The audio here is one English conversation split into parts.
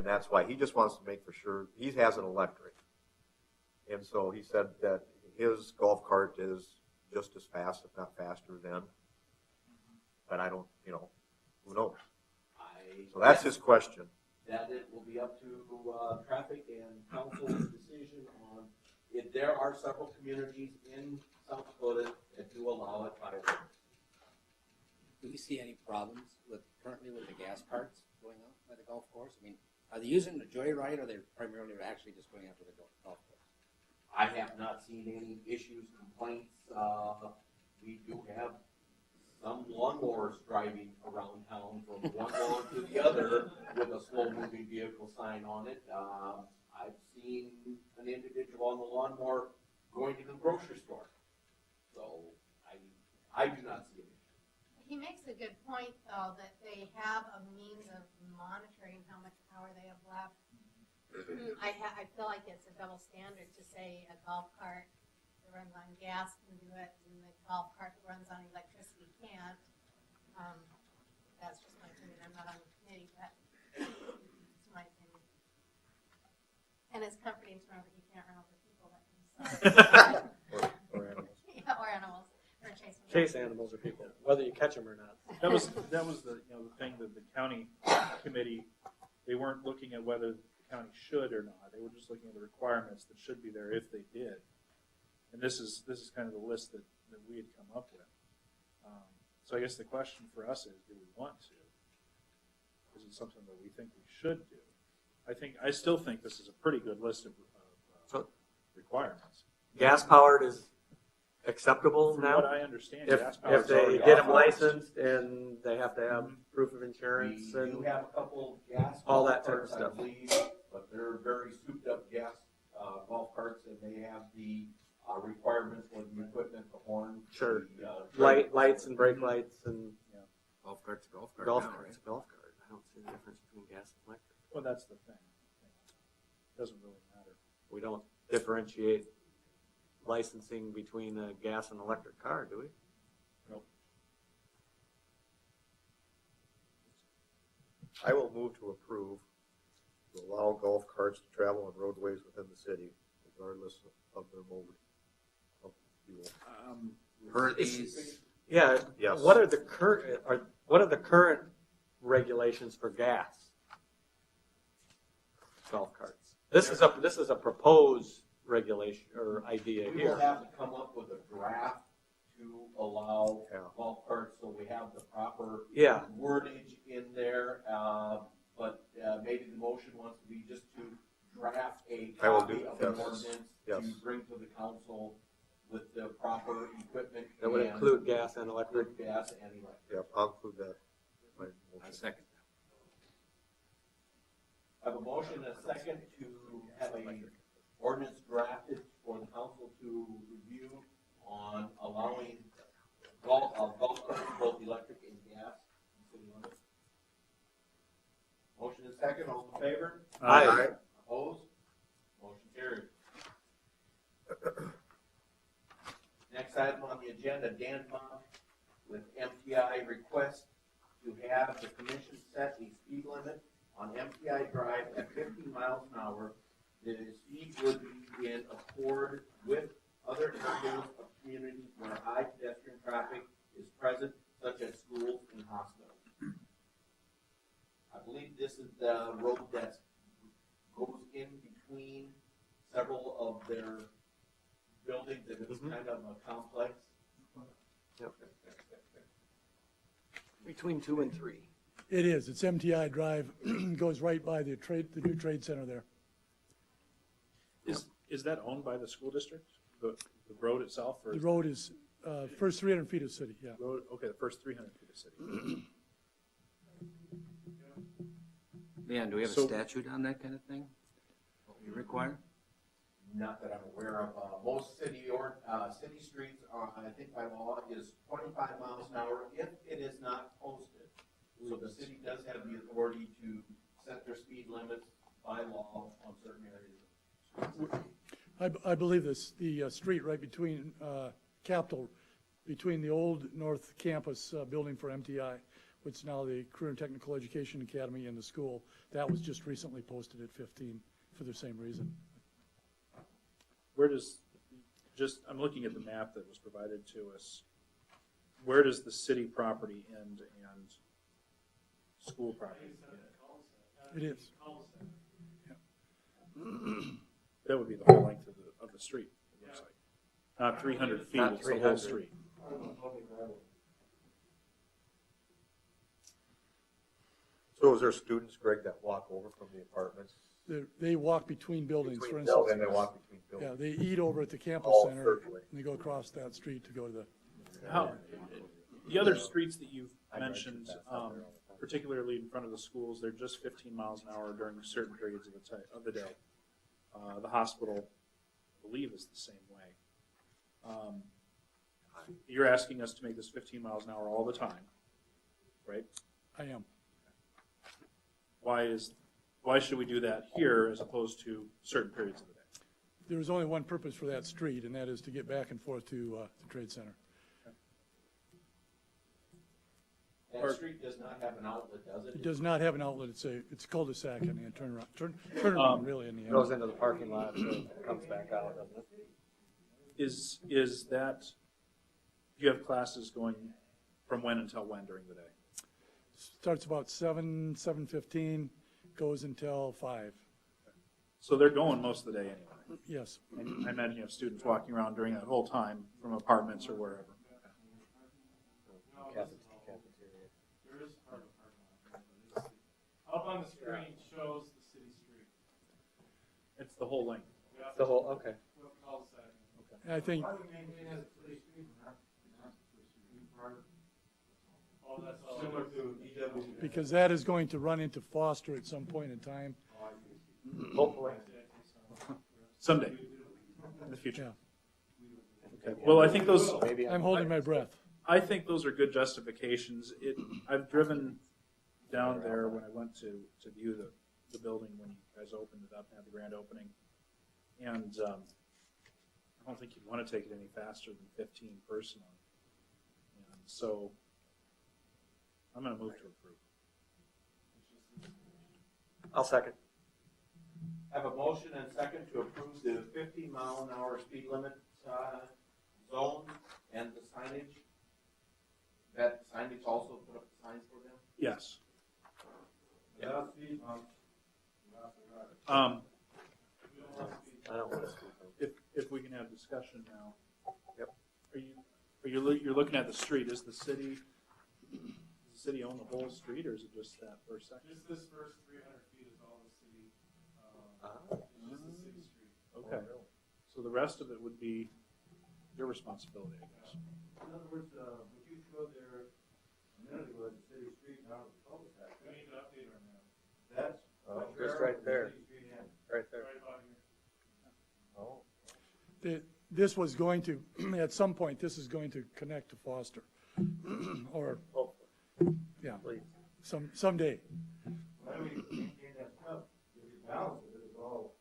And that's why he just wants to make for sure, he has an electric. And so he said that his golf cart is just as fast, if not faster than, but I don't, who knows? So that's his question. That it will be up to traffic and council's decision on, if there are several communities in South Dakota that do allow it by law. Do we see any problems currently with the gas carts going out by the golf course? I mean, are they using the joyride, or are they primarily actually just going out to the golf course? I have not seen any issues, complaints. We do have some lawnmowers driving around town from one lawn to the other with a slow-moving vehicle sign on it. I've seen an individual on the lawnmower going to the grocery store. So I do not see it. He makes a good point, though, that they have a means of monitoring how much power they have left. I feel like it's a double standard to say a golf cart that runs on gas can do it, and the golf cart that runs on electricity can't. That's just my opinion. I'm not on the committee, but it's my opinion. And it's comforting to know that you can't run over people that can Or animals. yeah, or animals, or Chase animals or people, whether you catch them or not. That was the the thing that the county committee, they weren't looking at whether the county should or not. They were just looking at the requirements that should be there if they did. And this is kind of the list that we had come up with. So I guess the question for us is, do we want to? Is it something that we think we should do? I still think this is a pretty good list of requirements. Gas powered is acceptable From now? what I understand, If gas-powered's they already get them authorized. licensed and they have to have proof of insurance We and do have a couple of gas all golf that type of carts, I stuff. believe, but they're very souped up gas golf carts, and they have the requirements for the equipment, the horn. Sure. The, lights and brake lights and Golf cart's a golf cart. golf now, carts, right? golf cart. I don't see the difference between gas and electric. Well, that's the thing. Doesn't really matter. We don't differentiate licensing between a gas and electric car, do we? Nope. I will move to approve to allow golf carts to travel on roadways within the city, regardless of their mode of fuel. Per these, Yeah. Yes. What are the current regulations for gas golf carts? This is a proposed regulation or idea we will here. have to come up with a draft to allow Yeah. golf carts, so we have the proper Yeah. wordage in there, but maybe the motion wants to be just to draft a I will copy do- of an yes. ordinance Yes. to bring to the council with the proper equipment. That would and include gas and electric. gas and electric. Yep, I'll include that. in my I motion. second I have a motion and a second to have a ordinance drafted for the council to review on allowing golf carts, both electric and gas. in city limits. Motion and second, all in favor? Aye. Opposed? Motion carried. Next item on the agenda, Dan Monk with MTI request to have the commission set a speed limit on MTI Drive at 50 miles an hour. The speed would be in accord with other areas of communities where high pedestrian traffic is present, such as schools and hospitals. I believe this is the road that goes in between several of their buildings, and it's Mhm. kind of a complex. Between 2 and 3. It is. It's MTI Drive. Goes right by the new trade center there. Is that owned by the school district? The road itself, or The road is first 300 feet of city. Yeah. road? Okay, the first 300 feet of city. Leon, do we have a So- statute on that kind of thing? What we require? Not that I'm aware of. Most city streets are, I think by law, is 25 miles an hour if it is not posted. So the city does have the authority to set their speed limits by law on certain areas. I believe the street right between Capitol, between the old North Campus building for MTI, which is now the Career and Technical Education Academy in the school. That was just recently posted at 15 for the same reason. Where does, I'm looking at the map that was provided to us. Where does the city property end and school property end? It is. That would be the whole length of the street, it looks like. Not 300 feet, Not it's the whole 300. street. So is there students, Greg, that walk over from the apartments? They walk between buildings, for Between instance. buildings, they walk between Yeah, buildings. they eat over at the campus All center, virtually. and they go across that street to go to the, How, the other streets that you've mentioned, particularly in front of the schools, they're just 15 miles an hour during certain periods of the day. The hospital, I believe, is the same way. You're asking us to make this 15 miles an hour all the time, right? I am. Why should we do that here as opposed to certain periods of the day? There is only one purpose for that street, and that is to get back and forth to the Trade Center. That street does not have an outlet, does it? It does not have an outlet. It's cul-de-sac in the end, turnaround really in the Goes end. into the parking lot, so it comes back out, doesn't it? Is that, do you have classes going from when until when during the day? Starts about 7:15, goes until 5. So they're going most of the day anyway. Yes. And I imagine you have students walking around during that whole time from apartments or wherever. Cafeteria. There is part of the parking lot. Up on the screen shows the city street. It's the whole length. The whole, okay. With cul-de-sac. And I think, Oh, that's all. Similar to EW. because that is going to run into Foster at some point in time. Hopefully. Someday, in the future. Yeah. Okay. Well, I think those, Maybe I'm holding my breath. I think those are good justifications. I've driven down there when I went to view the building when you guys opened it up and had the grand opening. And I don't think you'd want to take it any faster than 15 personally. And so I'm going to move to approve. I'll second. I have a motion and second to approve the 15-mile-an-hour speed limit zone and the signage. That signage also put up signs for them? Yes. I don't want to speak. If we can have discussion now. Yep. You're looking at the street, does the city own the whole street, or is it just that first section? Just this first 300 feet is all the city, Ah. it's just the city street. Okay, so the rest of it would be your responsibility, I guess. In other words, what you showed there a minute ago, the city street, now the cul-de-sac. We need to update our map. That's. Just right there. City street ends. Right there. Right about here. Oh. This was going to, at some point, this is going to connect to Foster. Or, Hopefully, yeah, please. someday. Why do we maintain that stuff? If you balance it, it's all.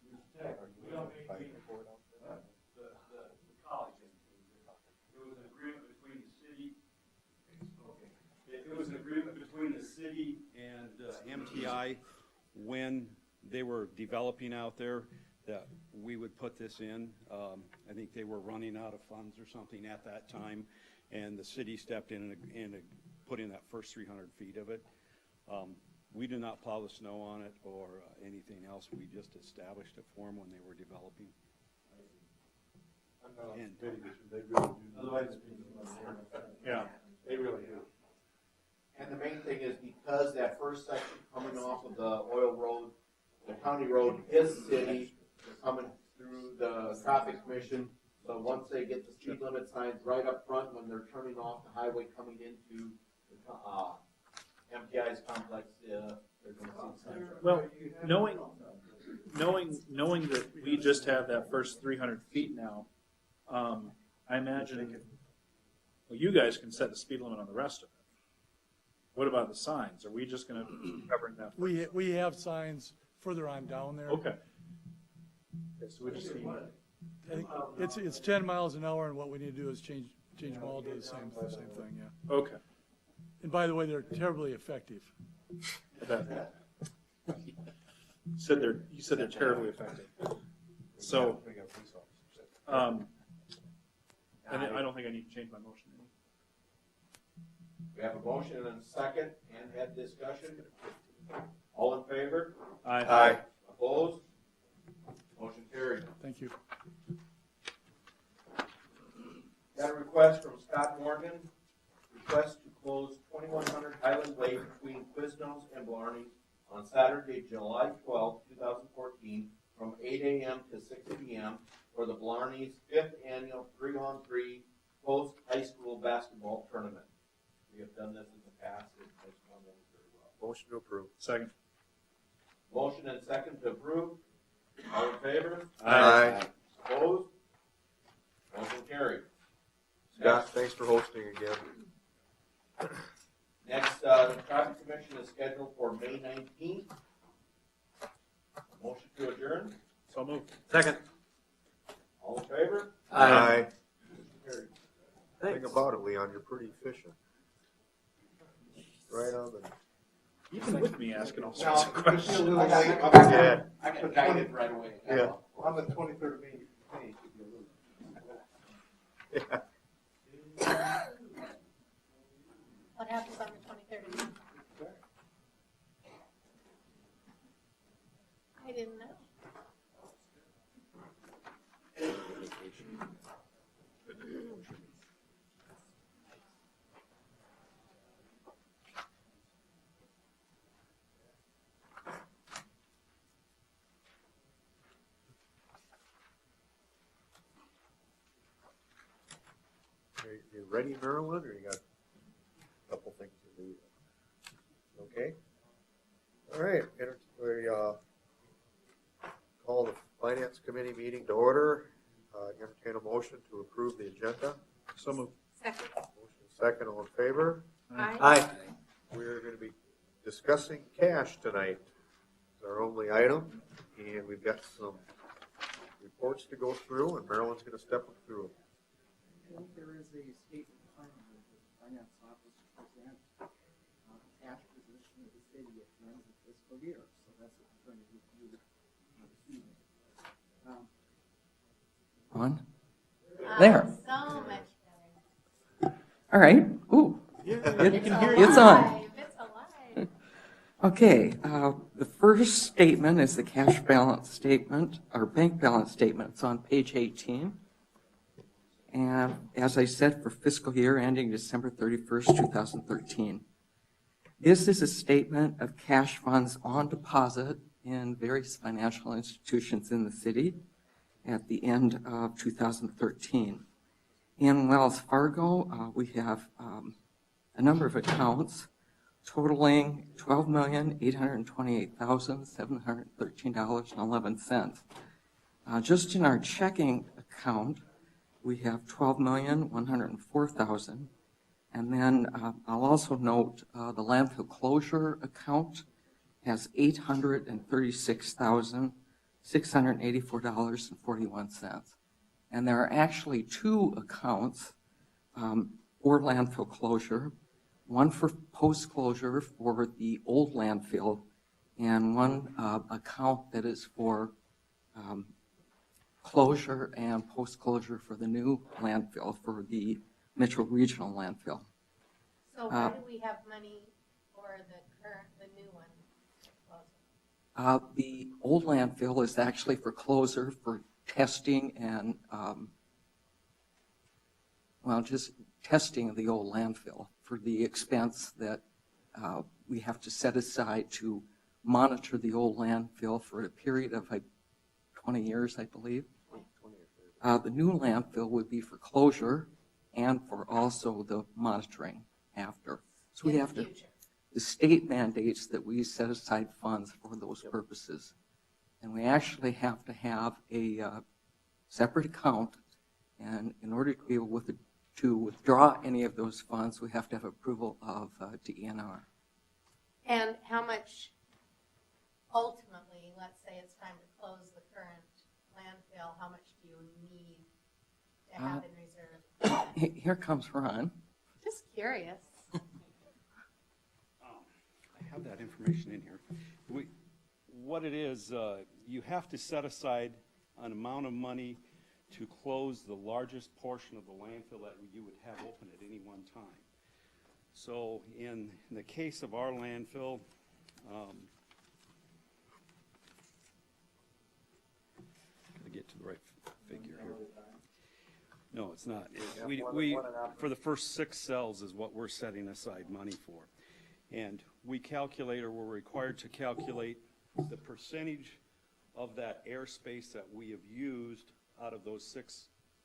Use tech. We don't maintain the college. It was an agreement between the city. It was an agreement between the city and MTI when they were developing out there that we would put this in. I think they were running out of funds or something at that time, and the city stepped in and put in that first 300 feet of it. We did not plow the snow on it or anything else. We just established it for them when they were developing. Yeah. They really do. And the main thing is because that first section coming off of the oil road, the county road is city, coming through the traffic commission. So once they get the speed limit signs right up front when they're turning off the highway coming into MTI's complex, they're gonna see the signs. Well, knowing that we just have that first 300 feet now, I imagine, well, you guys can set the speed limit on the rest of it. What about the signs? Are we just going to be covering that? We have signs further on down there. Okay. Okay, so we just need, I think it's 10 miles an hour, and what we need to do is change them all to the same thing, yeah. okay. And by the way, they're terribly effective. You said they're terribly effective. So, I don't think I need to change my motion. We have a motion and a second and had discussion. All in favor? Aye. Opposed? Motion carried. Thank you. Got a request from Scott Morgan, request to close 2100 Highland Way between Quiznos and Blarney on Saturday, July 12, 2014, from 8 a.m. to 6 p.m. for the Blarney's 5th annual 3-on-3 post-high school basketball tournament. We have done this in the past. It has gone over very well. Motion to approve. Second. Motion and second to approve. All in favor? Aye. Opposed? Motion carried. Scott, thanks for hosting again. Next, the traffic commission is scheduled for May 19th. Motion to adjourn. So moved. Second. All in favor? Aye. Carried. Thing about it, Leon, you're pretty efficient. Right on the. Even with me asking all No, sorts of it's a questions. little late. Yeah. I got guided right away. Yeah. On the 23rd of May, it should be a little. Yeah. What happens on the 23rd of May? I didn't know. You ready, Marilyn, or you got a couple things to do? Okay. All right, we call the finance committee meeting to order. Entertain a motion to approve the agenda. So moved. Second. Motion second, all in favor? Aye. We're going to be discussing cash tonight. It's our only item, and we've got some reports to go through, and Marilyn's going to step them through. I think there is a statement plan that the finance office present cash position of the city at the end of the fiscal year. So that's what we're going to review this evening. On? There. So much better. All right. Ooh. It's on. Alive. It's alive. Okay. The first statement is the cash balance statement, or bank balance statement. It's on page 18. And as I said, for fiscal year ending December 31st, 2013. This is a statement of cash funds on deposit in various financial institutions in the city at the end of 2013. In Wells Fargo, we have a number of accounts totaling $12,828,713.11. Just in our checking account, we have $12,104,000. And then I'll also note the landfill closure account has $836,684.41. And there are actually two accounts for landfill closure, one for post-closure for the old landfill, and one account that is for closure and post-closure for the new landfill, for the Mitchell Regional Landfill. So why do we have money for the new one? The old landfill is actually for closure, for testing and, just testing of the old landfill for the expense that we have to set aside to monitor the old landfill for a period of 20 years, I believe. The new landfill would be for closure and for also the monitoring after. So we have to, the state mandates that we set aside funds for those purposes. And we actually have to have a separate account, and in order to be able to withdraw any of those funds, we have to have approval of DENR. And how much, ultimately, let's say it's time to close the current landfill, how much do you need to have in reserve? Here comes Ron. Just curious. have that information in here. What it is, you have to set aside an amount of money to close the largest portion of the landfill that you would have open at any one time. So in the case of our landfill, gotta get to the right figure here. No, it's not. For the first 6 cells is what we're setting aside money for. And we calculate, or we're required to calculate, the percentage of that airspace that we have used out of those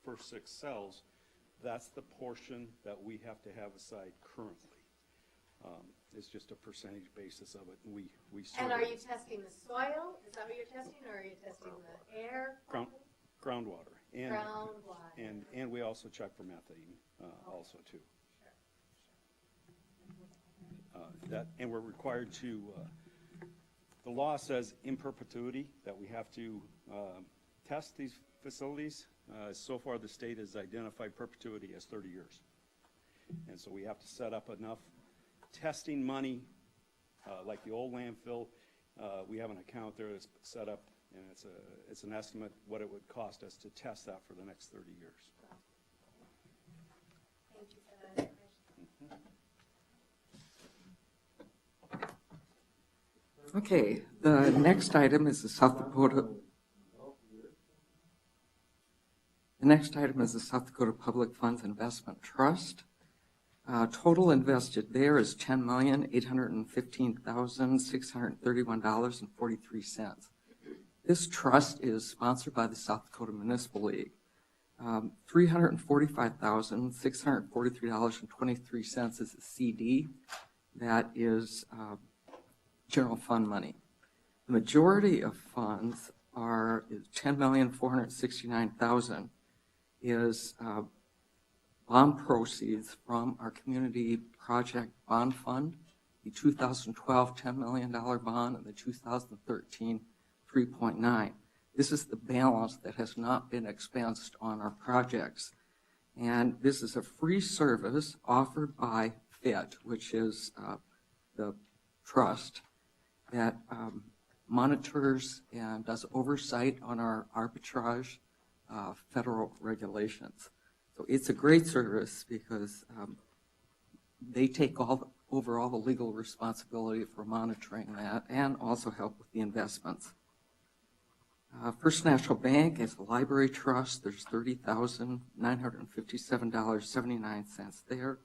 first six cells. That's the portion that we have to have aside currently. It's just a percentage basis of it. We And are you testing the soil? Is that what you're testing, or are you testing the air? Groundwater. Groundwater. And we also check for methane also too. And we're required to, the law says in perpetuity that we have to test these facilities. So far the state has identified perpetuity as 30 years. And so we have to set up enough testing money, like the old landfill. We have an account there that's set up, and it's an estimate what it would cost us to test that for the next 30 years. Thank you for that information. Okay, the next item is the South Dakota. The next item is the South Dakota Public Funds Investment Trust. Total invested there is $10,815,631.43. This trust is sponsored by the South Dakota Municipal League. $345,643.23 is a CD. That is general fund money. The majority of funds is $10,469,000 is bond proceeds from our community project bond fund, the 2012 $10 million bond and the 2013 $3.9. This is the balance that has not been expensed on our projects. And this is a free service offered by FIT, which is the trust that monitors and does oversight on our arbitrage federal regulations. So it's a great service because they take over all the legal responsibility for monitoring that and also help with the investments. First National Bank is a library trust. There's $30,957.79 there.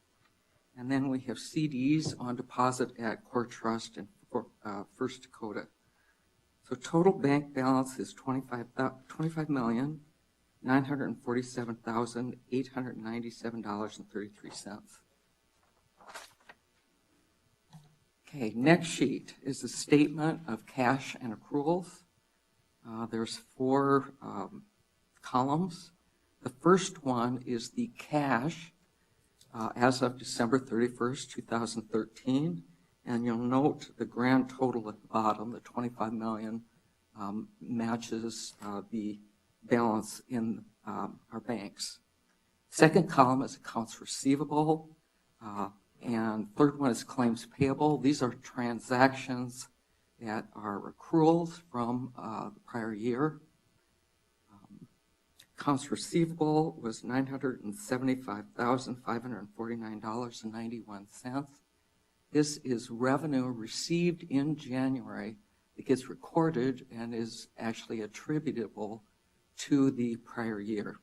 And then we have CDs on deposit at Core Trust in First Dakota. So total bank balance is $25,947,897.33. Okay, next sheet is the statement of cash and accruals. There's 4 columns. The first one is the cash as of December 31st, 2013. And you'll note the grand total at the bottom, the $25 million, matches the balance in our banks. Second column is accounts receivable, and third one is claims payable. These are transactions that are accruals from the prior year. Accounts receivable was $975,549.91. This is revenue received in January. It gets recorded and is actually attributable to the prior year.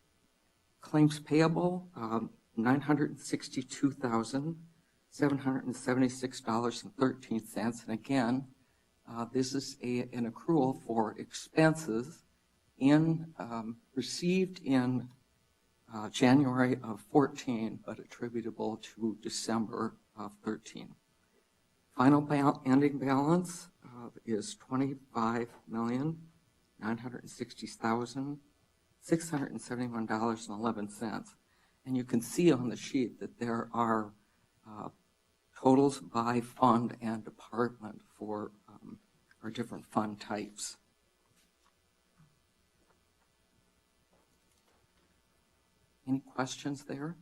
Claims payable, $962,776.13. And again, this is an accrual for expenses received in January of 14, but attributable to December of 13. Final ending balance is $25,960,671.11. And you can see on the sheet that there are totals by fund and department for our different fund types. Any questions there?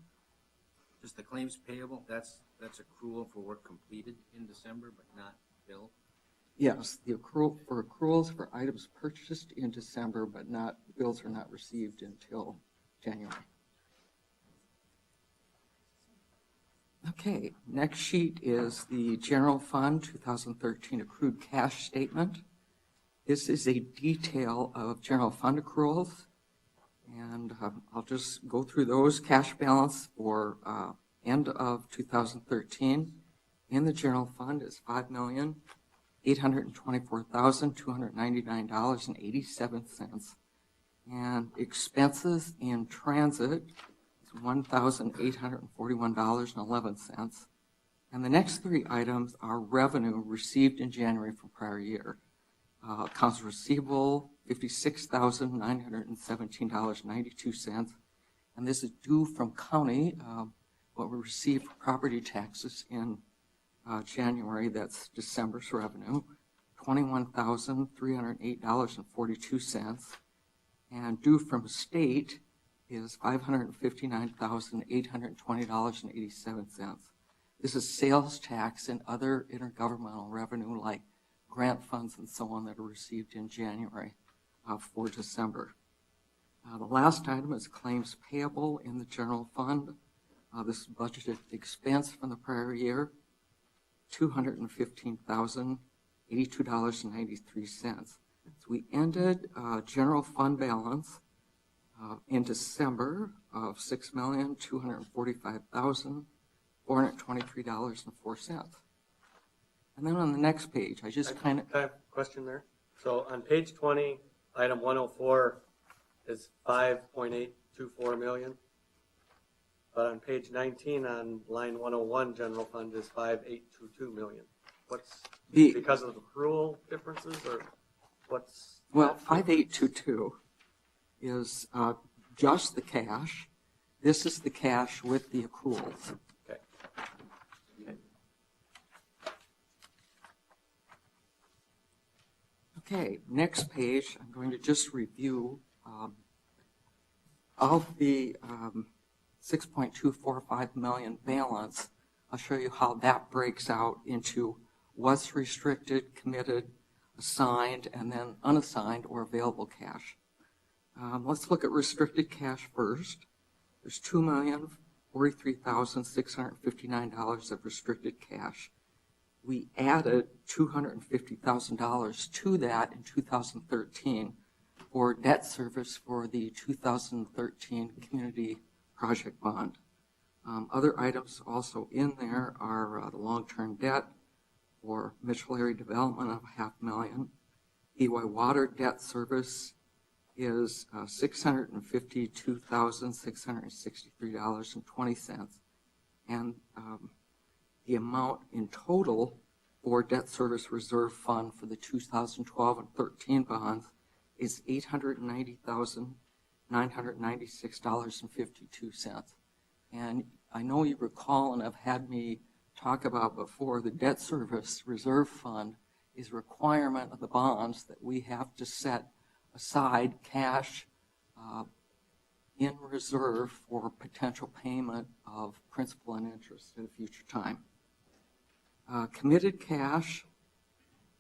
Just the claims payable, that's accrual for work completed in December, but not bill? Yes, the accrual, for accruals for items purchased in December, but not, bills are not received until January. Okay, next sheet is the General Fund 2013 accrued cash statement. This is a detail of general fund accruals, and I'll just go through those. Cash balance for end of 2013 in the general fund is $5,824,299.87, and expenses in transit is $1,841.11. And the next three items are revenue received in January from prior year. Accounts receivable, $56,917.92, and this is due from county, what we received for property taxes in January, that's December's revenue, $21,308.42, and due from state is $559,820.87. This is sales tax and other intergovernmental revenue like grant funds and so on that are received in January for December. The last item is claims payable in the general fund. This is budgeted expense from the prior year, $215,082.93. So we ended general fund balance in December of $6,245,423.04. And then on the next page, I just kind of... I have a question there. So on page 20, item 104 is 5.824 million. But on page 19, on line 101, general fund is 5.822 million. What's because of the accrual differences, or what's? Well, 5.822 is just the cash. This is the cash with the accruals. Okay. Okay, next page, I'm going to just review of the 6.245 million balance. I'll show you how that breaks out into what's restricted, committed, assigned, and then unassigned or available cash. Let's look at restricted cash first. There's $2,043,659 of restricted cash. We added $250,000 to that in 2013 for debt service for the 2013 community project bond. Other items also in there are the long-term debt for Mitchell area development of $500,000. EY Water debt service is $652,663.20, and the amount in total for debt service reserve fund for the 2012 and 13 bonds is $890,996.52. And I know you recall and have had me talk about before, the debt service reserve fund is a requirement of the bonds that we have to set aside cash in reserve for potential payment of principal and interest at a future time. Committed cash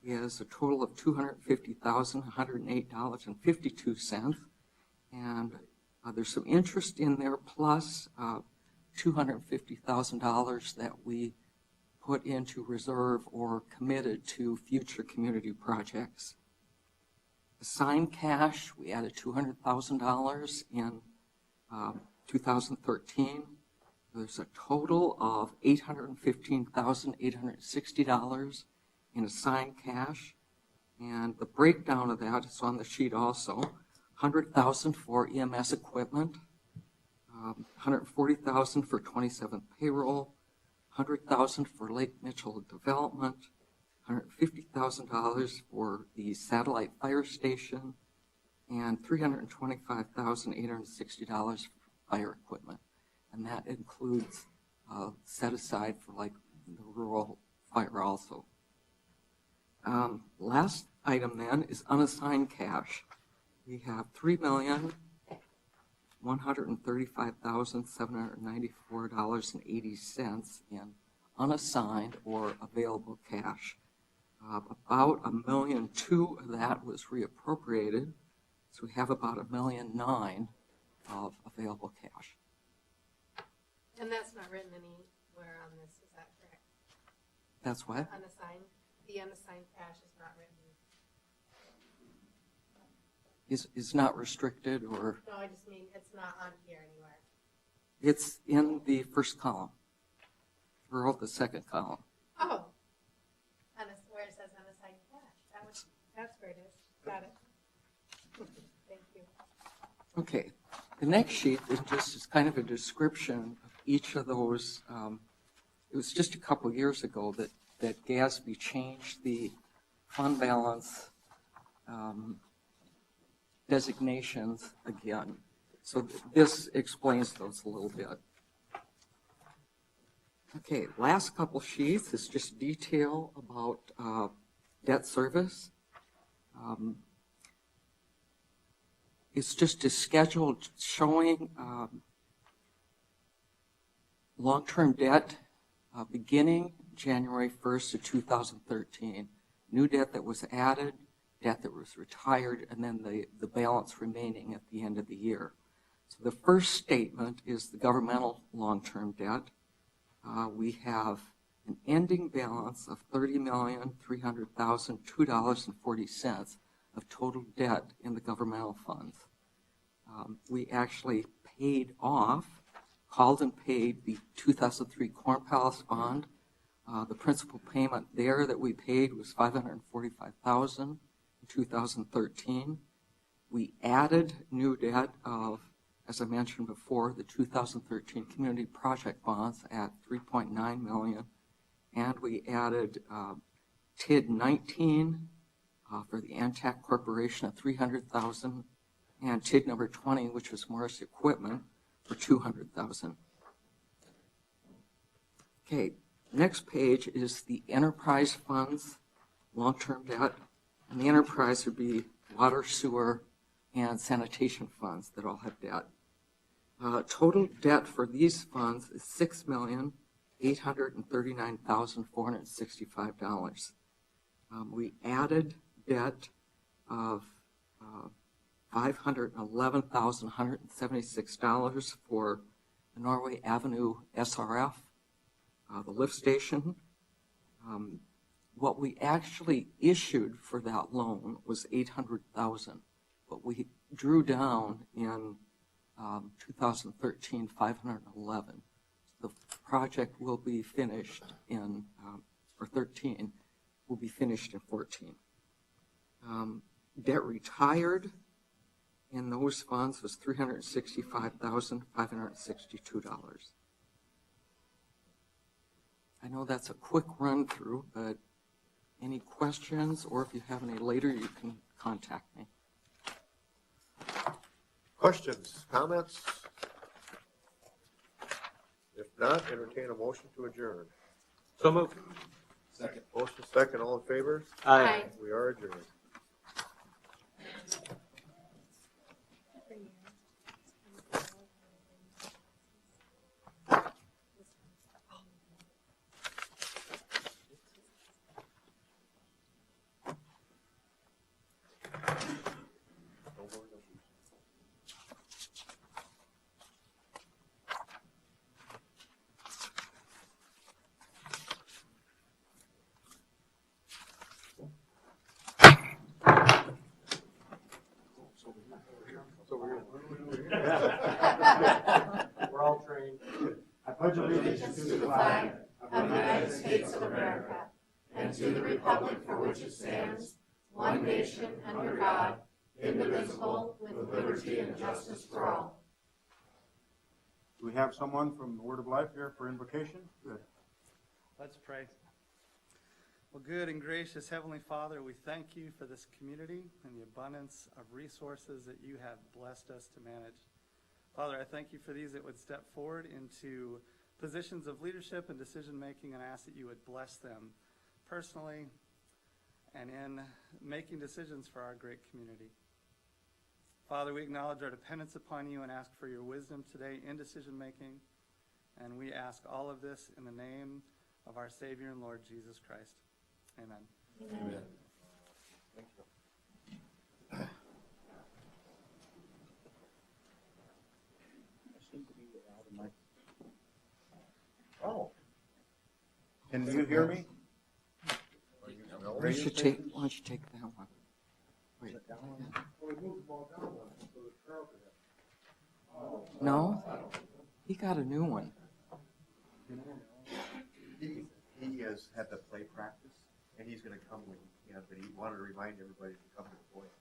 is a total of $250,108.52, and there's some interest in there, plus $250,000 that we put into reserve or committed to future community projects. Assigned cash, we added $200,000 in 2013. There's a total of $815,860 in assigned cash, and the breakdown of that is on the sheet also. $100,000 for EMS equipment, $140,000 for 27th payroll, $100,000 for Lake Mitchell development, $150,000 for the satellite fire station, and $325,860 for fire equipment. And that includes set aside for like the rural fire also. Last item then is unassigned cash. We have $3,135,794.80 in unassigned or available cash. About $1.2 million of that was reappropriated, so we have about $1.9 million of available cash. And that's not written anywhere on this, is that correct? That's what? Unassigned, the unassigned cash is not written. Is not restricted, or No, I just mean it's not on here anywhere. it's in the first column, or the second column. Oh, where it says unassigned cash, that's where it is, got it. Thank you. Okay, the next sheet is just kind of a description of each of those. It was just a couple years ago that GASB changed the fund balance designations again. So this explains those a little bit. Okay, last couple sheets is just detail about debt service. It's just a schedule showing long-term debt beginning January 1st of 2013. New debt that was added, debt that was retired, and then the balance remaining at the end of the year. So the first statement is the governmental long-term debt. We have an ending balance of $30,300,002.40 of total debt in the governmental funds. We actually paid off, called and paid the 2003 Corn Palace bond. The principal payment there that we paid was $545,000 in 2013. We added new debt of, as I mentioned before, the 2013 community project bonds at $3.9 million, and we added TID 19 for the Antac Corporation at $300,000, and TID number 20, which was Morris Equipment, for $200,000. Okay, next page is the enterprise funds, long-term debt, and the enterprise would be water, sewer, and sanitation funds that all have debt. Total debt for these funds is $6,839,465. We added debt of $511,176 for the Norway Avenue SRF, the lift station. What we actually issued for that loan was $800,000, but we drew down in 2013 $511,000. The project will be finished in, for 13, will be finished in 14. Debt retired in those funds was $365,562. I know that's a quick run through, but any questions, or if you have any later, you can contact me. Questions, comments? If not, entertain a motion to adjourn. So moved. Second. Motion second, all in favor? Aye. We are adjourned. We're all trained. I pledge allegiance to the flag of the United States of America, and to the republic for which it stands, one nation under God, indivisible, with liberty and justice for all. Do we have someone from the Word of Life here for invocation? Good. Let's pray. Well, good and gracious Heavenly Father, we thank you for this community and the abundance of resources that you have blessed us to manage. Father, I thank you for these that would step forward into positions of leadership and decision-making, and I ask that you would bless them personally and in making decisions for our great community. Father, we acknowledge our dependence upon you and ask for your wisdom today in decision-making, and we ask all of this in the name of our Savior and Lord Jesus Christ. Amen. Oh. Can you hear me? Why don't you take that one? Wait. No, he got a new one. He has had to play practice, and he's gonna come when he can, but he wanted to remind everybody to come to the podium.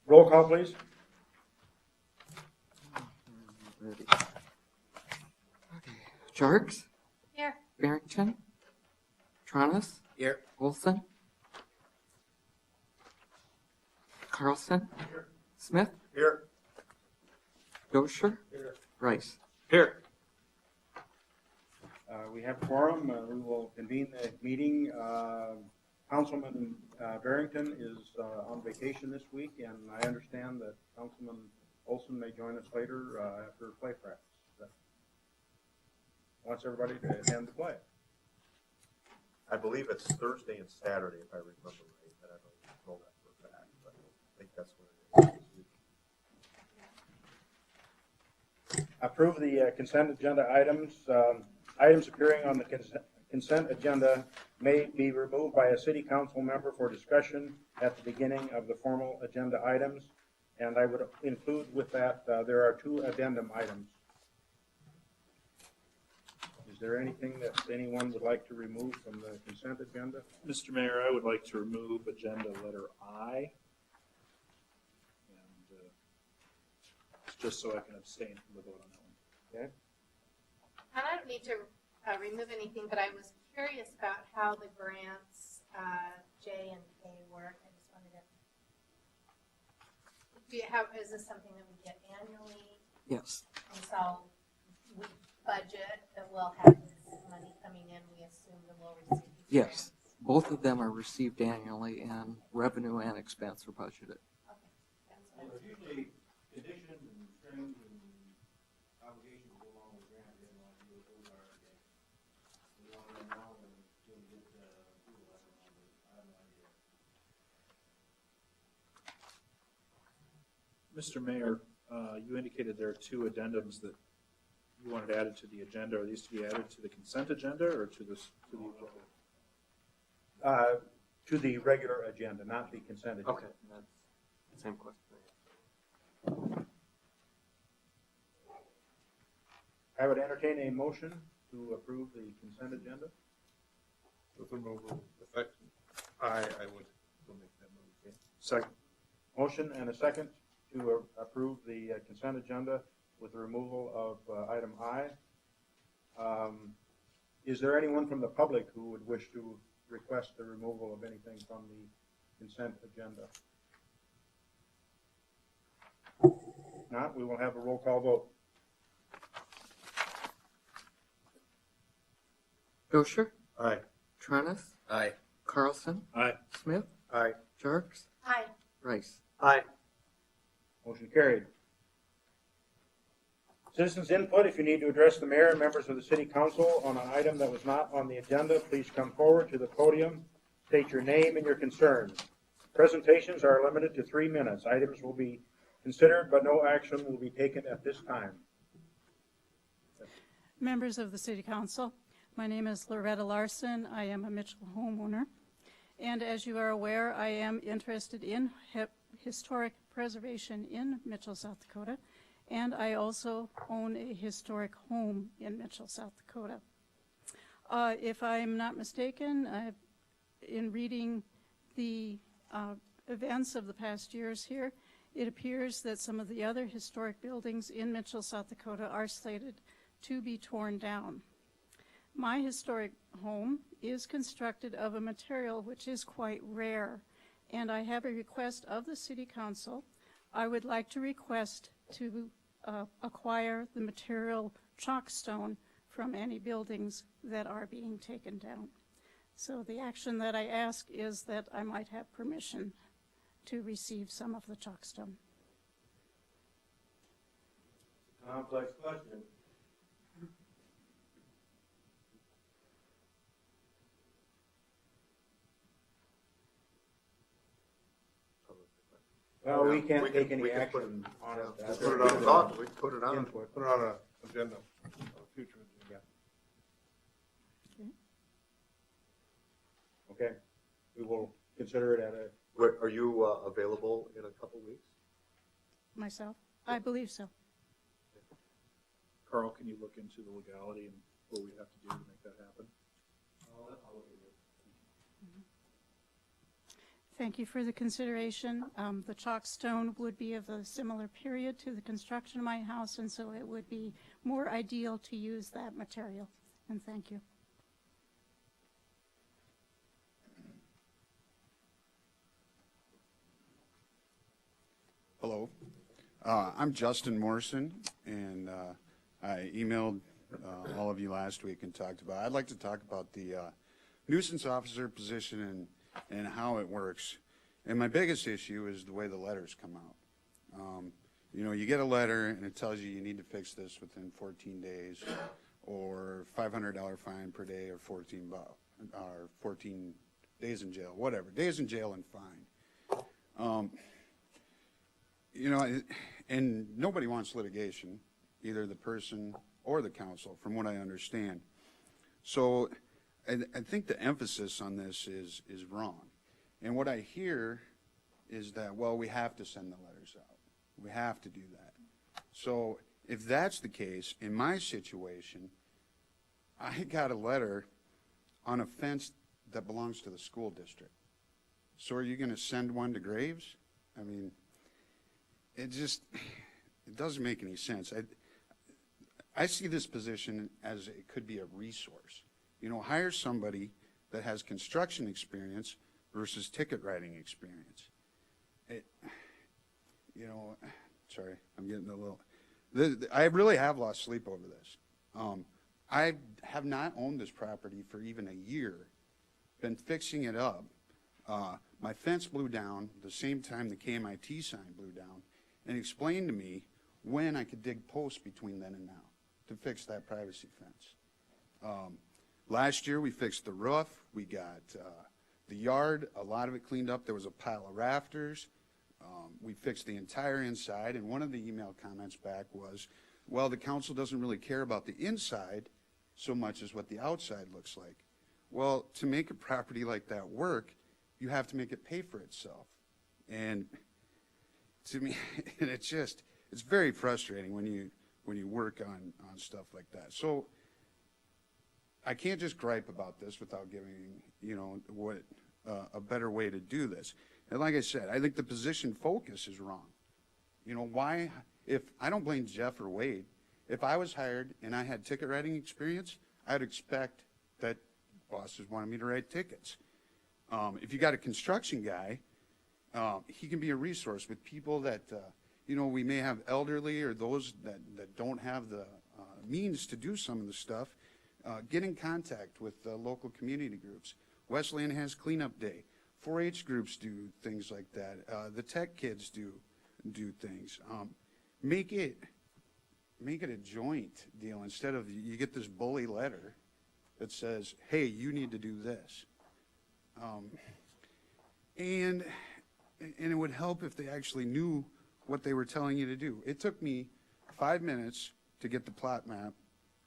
Roll call, please. Ready. Okay. Jarks, Here. Barrington, Tronis, Here. Olson, Carlson, Smith, Here. Dosher, Rice. Here. We have quorum. We will convene the meeting. Councilman Barrington is on vacation this week, and I understand that Councilman Olson may join us later after play practice. Wants everybody to attend the play. I believe it's Thursday and Saturday, if I remember right, but I don't know that for a fact, but I think that's what it is. Approve the consent agenda items. Items appearing on the consent agenda may be removed by a city council member for discussion at the beginning of the formal agenda items. And I would include with that, there are 2 addendum items. Is there anything that anyone would like to remove from the consent agenda? Mr. Mayor, I would like to remove agenda letter I. And just so I can abstain from the vote on that one. Okay. And I don't need to remove anything, but I was curious about how the grants J and K work. I just wanted to. Is this something that we get annually? Yes. And so we budget that we'll have this money coming in, we assume that we'll receive these Yes. grants? Both of them are received annually, and revenue and expense are budgeted. Okay. That's what I was- There's usually conditions and strings and obligations go along with grant deadlines, what those are. We want to know when to get approval, I don't know, but I have no idea. Mr. Mayor, you indicated there are 2 addendums that you wanted added to the agenda. Are these to be added to the consent agenda or to the agenda? To the regular agenda, not the consent agenda. Okay, that's the same question. I would entertain a motion to approve the consent agenda. With removal effect, I would make that move. Okay. Second. Motion and a second to approve the consent agenda with the removal of item I. Is there anyone from the public who would wish to request the removal of anything from the consent agenda? If not, we will have a roll call vote. Dosher, Aye. Tronis, Aye. Carlson, Aye. Smith, Aye. Jarks, Aye. Rice. Aye. Motion carried. Citizens input, if you need to address the mayor and members of the city council on an item that was not on the agenda, please come forward to the podium, state your name and your concerns. Presentations are limited to 3 minutes. Items will be considered, but no action will be taken at this time. Members of the City Council, my name is Loretta Larson. I am a Mitchell homeowner. And as you are aware, I am interested in historic preservation in Mitchell, South Dakota. And I also own a historic home in Mitchell, South Dakota. If I'm not mistaken, in reading the events of the past years here, it appears that some of the other historic buildings in Mitchell, South Dakota are slated to be torn down. My historic home is constructed of a material which is quite rare, and I have a request of the City Council. I would like to request to acquire the material chalkstone from any buildings that are being taken down. So the action that I ask is that I might have permission to receive some of the chalkstone. Complex question. Well, we We can't can- take any we can put action on it. Let's put it on, we can put it on. Input. Put it on a agenda, a future agenda. Okay, we will consider it at a, Are you available in a couple weeks? Myself? I believe so. Carl, can you look into the legality and what we have to do to make that happen? Thank you for the consideration. The chalk stone would be of a similar period to the construction of my house, and so it would be more ideal to use that material. And thank you. Hello, I'm Justin Morrison, and I emailed all of you last week and talked about, I'd like to talk about the nuisance officer position and how it works. And my biggest issue is the way the letters come out. You know, you get a letter and it tells you need to fix this within 14 days, or $500 fine per day, or 14 days in jail, whatever, days in jail and fine. You know, and nobody wants litigation, either the person or the council, from what I understand. So I think the emphasis on this is wrong. And what I hear is that, well, we have to send the letters out. We have to do that. So if that's the case, in my situation, I got a letter on a fence that belongs to the school district. So are you going to send one to Graves? I mean, it doesn't make any sense. I see this position as it could be a resource. You know, hire somebody that has construction experience versus ticket writing experience. You know, sorry, I'm getting a little, I really have lost sleep over this. I have not owned this property for even a year, been fixing it up. My fence blew down the same time the KMIT sign blew down, and explained to me when I could dig posts between then and now to fix that privacy fence. Last year we fixed the roof, we got the yard, a lot of it cleaned up. There was a pile of rafters. We fixed the entire inside, and one of the email comments back was, well, the council doesn't really care about the inside so much as what the outside looks like. Well, to make a property like that work, you have to make it pay for itself. And to me, and it's very frustrating when you work on stuff like that. So I can't just gripe about this without giving, you know, what a better way to do this. And like I said, I think the position focus is wrong. You know, why, if I don't blame Jeff or Wade, if I was hired and I had ticket writing experience, I'd expect that bosses wanted me to write tickets. If you got a construction guy, he can be a resource with people that, you know, we may have elderly or those that don't have the means to do some of the stuff. Get in contact with local community groups. Wesleyan has cleanup day. 4-H groups do things like that. The tech kids do things. Make it a joint deal instead of you get this bully letter that says, hey, you need to do this. And it would help if they actually knew what they were telling you to do. It took me 5 minutes to get the plot map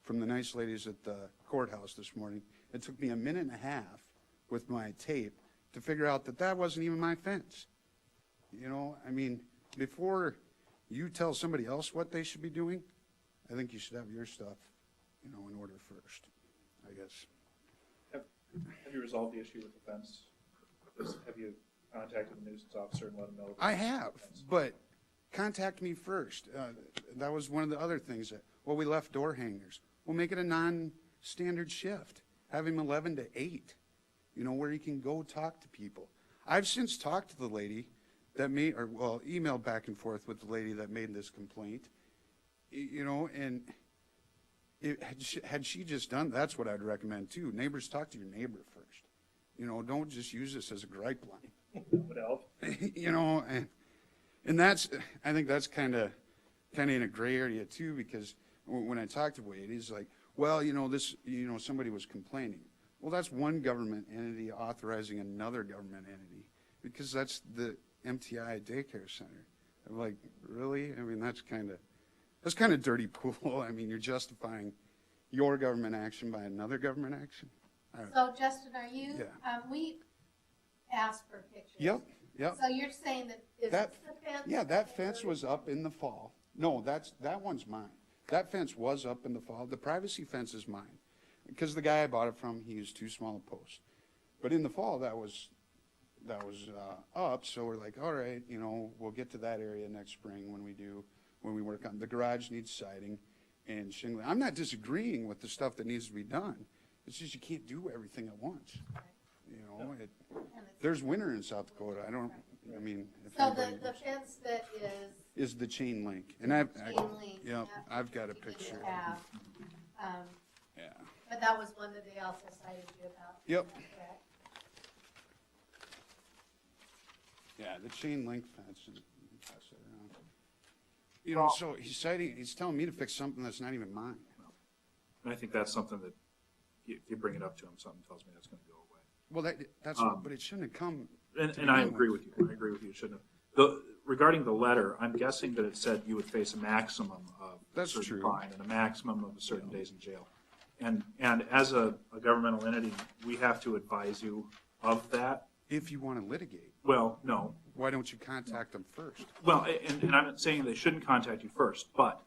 from the nice ladies at the courthouse this morning. It took me a minute and a half with my tape to figure out that that wasn't even my fence. You know, I mean, before you tell somebody else what they should be doing, I think you should have your stuff, you know, in order first, I guess. Have you resolved the issue with the fence? Have you contacted the nuisance officer and let him know? I have, but contact me first. That was one of the other things that, well, we left door hangers. We'll make it a non-standard shift. Have him 11 to 8, you know, where he can go talk to people. I've since talked to the lady that made, or well, emailed back and forth with the lady that made this complaint, you know, and had she just done, that's what I'd recommend too. Neighbors, talk to your neighbor first. You know, don't just use this as a gripe line. That would help. You know, and that's, I think that's kind of in a gray area too, because when I talked to Wade, he's like, well, you know, this, you know, somebody was complaining. Well, that's one government entity authorizing another government entity, because that's MTI daycare center. I'm like, really? I mean, that's kind of dirty pool. I mean, you're justifying your government action by another government action. So Justin, are you, Yeah. we asked for pictures. Yep, yep. So you're saying that, is That- this the fence? Yeah, that fence was up in the fall. No, that one's mine. That fence was up in the fall. The privacy fence is mine. Because the guy I bought it from, he used too small a post. But in the fall, that was up, so we're like, all right, you know, we'll get to that area next spring when we work on, the garage needs siding and shingling. I'm not disagreeing with the stuff that needs to be done. It's just you can't do everything at once. You know, there's winter in South Dakota. I mean. if So anybody the knows. fence that Is the chain link, and I've link, yeah, yep, I've got a you need to picture. have, Yeah. but that was one that they also cited you about. Yep. Correct? Yeah, the chain link fence. Pass it around. You know, so he's telling me to fix something that's not even mine. And I think that's something that, if you bring it up to him, something tells me that's gonna go away. Well, that's but it shouldn't have come. And I agree with you, I agree with you, it shouldn't have. Regarding the letter, I'm guessing that it said you would face a maximum of a That's certain true. fine and a maximum of a certain days in jail. And as a governmental entity, we have to advise you of that. If you want to litigate, Well, no. why don't you contact them first? Well, and I'm not saying they shouldn't contact you first, but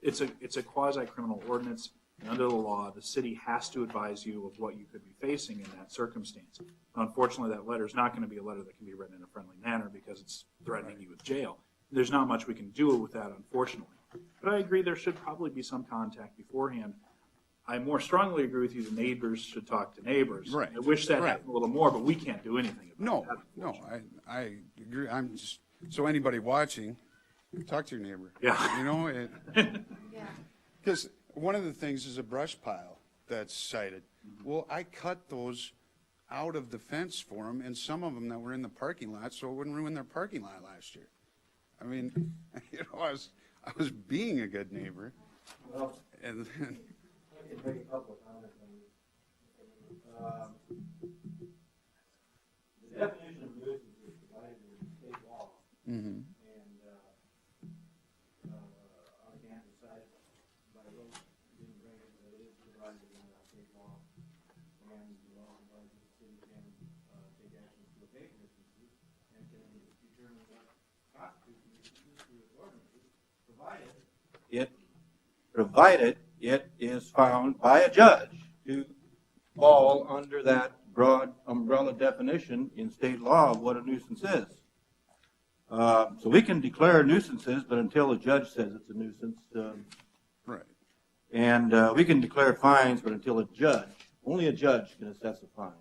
it's a quasi-criminal ordinance. And under the law, the city has to advise you of what you could be facing in that circumstance. Now, unfortunately, that letter is not going to be a letter that can be written in a friendly manner because it's threatening you with jail. There's not much we can do with that, unfortunately. But I agree there should probably be some contact beforehand. I more strongly agree with you, the neighbors should talk to neighbors. Right. I wish that Right. happened a little more, but we can't do anything about that. No, I agree. I'm just, so anybody watching, talk to your neighbor. Yeah. You know, Yeah. because one of the things is a brush pile that's cited. Well, I cut those out of the fence for them, and some of them that were in the parking lot, so it wouldn't ruin their parking lot last year. I mean, you know, I was being a good neighbor. Well, And then, I can make a couple of comments on this. The definition of nuisance is provided in state law, mhm. and, I can't decide by rote, didn't bring it, but it is provided in state law. And the law provides that the city can, take action to abate nuisances, and can determine what constitutes nuisances through its ordinances, provided it is found by a judge to fall under that broad umbrella definition in state law of what a nuisance is. So we can declare nuisances, but until a judge says it's a nuisance, Right. and we can declare fines, but until only a judge can assess a fine.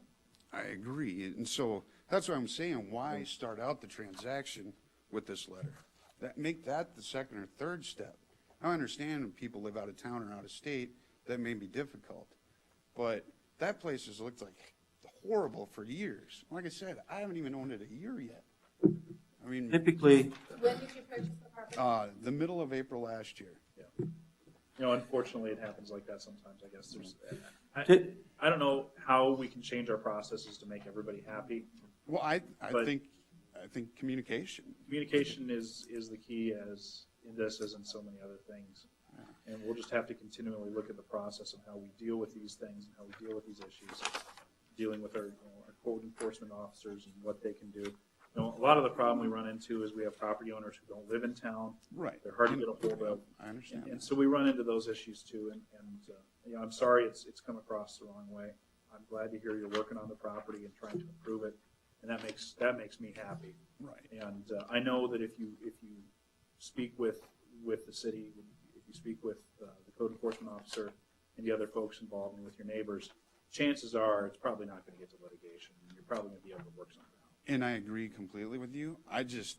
I agree, and so that's what I'm saying, why start out the transaction with this letter? Make that the second or third step. I understand when people live out of town or out of state, that may be difficult, but that place has looked like horrible for years. Like I said, I haven't even owned it a year yet. I mean, Typically, When did you purchase the property? the middle of April last year. You know, unfortunately, it happens like that sometimes, I guess. I don't know how we can change our processes to make everybody happy. Well, I But- think communication. Communication is the key as in this as in so many other things. And we'll just have to continually look at the process of how we deal with these things and how we deal with these issues, dealing with our code enforcement officers and what they can do. You know, a lot of the problem we run into is we have property owners who don't live in town. Right. They're hard to get a hold of. I understand. And so we run into those issues too. And you know, I'm sorry it's come across the wrong way. I'm glad to hear you're working on the property and trying to improve it. And that makes me happy. Right. And I know that if you speak with the city, if you speak with the code enforcement officer and the other folks involved and with your neighbors, chances are it's probably not going to get to litigation. You're probably going to be able to work something out. And I agree completely with you. I just,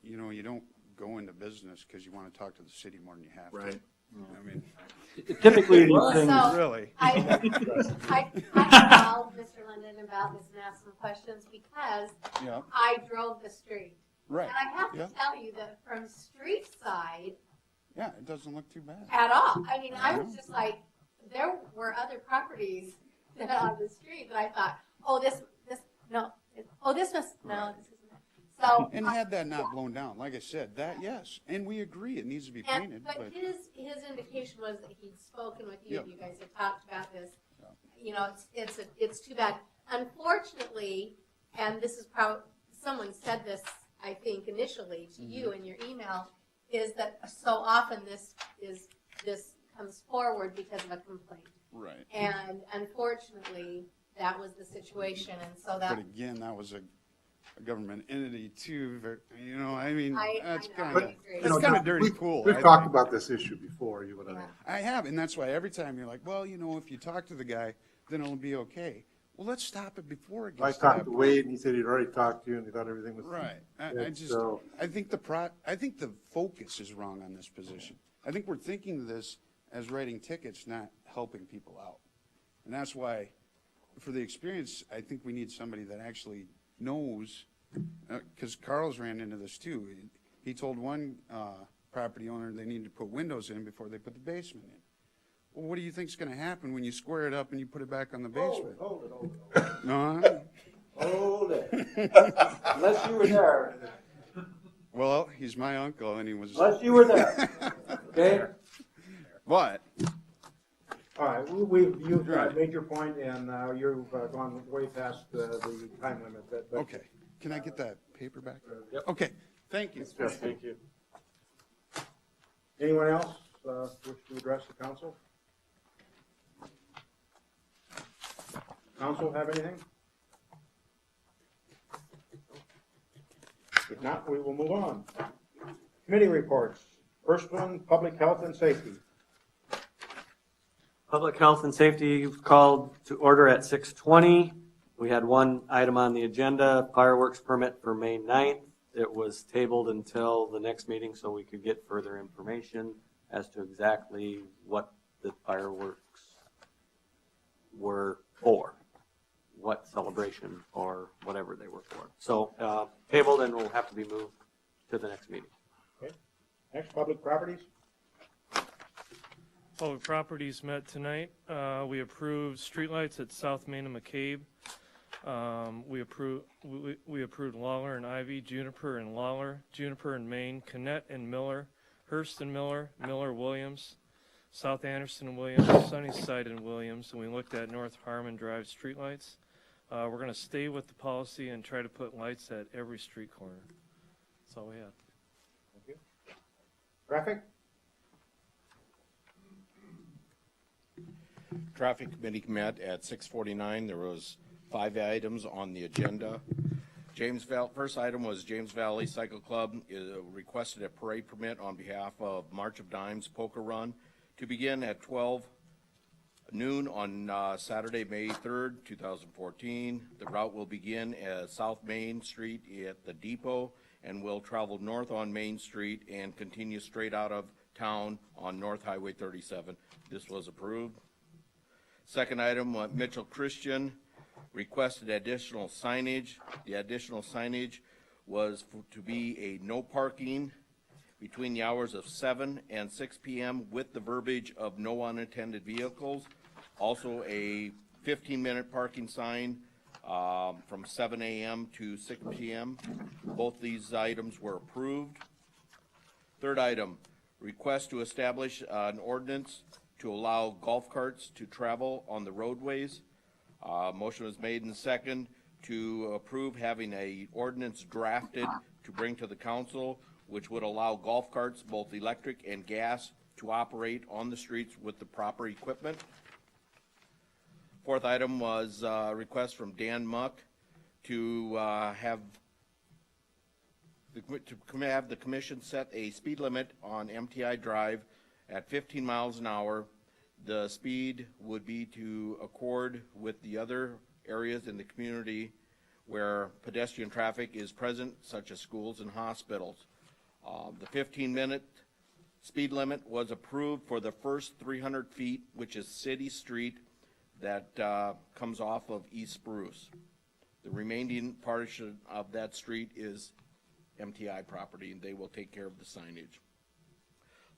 you know, you don't go into business because you want to talk to the city more than you have to. Right. I mean, typically these things. So, really. I called Mr. Linden about this and asked some questions because Yeah. I drove the street. Right. And I have to Yeah. tell you that from street side Yeah, it doesn't look too bad. at all, I mean, I was just like, there were other properties that on the street that I thought, oh, this isn't. So So, And had that not blown down, like I said, that, yes, and we agree, it needs to be painted, but but, his indication was that he'd spoken with you, Yep. you guys had talked about this. You know, it's too bad. Unfortunately, and this is probably, someone said this, I think, initially to you in your email, is that so often this comes forward because of a complaint. right. And unfortunately, that was the situation, and so that. But again, that was a government entity too, you know, I mean, I that's know, kind I of, agree. that's kind of dirty pool. We've I talked think. about this issue before, you and I. Yeah. I have, and that's why every time you're like, well, you know, if you talk to the guy, then it'll be okay. Well, let's stop it before it I gets to talked that to point. Wade, and he said he'd already talked to you, and he thought everything was. Right. I good, just, so- I think I think the focus is wrong on this position. I think we're thinking of this as writing tickets, not helping people out. And that's why, for the experience, I think we need somebody that actually knows, because Carl's ran into this too. He told one property owner they needed to put windows in before they put the basement in. Well, what do you think's gonna happen when you square it up and you put it back on the basement? Hold it. No? Hold it. Unless you were there. Well, he's my uncle and he was. Unless you were there. Okay? But, All right, you've Right. made your point, and you've gone way past the time limit. But- okay, can I get that paper back? Okay, thank you. Yes, thank you. Anyone else wish to address the council? Council have anything? If not, we will move on. Committee reports. First one, public health and safety. Public Health and Safety called to order at 6:20. We had one item on the agenda, fireworks permit for May 9th. It was tabled until the next meeting so we could get further information as to exactly what the fireworks were for, what celebration or whatever they were for. So tabled and will have to be moved to the next meeting. Okay. Next, public properties. Public Properties met tonight. We approved streetlights at South Main and McCabe. We approved Lawler and Ivy, Juniper and Lawler, Juniper and Main, Connett and Miller, Hurst and Miller, Miller Williams, South Anderson and Williams, Sunnyside and Williams, and we looked at North Harmon Drive streetlights. We're going to stay with the policy and try to put lights at every street corner. That's all we have. Thank you. Traffic. Traffic Committee met at 6:49. There was 5 items on the agenda. First item was James Valley Cycle Club requested a parade permit on behalf of March of Dimes Poker Run to begin at 12 noon on Saturday, May 3rd, 2014. The route will begin at South Main Street at the depot and will travel north on Main Street and continue straight out of town on North Highway 37. This was approved. Second item, Mitchell Christian requested additional signage. The additional signage was to be a no parking between the hours of 7 and 6 p.m. with the verbiage of no unattended vehicles. Also a 15-minute parking sign from 7 a.m. to 6 p.m. Both these items were approved. Third item, request to establish an ordinance to allow golf carts to travel on the roadways. Motion was made and second to approve having a ordinance drafted to bring to the council, which would allow golf carts, both electric and gas, to operate on the streets with the proper equipment. Fourth item was a request from Dan Muck to have the commission set a speed limit on MTI Drive at 15 miles an hour. The speed would be to accord with the other areas in the community where pedestrian traffic is present, such as schools and hospitals. The 15-minute speed limit was approved for the first 300 feet, which is City Street that comes off of East Spruce. The remaining portion of that street is MTI property, and they will take care of the signage.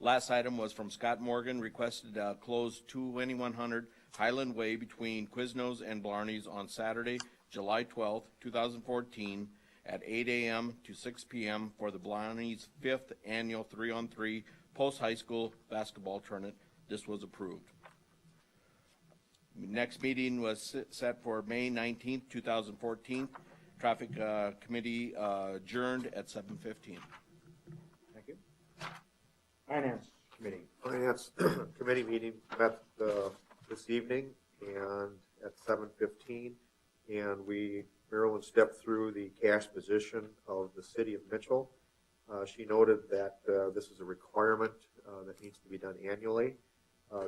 Last item was from Scott Morgan, requested close 2100 Highland Way between Quiznos and Blarney's on Saturday, July 12th, 2014, at 8 a.m. to 6 p.m. for the Brownies' 5th annual 3-on-3 post-high school basketball tournament. This was approved. Next meeting was set for May 19th, 2014. Traffic Committee adjourned at 7:15. Thank you. Finance Committee. Finance Committee meeting met this evening and at 7:15, and Marilyn stepped through the cash position of the city of Mitchell. She noted that this is a requirement that needs to be done annually.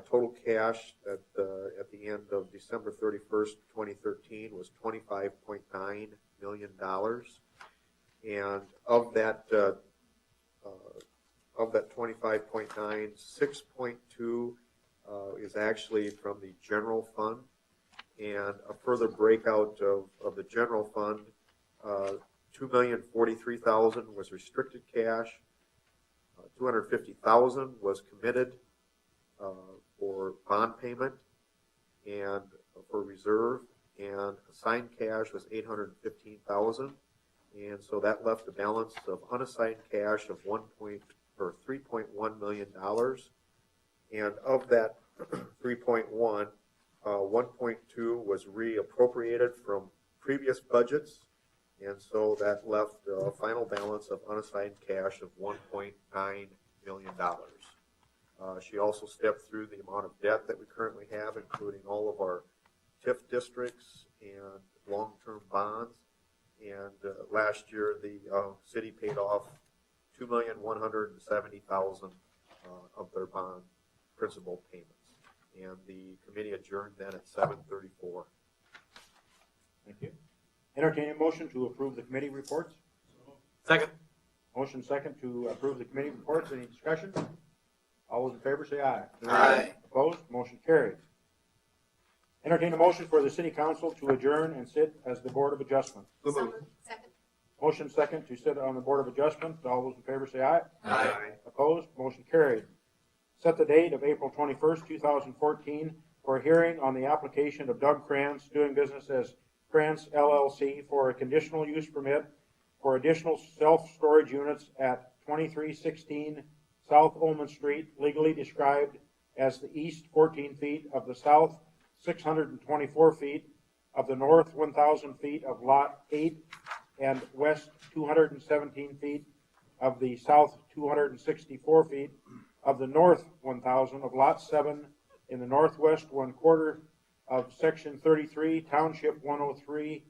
Total cash at the end of December 31st, 2013 was $25.9 million. And of that 25.9, 6.2 is actually from the general fund. And a further breakout of the general fund, $2,043,000 was restricted cash, $250,000 was committed for bond payment and for reserve, and assigned cash was $815,000, and so that left a balance of unassigned cash of $3.1 million, and of that 3.1, 1.2 was reappropriated from previous budgets, and so that left a final balance of unassigned cash of $1.9 million. She also stepped through the amount of debt that we currently have, including all of our TIF districts and long-term bonds. And last year, the city paid off $2,170,000 of their bond principal payments. And the committee adjourned then at 7:34. Thank you. Entertain a motion to approve the committee reports. Second. Motion second to approve the committee reports. Any discussion? All those in favor say aye. Aye. Opposed? Motion carried. Entertain a motion for the city council to adjourn and sit as the Board of Adjustment. Second. Motion second to sit on the Board of Adjustment. All those in favor say aye. Aye. Opposed? Motion carried. Set the date of April 21st, 2014 for a hearing on the application of Doug Krantz, doing business as Krantz LLC, for a conditional use permit for additional self-storage units at 2316 South Olman Street, legally described as the east 14 feet of the south 624 feet of the north 1,000 feet of Lot 8 and west 217 feet of the south 264 feet of the north 1,000 of Lot 7 in the northwest 1/4 of Section 33, Township 103,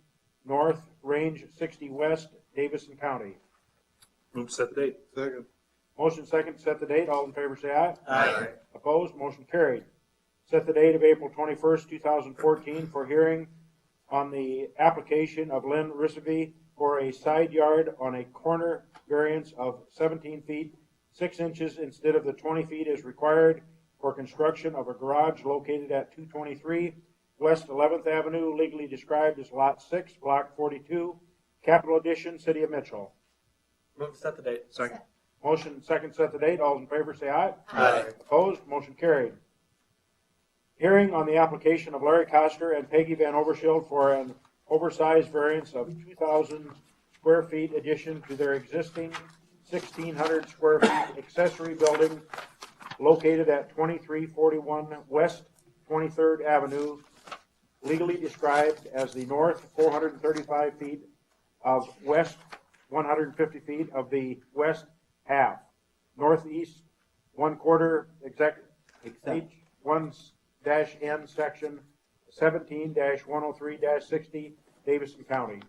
North, Range 60 West, Davison County. Move to set the date. Second. Motion second to set the date. All in favor say aye. Aye. Opposed? Motion carried. Set the date of April 21st, 2014 for hearing on the application of Lynn Rissovy for a side yard on a corner variance of 17 feet, 6 inches instead of the 20 feet as required for construction of a garage located at 223 West 11th Avenue, legally described as Lot 6, Block 42, Capital Edition, City of Mitchell. Move to set the date. Second. Motion second set the date. All in favor say aye. Aye. Opposed? Motion carried. Hearing on the application of Larry Koster and Peggy Van Overshield for an oversized variance of 2,000 square feet addition to their existing 1,600 square feet accessory building located at 2341 West 23rd Avenue, legally described as the north 435 feet of west 150 feet of the west half, northeast 1/4 H1-N section 17-103-60, Davison County.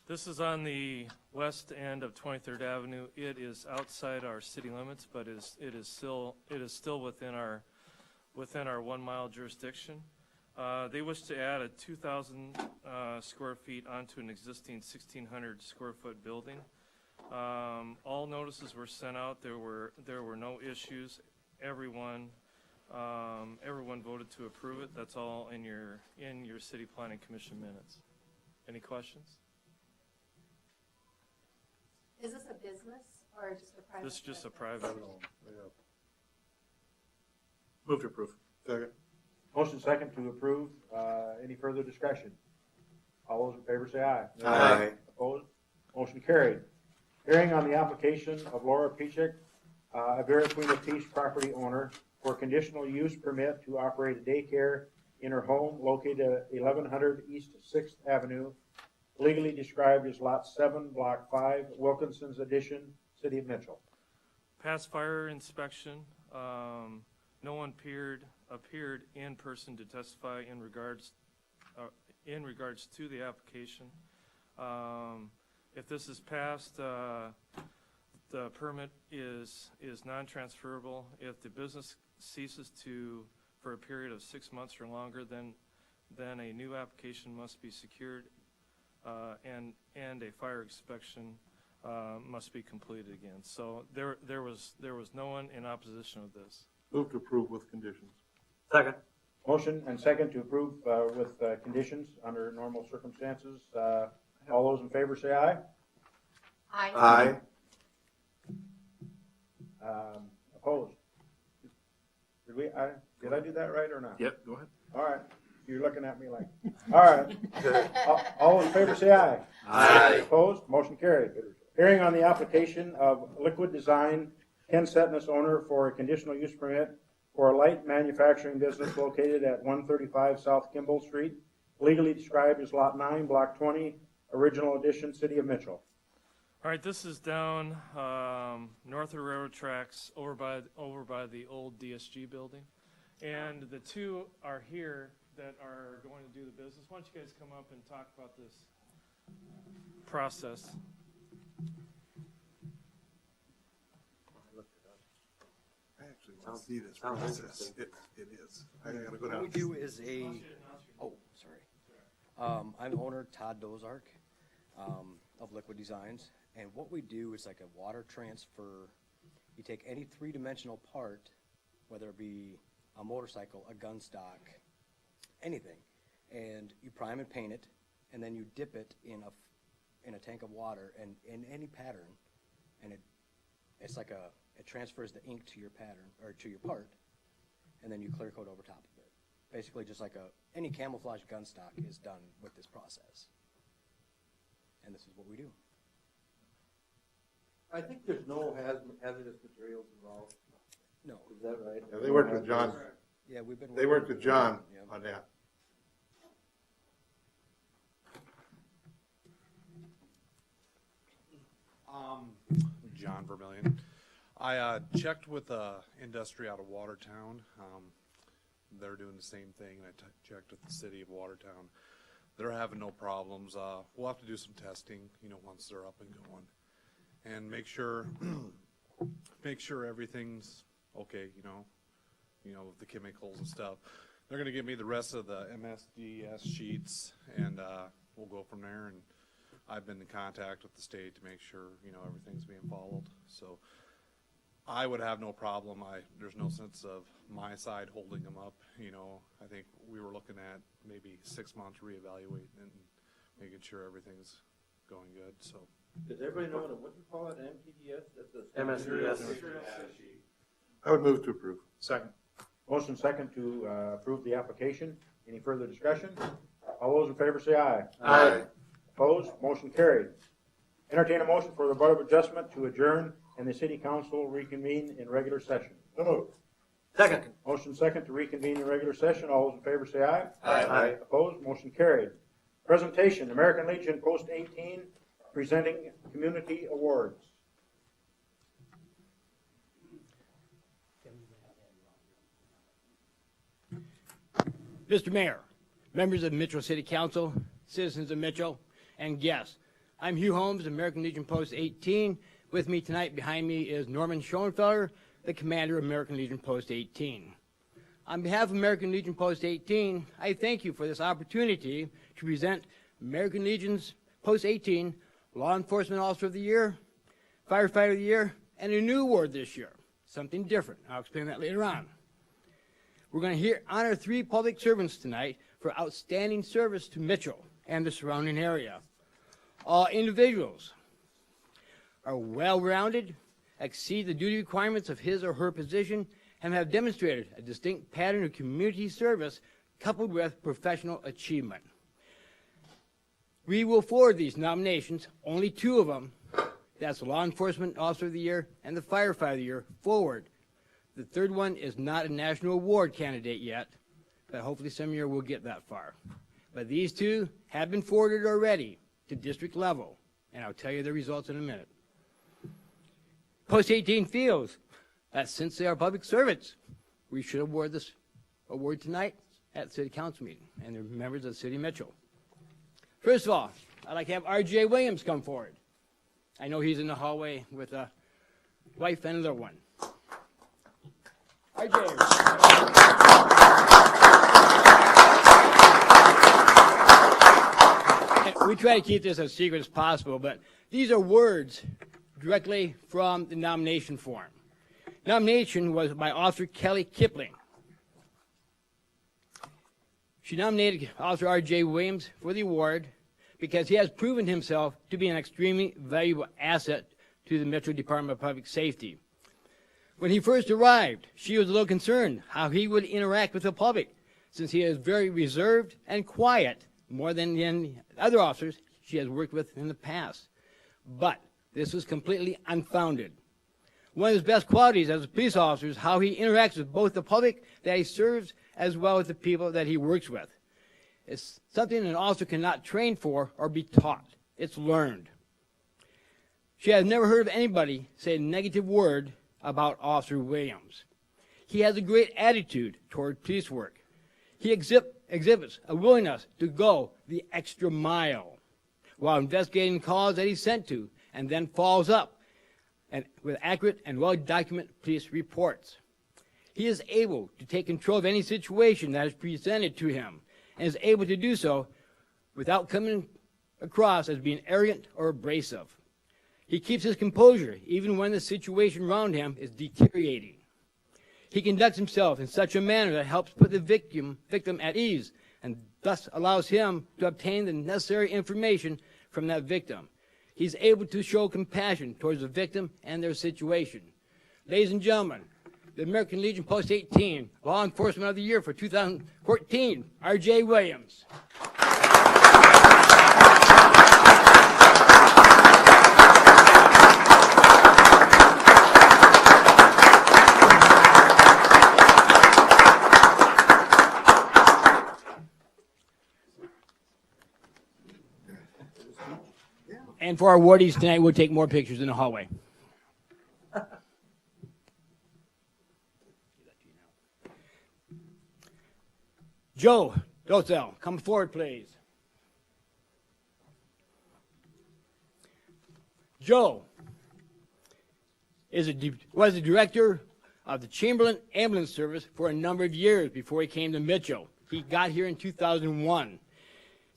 This is on the west end of 23rd Avenue. It is outside our city limits, but it is still within our 1 mile jurisdiction. They wish to add a 2,000 square feet onto an existing 1,600 square foot building. All notices were sent out. There were no issues. Everyone voted to approve it. That's all in your city planning commission minutes. Any questions? Is this a business or just a private? This is just a private. Move to approve. Second. Motion second to approve. Any further discussion? All those in favor say aye. Aye. Opposed? motion carried. Hearing on the application of Laura Pichik, Avera Queen Peace property owner, for conditional use permit to operate a daycare in her home located at 1100 East 6th Avenue, legally described as Lot 7, Block 5, Wilkinson's Addition, City of Mitchell. Past fire inspection, no one appeared in person to testify in regards to the application. If this is passed, the permit is non-transferable. If the business ceases for a period of 6 months or longer, then a new application must be secured, and a fire inspection must be completed again. So there was no one in opposition of this. Move to approve with conditions. Second. Motion and second to approve with conditions under normal circumstances. All those in favor say aye. Aye. Aye. Opposed? Did I do that right or not? Yep, go ahead. All right. You're looking at me like, all right. All in favor say aye. Aye. Opposed? Motion carried. Hearing on the application of Liquid Design, Ken Setness, owner, for a conditional use permit for a light manufacturing business located at 135 South Kimball Street, legally described as Lot 9, Block 20, Original Edition, City of Mitchell. All right, this is down north of railroad tracks, over by the old DSG building, and the two are here that are going to do the business. Why don't you guys come up and talk about this process? I actually want to see this process. It is. I gotta go down. What we do is I'm owner Todd Dozark of Liquid Designs, and what we do is like a water transfer. You take any three-dimensional part, whether it be a motorcycle, a gun stock, anything, and you prime and paint it, and then you dip it in a tank of water and in any pattern, and it's like it transfers the ink to your pattern or to your part, and then you clear coat over top of it. Basically, just like any camouflage gun stock is done with this process, and this is what we do. I think there's no hazardous materials involved. No. Is that right? Yeah, they worked with John. Yeah, we've been. They worked with John Yeah. on that. John Vermillion. I checked with industry out of Watertown. They're doing the same thing. I checked with the city of Watertown. They're having no problems. We'll have to do some testing, once they're up and going, and make sure everything's okay. With the chemicals and stuff. They're going to give me the rest of the MSDS sheets, and we'll go from there. And I've been in contact with the state to make sure everything's being followed. So I would have no problem. There's no sense of my side holding them up. I think we were looking at maybe 6 months reevaluating and making sure everything's going good. So Does everybody know what you call it? MTDS? That's a MSDS. I would move to approve. Second. Motion second to approve the application. Any further discussion? All those in favor say aye. Aye. Opposed? Motion carried. Entertain a motion for the Board of Adjustment to adjourn and the City Council reconvene in regular session. So moved. Second. Motion second to reconvene in regular session. All those in favor say aye. Aye. Opposed? Motion carried. Presentation, American Legion Post 18, presenting community awards. Mr. Mayor, members of Mitchell City Council, citizens of Mitchell, and guests, I'm Hugh Holmes, American Legion Post 18. With me tonight behind me is Norman Schoenfelder, the commander of American Legion Post 18. On behalf of American Legion Post 18, I thank you for this opportunity to present American Legion's Post 18 Law Enforcement Officer of the Year, Firefighter of the Year, and a new award this year, something different. I'll explain that later on. We're going to honor 3 public servants tonight for outstanding service to Mitchell and the surrounding area. All individuals are well-rounded, exceed the duty requirements of his or her position, and have demonstrated a distinct pattern of community service coupled with professional achievement. We will forward these nominations, only 2 of them, that's the Law Enforcement Officer of the Year and the Firefighter of the Year, forward. The 3rd one is not a national award candidate yet, but hopefully some year we'll get that far. But these 2 have been forwarded already to district level, and I'll tell you the results in a minute. Post 18 Fields, that's since they are public servants. We should award this award tonight at the City Council meeting, and they're members of the City of Mitchell. First of all, I'd like to have R.J. Williams come forward. I know he's in the hallway with a wife and a little one. R.J. We try to keep this as secret as possible, but these are words directly from the nomination form. Nomination was by Officer Kelly Kipling. She nominated Officer R.J. Williams for the award because he has proven himself to be an extremely valuable asset to the Metro Department of Public Safety. When he first arrived, she was a little concerned how he would interact with the public, since he is very reserved and quiet, more than any other officers she has worked with in the past. But this was completely unfounded. One of his best qualities as a police officer is how he interacts with both the public that he serves as well as the people that he works with. It's something an officer cannot train for or be taught. It's learned. She has never heard of anybody say a negative word about Officer Williams. He has a great attitude toward police work. He exhibits a willingness to go the extra mile while investigating calls that he's sent to, and then follows up with accurate and well-documented police reports. He is able to take control of any situation that is presented to him, and is able to do so without coming across as being arrogant or abrasive. He keeps his composure even when the situation around him is deteriorating. He conducts himself in such a manner that helps put the victim at ease, and thus allows him to obtain the necessary information from that victim. He's able to show compassion towards the victim and their situation. Ladies and gentlemen, the American Legion Post 18 Law Enforcement of the Year for 2014, R.J. Williams. And for our awardees tonight, we'll take more pictures in the hallway. Joe Dozel, come forward, please. Joe was the director of the Chamberlain Ambulance Service for a number of years before he came to Mitchell. He got here in 2001.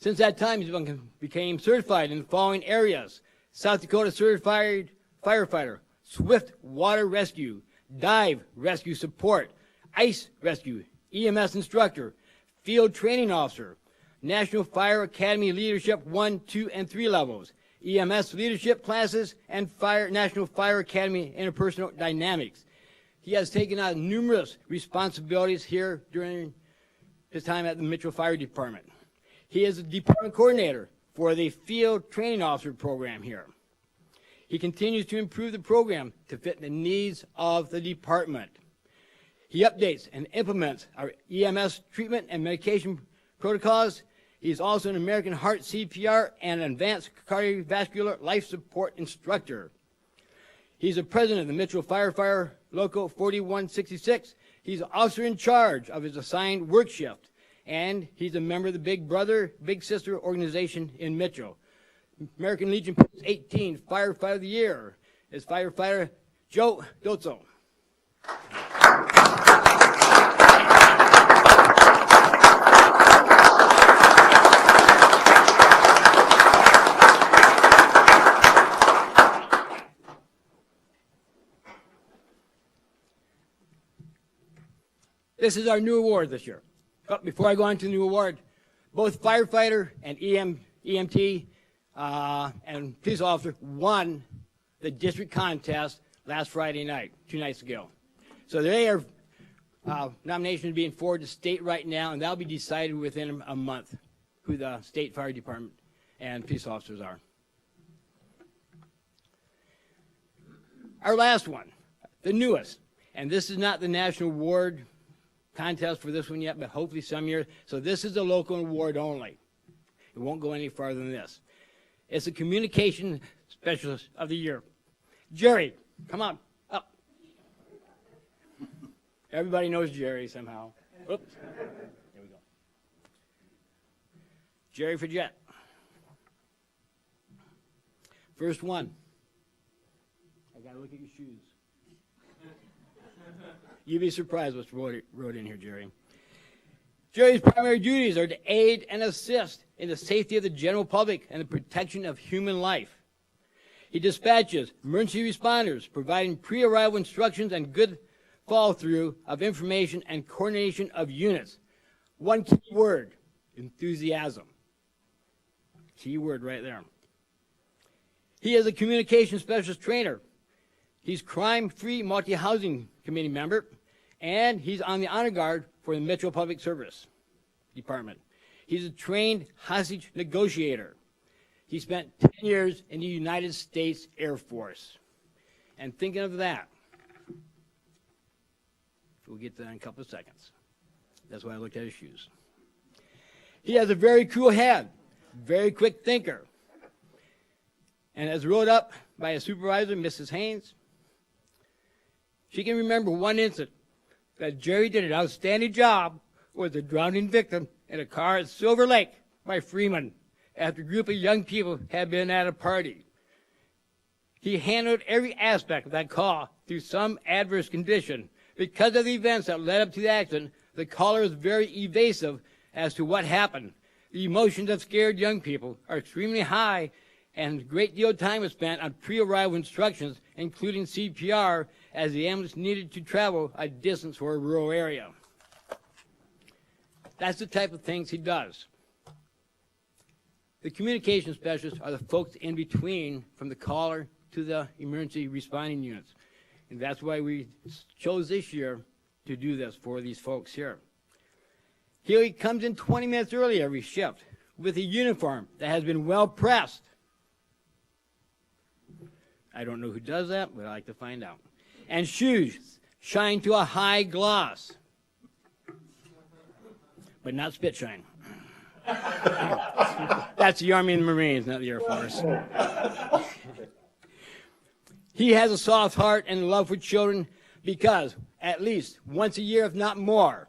Since that time, he became certified in the following areas: South Dakota Certified Firefighter, Swift Water Rescue, Dive Rescue Support, Ice Rescue, EMS Instructor, Field Training Officer, National Fire Academy Leadership 1, 2, and 3 levels, EMS Leadership Classes, and National Fire Academy Interpersonal Dynamics. He has taken on numerous responsibilities here during his time at the Mitchell Fire Department. He is a department coordinator for the Field Training Officer program here. He continues to improve the program to fit the needs of the department. He updates and implements our EMS treatment and medication protocols. He is also an American Heart CPR and advanced cardiovascular life support instructor. He's the president of the Mitchell Firefighter Local 4166. He's the officer in charge of his assigned work shift, and he's a member of the Big Brother, Big Sister organization in Mitchell. American Legion Post 18 Firefighter of the Year is Firefighter Joe Dozel. This is our new award this year. But before I go on to the new award, both firefighter and EMT and police officer won the district contest last Friday night, 2 nights ago. So they are nominations being forwarded to state right now, and that'll be decided within a month who the state fire department and peace officers are. Our last one, the newest, and this is not the national award contest for this one yet, but hopefully some year. So this is a local award only. It won't go any farther than this. It's a communication specialist of the year. Jerry, come on, up. Everybody knows Jerry somehow. Oops. Here we go. Jerry Fredette. First one. I gotta look at your shoes. You'd be surprised what's wrote in here, Jerry. Jerry's primary duties are to aid and assist in the safety of the general public and the protection of human life. He dispatches emergency responders, providing pre-arrival instructions and good follow-through of information and coordination of units. One key word, enthusiasm. Key word right there. He is a communication specialist trainer. He's crime-free multi-housing committee member, and he's on the honor guard for the Metro Public Service Department. He's a trained hostage negotiator. He spent 10 years in the United States Air Force. And thinking of that, we'll get to that in a couple of seconds. That's why I looked at his shoes. He has a very cool head, very quick thinker. And as wrote up by his supervisor, Mrs. Haynes, she can remember one incident that Jerry did an outstanding job with a drowning victim in a car at Silver Lake by Freeman after a group of young people had been at a party. He handled every aspect of that call through some adverse condition. Because of the events that led up to the accident, the caller is very evasive as to what happened. The emotions that scared young people are extremely high, and a great deal of time was spent on pre-arrival instructions, including CPR, as the ambulance needed to travel a distance for a rural area. That's the type of things he does. The communication specialists are the folks in between from the caller to the emergency responding units. And that's why we chose this year to do this for these folks here. Here he comes in 20 minutes early every shift with a uniform that has been well pressed. I don't know who does that, but I'd like to find out. And shoes shine to a high gloss, but not spit shine. That's the Army and the Marines, not the Air Force. He has a soft heart and love for children because at least once a year, if not more,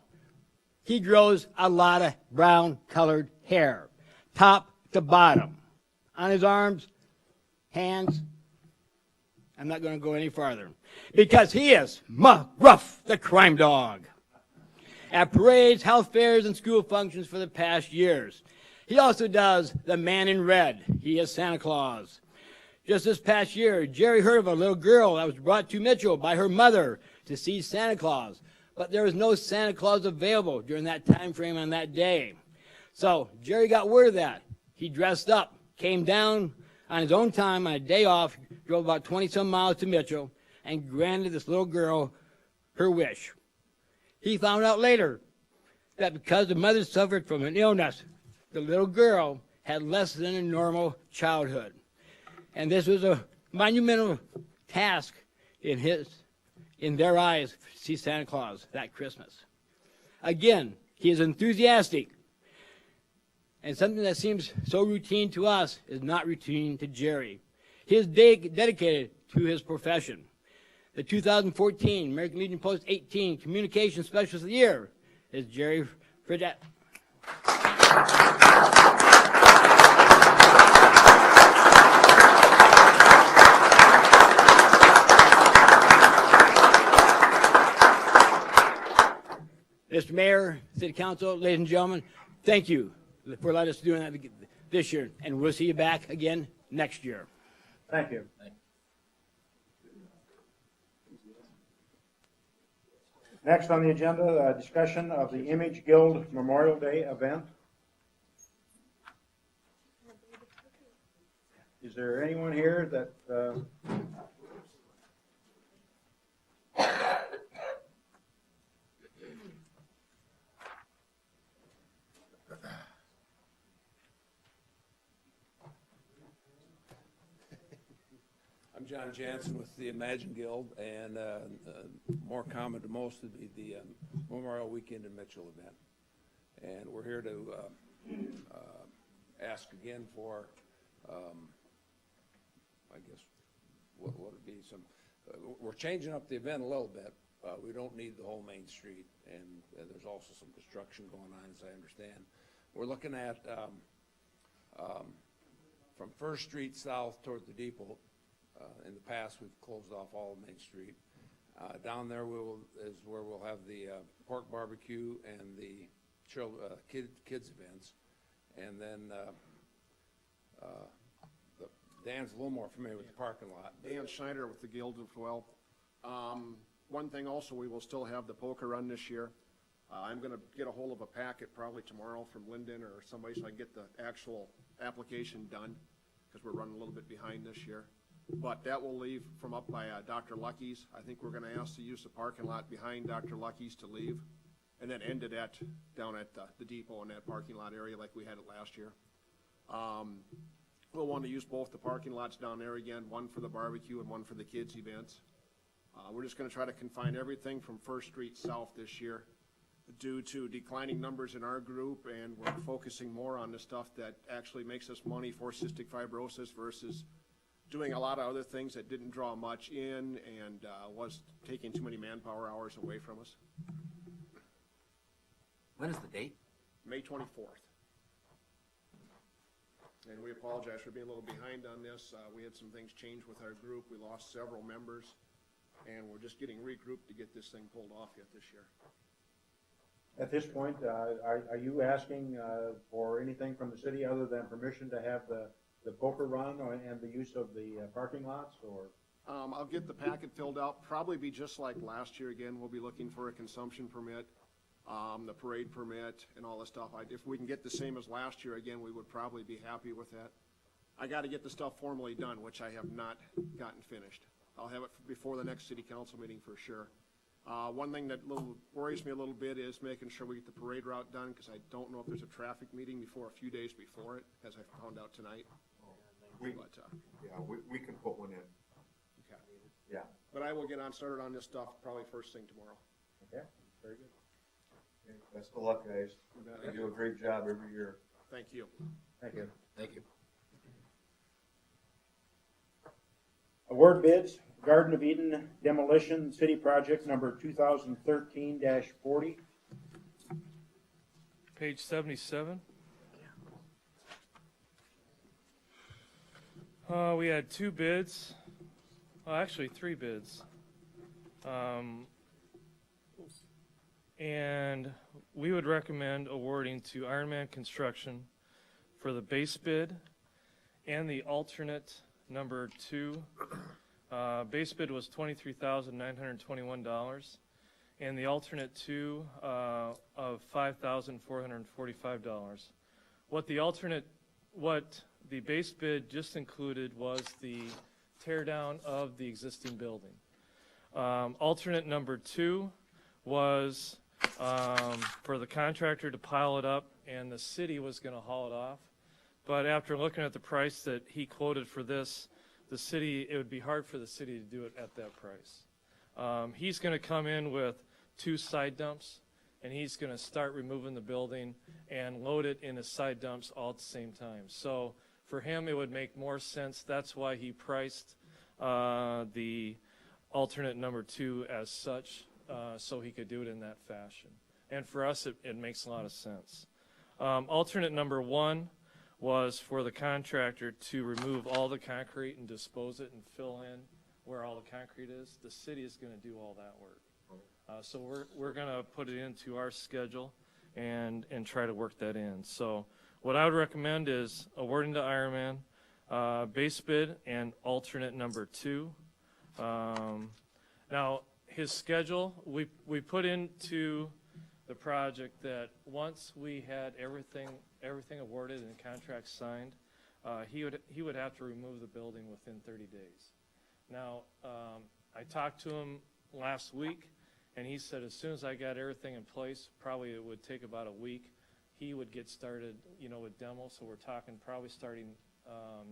he grows a lot of brown-colored hair, top to bottom, on his arms, hands. I'm not going to go any farther because he is Ruff, the crime dog. At parades, health fairs, and school functions for the past years. He also does the man in red. He is Santa Claus. Just this past year, Jerry heard of a little girl that was brought to Mitchell by her mother to see Santa Claus, but there was no Santa Claus available during that time frame on that day. So Jerry got word of that. He dressed up, came down on his own time on a day off, drove about 20-some miles to Mitchell, and granted this little girl her wish. He found out later that because the mother suffered from an illness, the little girl had less than a normal childhood. And this was a monumental task in their eyes to see Santa Claus that Christmas. Again, he is enthusiastic. And something that seems so routine to us is not routine to Jerry. He is dedicated to his profession. The 2014 American Legion Post 18 Communication Specialist of the Year is Jerry Fredette. Mr. Mayor, City Council, ladies and gentlemen, thank you for letting us do that this year, and we'll see you back again next year. Thank you. Next on the agenda, discussion of the Image Guild Memorial Day event. Is there anyone here that John Jansen with the Imagine Guild, and more common to most would be the Memorial Weekend in Mitchell event. And we're here to ask again for, I guess, what would be some, we're changing up the event a little bit. We don't need the whole Main Street, and there's also some construction going on, as I understand. We're looking at from First Street south toward the depot. In the past, we've closed off all of Main Street. Down there is where we'll have the pork barbecue and the kids events. And then Dan's a little more familiar with the parking lot. Dan Schneider with the Guild as well. One thing also, we will still have the poker run this year. I'm going to get a hold of a packet probably tomorrow from Linden or somebody so I can get the actual application done, because we're running a little bit behind this year. But that will leave from up by Dr. Lucky's. I think we're going to ask to use the parking lot behind Dr. Lucky's to leave, and then end it down at the depot in that parking lot area like we had it last year. We'll want to use both the parking lots down there again, one for the barbecue and one for the kids' events. We're just going to try to confine everything from First Street south this year due to declining numbers in our group, and we're focusing more on the stuff that actually makes us money for cystic fibrosis versus doing a lot of other things that didn't draw much in and was taking too many manpower hours away from us. When is the date? May 24th. And we apologize for being a little behind on this. We had some things change with our group. We lost several members, and we're just getting regrouped to get this thing pulled off yet this year. At this point, are you asking for anything from the city other than permission to have the poker run and the use of the parking lots, or? I'll get the packet filled out, probably be just like last year again. We'll be looking for a consumption permit, the parade permit, and all this stuff. If we can get the same as last year again, we would probably be happy with that. I got to get the stuff formally done, which I have not gotten finished. I'll have it before the next city council meeting for sure. One thing that worries me a little bit is making sure we get the parade route done, because I don't know if there's a traffic meeting before a few days before it, as I found out tonight. We can put one in. Okay. Yeah. But I will get started on this stuff probably first thing tomorrow. Okay, very good. Okay, best of luck, guys. You do a great job every year. Thank you. Thank you. Thank you. Award bids, Garden of Eden demolition, city project number 2013-40. Page 77. We had 2 bids, actually 3 bids. And we would recommend awarding to Ironman Construction for the base bid and the alternate number 2. Base bid was $23,921, and the alternate 2 of $5,445. What the base bid just included was the tear down of the existing building. Alternate number 2 was for the contractor to pile it up, and the city was going to haul it off. But after looking at the price that he quoted for this, it would be hard for the city to do it at that price. He's going to come in with 2 side dumps, and he's going to start removing the building and load it in his side dumps all at the same time. So for him, it would make more sense. That's why he priced the alternate number 2 as such, so he could do it in that fashion. And for us, it makes a lot of sense. Alternate number 1 was for the contractor to remove all the concrete and dispose it and fill in where all the concrete is. The city is going to do all that work. So we're going to put it into our schedule and try to work that in. So what I would recommend is awarding to Ironman, base bid and alternate number 2. Now his schedule, we put into the project that once we had everything awarded and contracts signed, he would have to remove the building within 30 days. Now, I talked to him last week, and he said as soon as I got everything in place, probably it would take about a week, he would get started, with demo. So we're talking probably starting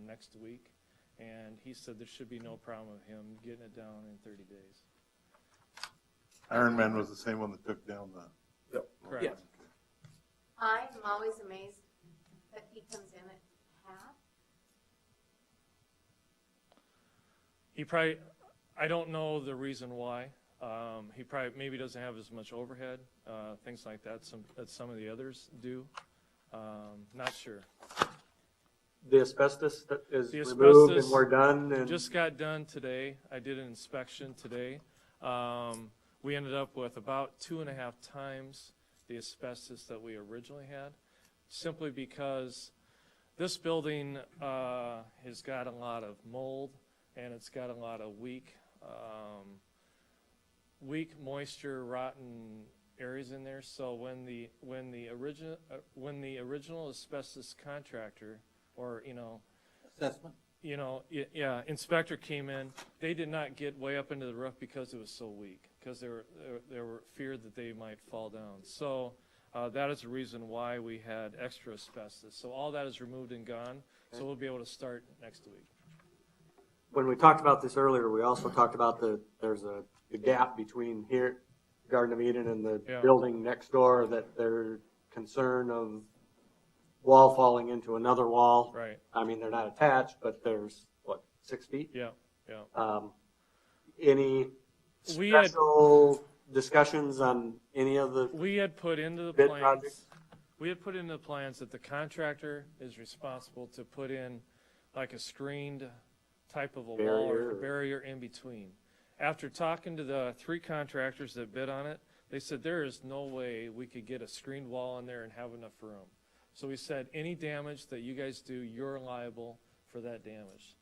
next week, and he said there should be no problem with him getting it down in 30 days. Ironman was the same one that took down the. Yep. Correct. Yes. I'm always amazed that he comes in at half. He probably, I don't know the reason why. He probably maybe doesn't have as much overhead, things like that, that some of the others do. Not sure. The asbestos that is The removed and asbestos we're done and. just got done today. I did an inspection today. We ended up with about 2.5 times the asbestos that we originally had, simply because this building has got a lot of mold and it's got a lot of weak moisture, rotten areas in there. So when the original asbestos contractor, or Assessment? inspector came in, they did not get way up into the roof because it was so weak, because they were feared that they might fall down. So that is the reason why we had extra asbestos. So all that is removed and gone. So we'll be able to start next week. When we talked about this earlier, we also talked about there's a gap between here, Garden of Eden, and the Yeah. building next door, that they're concerned of wall falling into another wall. Right. I mean, they're not attached, but there's, 6 feet? Yeah, yeah. Any We had- special discussions on any of the We had put into the bid plans. projects? We had put into the plans that the contractor is responsible to put in like a screened type of a wall or a barrier in between. After talking to the 3 contractors that bid on it, they said there is no way we could get a screened wall in there and have enough room. So we said, any damage that you guys do, you're liable for that damage.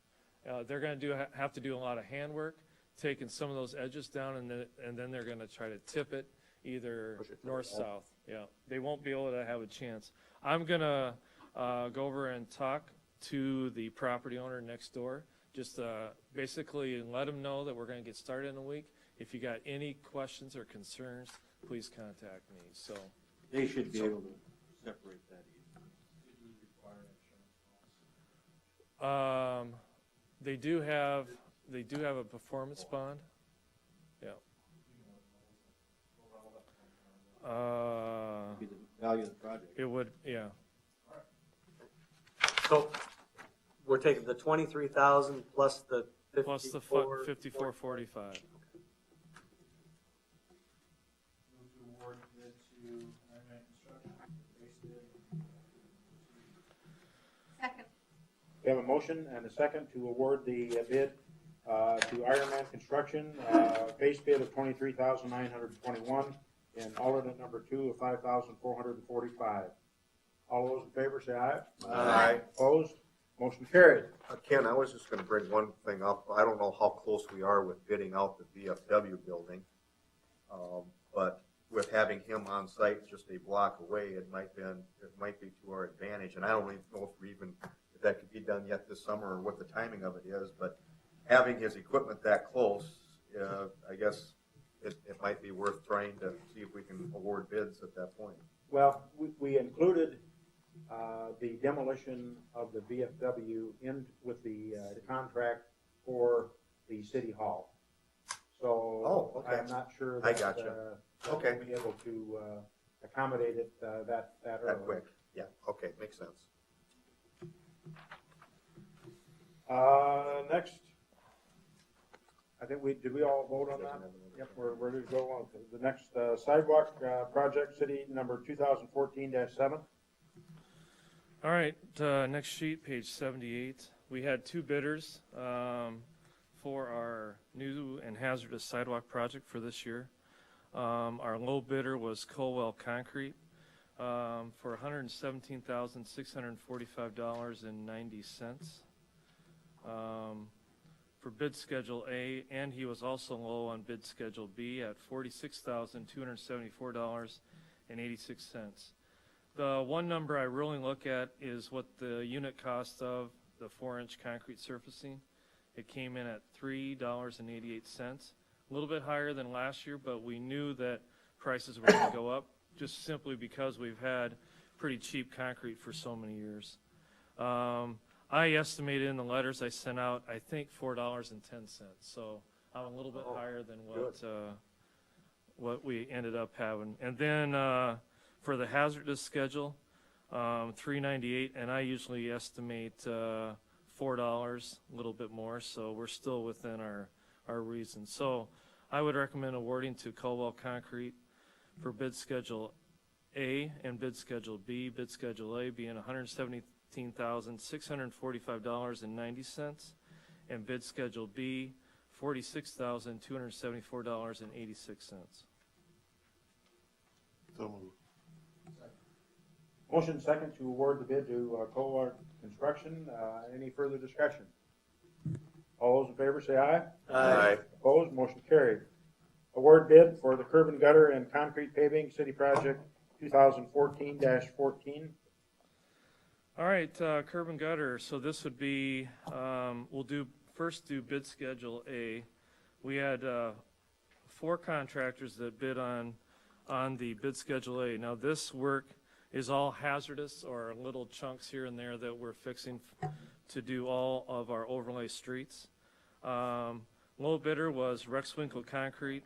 They're going to have to do a lot of handwork, taking some of those edges down, and then they're going to try to tip it either north-south. Yeah, they won't be able to have a chance. I'm going to go over and talk to the property owner next door, just basically let them know that we're going to get started in a week. If you got any questions or concerns, please contact me. So They should be able to separate that. they do have a performance bond. Yeah. Be the value of the project. It would, yeah. So we're taking the 23,000 plus the 54. Plus the 5445. Move to award bid to Ironman Construction, base bid. Second. We have a motion and a second to award the bid to Ironman Construction, base bid of $23,921, and alternate number 2 of $5,445. All those in favor say aye. Aye. Opposed? Motion carried. Ken, I was just gonna bring one thing up. I don't know how close we are with bidding out the VFW building. But with having him on site just a block away, it might be to our advantage. And I don't even know if that could be done yet this summer or what the timing of it is, but having his equipment that close, I guess it might be worth trying to see if we can award bids at that point. Well, we included the demolition of the VFW in with the contract for the city hall. So okay. I'm not sure I that gotcha. okay. We'll be able to accommodate it that early. quick. Yeah, okay, makes sense. Next, I think did we all vote on that? Yep, we're ready to go on to the next sidewalk project, city number 2014-7. All right, next sheet, page 78. We had 2 bidders for our new and hazardous sidewalk project for this year. Our low bidder was Colwell Concrete for $117,645.90. For bid schedule A, and he was also low on bid schedule B at $46,274.86. The one number I really look at is what the unit cost of the 4-inch concrete surfacing. It came in at $3.88, a little bit higher than last year, but we knew that prices were going to go up just simply because we've had pretty cheap concrete for so many years. I estimated in the letters I sent out, I think $4.10. So I'm a little bit higher than what we ended up having. And then for the hazardous schedule, $3.98, and I usually estimate $4, a little bit more. So we're still within our reason. So I would recommend awarding to Caldwell Concrete for bid schedule A and bid schedule B. Bid schedule A being $117,645.90, and bid schedule B $46,274.86. So moved. Motion second to award the bid to Colwell Construction. Any further discussion? All those in favor say aye. Aye. Opposed? Motion carried. Award bid for the curb and gutter and concrete paving city project 2014-14. All right, curb and gutter. So this would be, we'll first do bid schedule A. We had 4 contractors that bid on the bid schedule A. Now this work is all hazardous or little chunks here and there that we're fixing to do all of our overlay streets. Low bidder was Rex Winkle Concrete.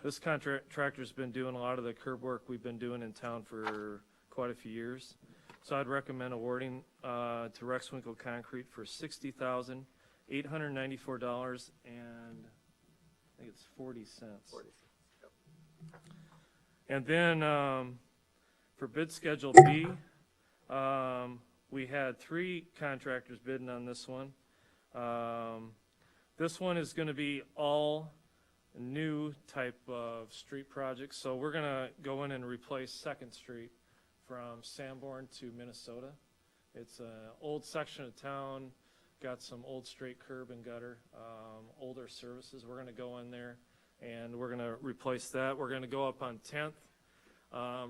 This contractor's been doing a lot of the curb work we've been doing in town for quite a few years. So I'd recommend awarding to Rex Winkle Concrete for $60,894 and I think it's 40 cents. 40 cents. Yep. And then for bid schedule B, we had 3 contractors bidding on this one. This one is going to be all new type of street projects. So we're going to go in and replace 2nd Street from Sanborn to Minnesota. It's an old section of town, got some old straight curb and gutter, older services. We're going to go in there and we're going to replace that. We're going to go up on 10th,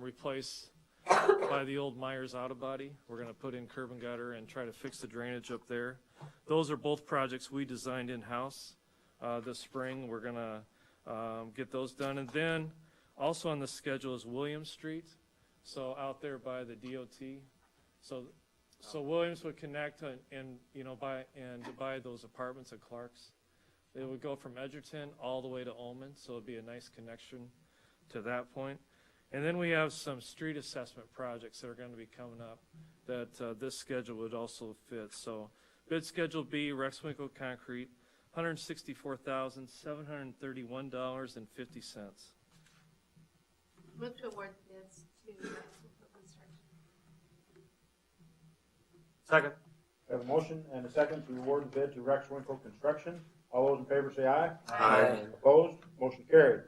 replace by the old Myers Auto Body. We're going to put in curb and gutter and try to fix the drainage up there. Those are both projects we designed in-house this spring. We're going to get those done. And then also on the schedule is Williams Street. So out there by the DOT. So Williams would connect and buy those apartments at Clark's. It would go from Edgerton all the way to Ullman. So it'd be a nice connection to that point. And then we have some street assessment projects that are going to be coming up that this schedule would also fit. So bid schedule B, Rex Winkle Concrete, $164,731.50. Move to award bids to Rex Winkle Construction. Second. We have a motion and a second to award the bid to Rex Winkle Construction. All those in favor say aye. Aye. Opposed? Motion carried.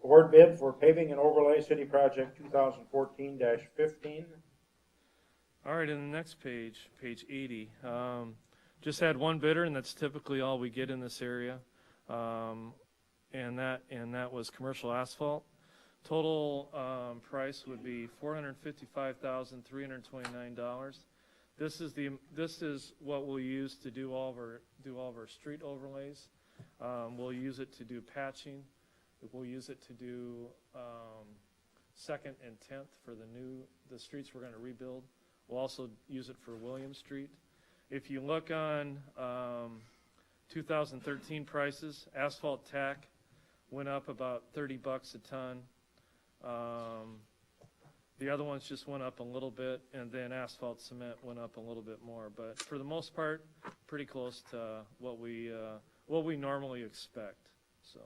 Award bid for paving and overlay city project 2014-15. All right, in the next page, page 80, just had one bidder, and that's typically all we get in this area, and that was Commercial Asphalt. Total price would be $455,329. This is what we'll use to do all of our street overlays. We'll use it to do patching. We'll use it to do 2nd and 10th for the streets we're going to rebuild. We'll also use it for William Street. If you look on 2013 prices, asphalt tack went up about $30 a ton. The other ones just went up a little bit, and then asphalt cement went up a little bit more. But for the most part, pretty close to what we normally expect. So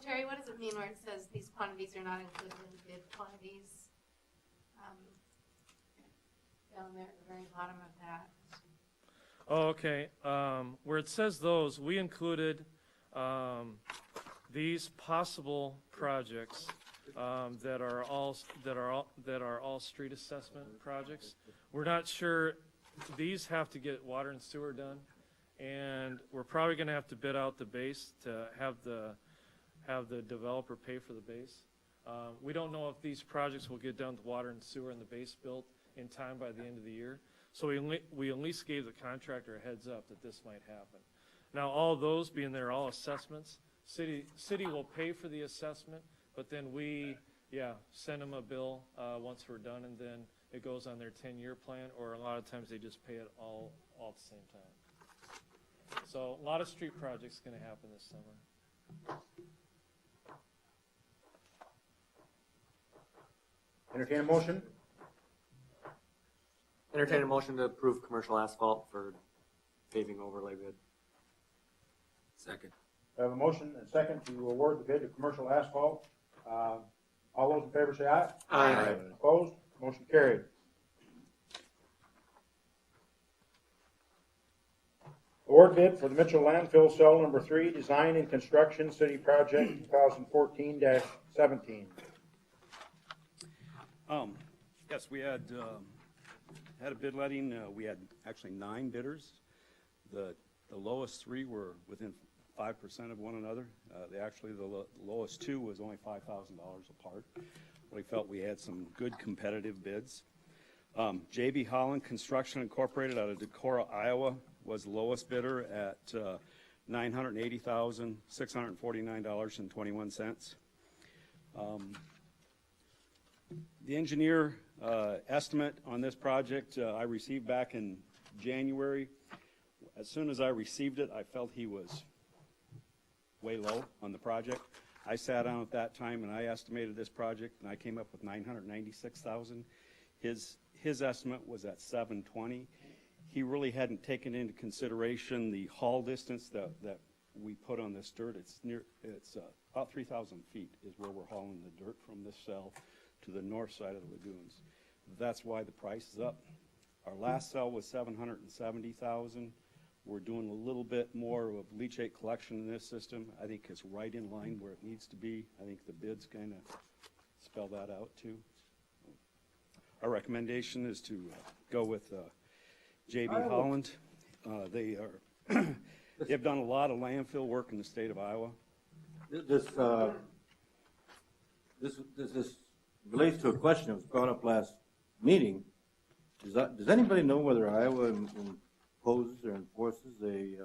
Terry, what does it mean where it says these quantities are not included in bid quantities? Down there at the very bottom of that. Oh, okay. Where it says those, we included these possible projects that are all street assessment projects. We're not sure. These have to get water and sewer done, and we're probably going to have to bid out the base to have the developer pay for the base. We don't know if these projects will get done with water and sewer and the base built in time by the end of the year. So we at least gave the contractor a heads up that this might happen. Now, all those being they're all assessments, city will pay for the assessment, but then we send them a bill once we're done, and then it goes on their 10-year plan, or a lot of times they just pay it all all at the same time. So a lot of street projects going to happen this summer. Entertain a motion? Entertain a motion to approve commercial asphalt for paving overlay bid. Second. I have a motion and second to award the bid to commercial asphalt. All those in favor say aye. Aye. Opposed? Motion carried. Award bid for the Mitchell Landfill Cell Number 3, Design and Construction City Project 2014-17. Yes, we had a bid letting. We had actually 9 bidders. The lowest 3 were within 5% of one another. The lowest 2 was only $5,000 apart. We felt we had some good competitive bids. J.B. Holland Construction Incorporated out of Decorah, Iowa, was the lowest bidder at $980,649.21. The engineer estimate on this project I received back in January. As soon as I received it, I felt he was way low on the project. I sat down at that time and I estimated this project and I came up with $996,000. His estimate was at $720,000. He really hadn't taken into consideration the haul distance that we put on this dirt. It's about 3,000 feet is where we're hauling the dirt from this cell to the north side of the lagoons. That's why the price is up. Our last cell was $770,000. We're doing a little bit more of leachate collection in this system. I think it's right in line where it needs to be. I think the bids kind of spell that out too. Our recommendation is to go with J.B. Holland. They've done a lot of landfill work in the state of Iowa. This relates to a question that was brought up last meeting. Does anybody know whether Iowa imposes or enforces a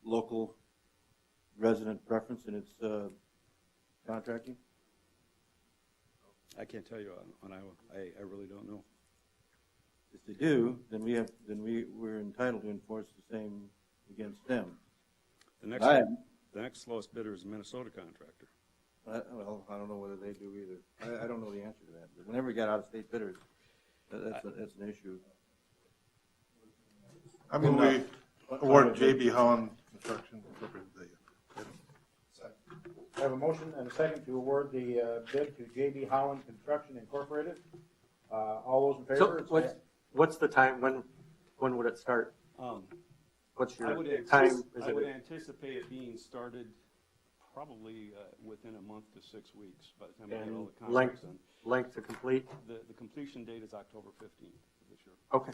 local resident preference in its contracting? I can't tell you on Iowa. I really don't know. If they do, then we're entitled to enforce the same against them. The next lowest bidder is a Minnesota contractor. Well, I don't know whether they do either. I don't know the answer to that. But whenever we got out-of-state bidders, that's an issue. I mean, we award J.B. Holland Construction Incorporated the bid. I have a motion and a second to award the bid to J.B. Holland Construction Incorporated. All those in favor? So what's the time? When would it start? What's your time? I would anticipate it being started probably within a month to 6 weeks by the time we get all the contracts done. Length to complete? The completion date is October 15th of this year. Okay.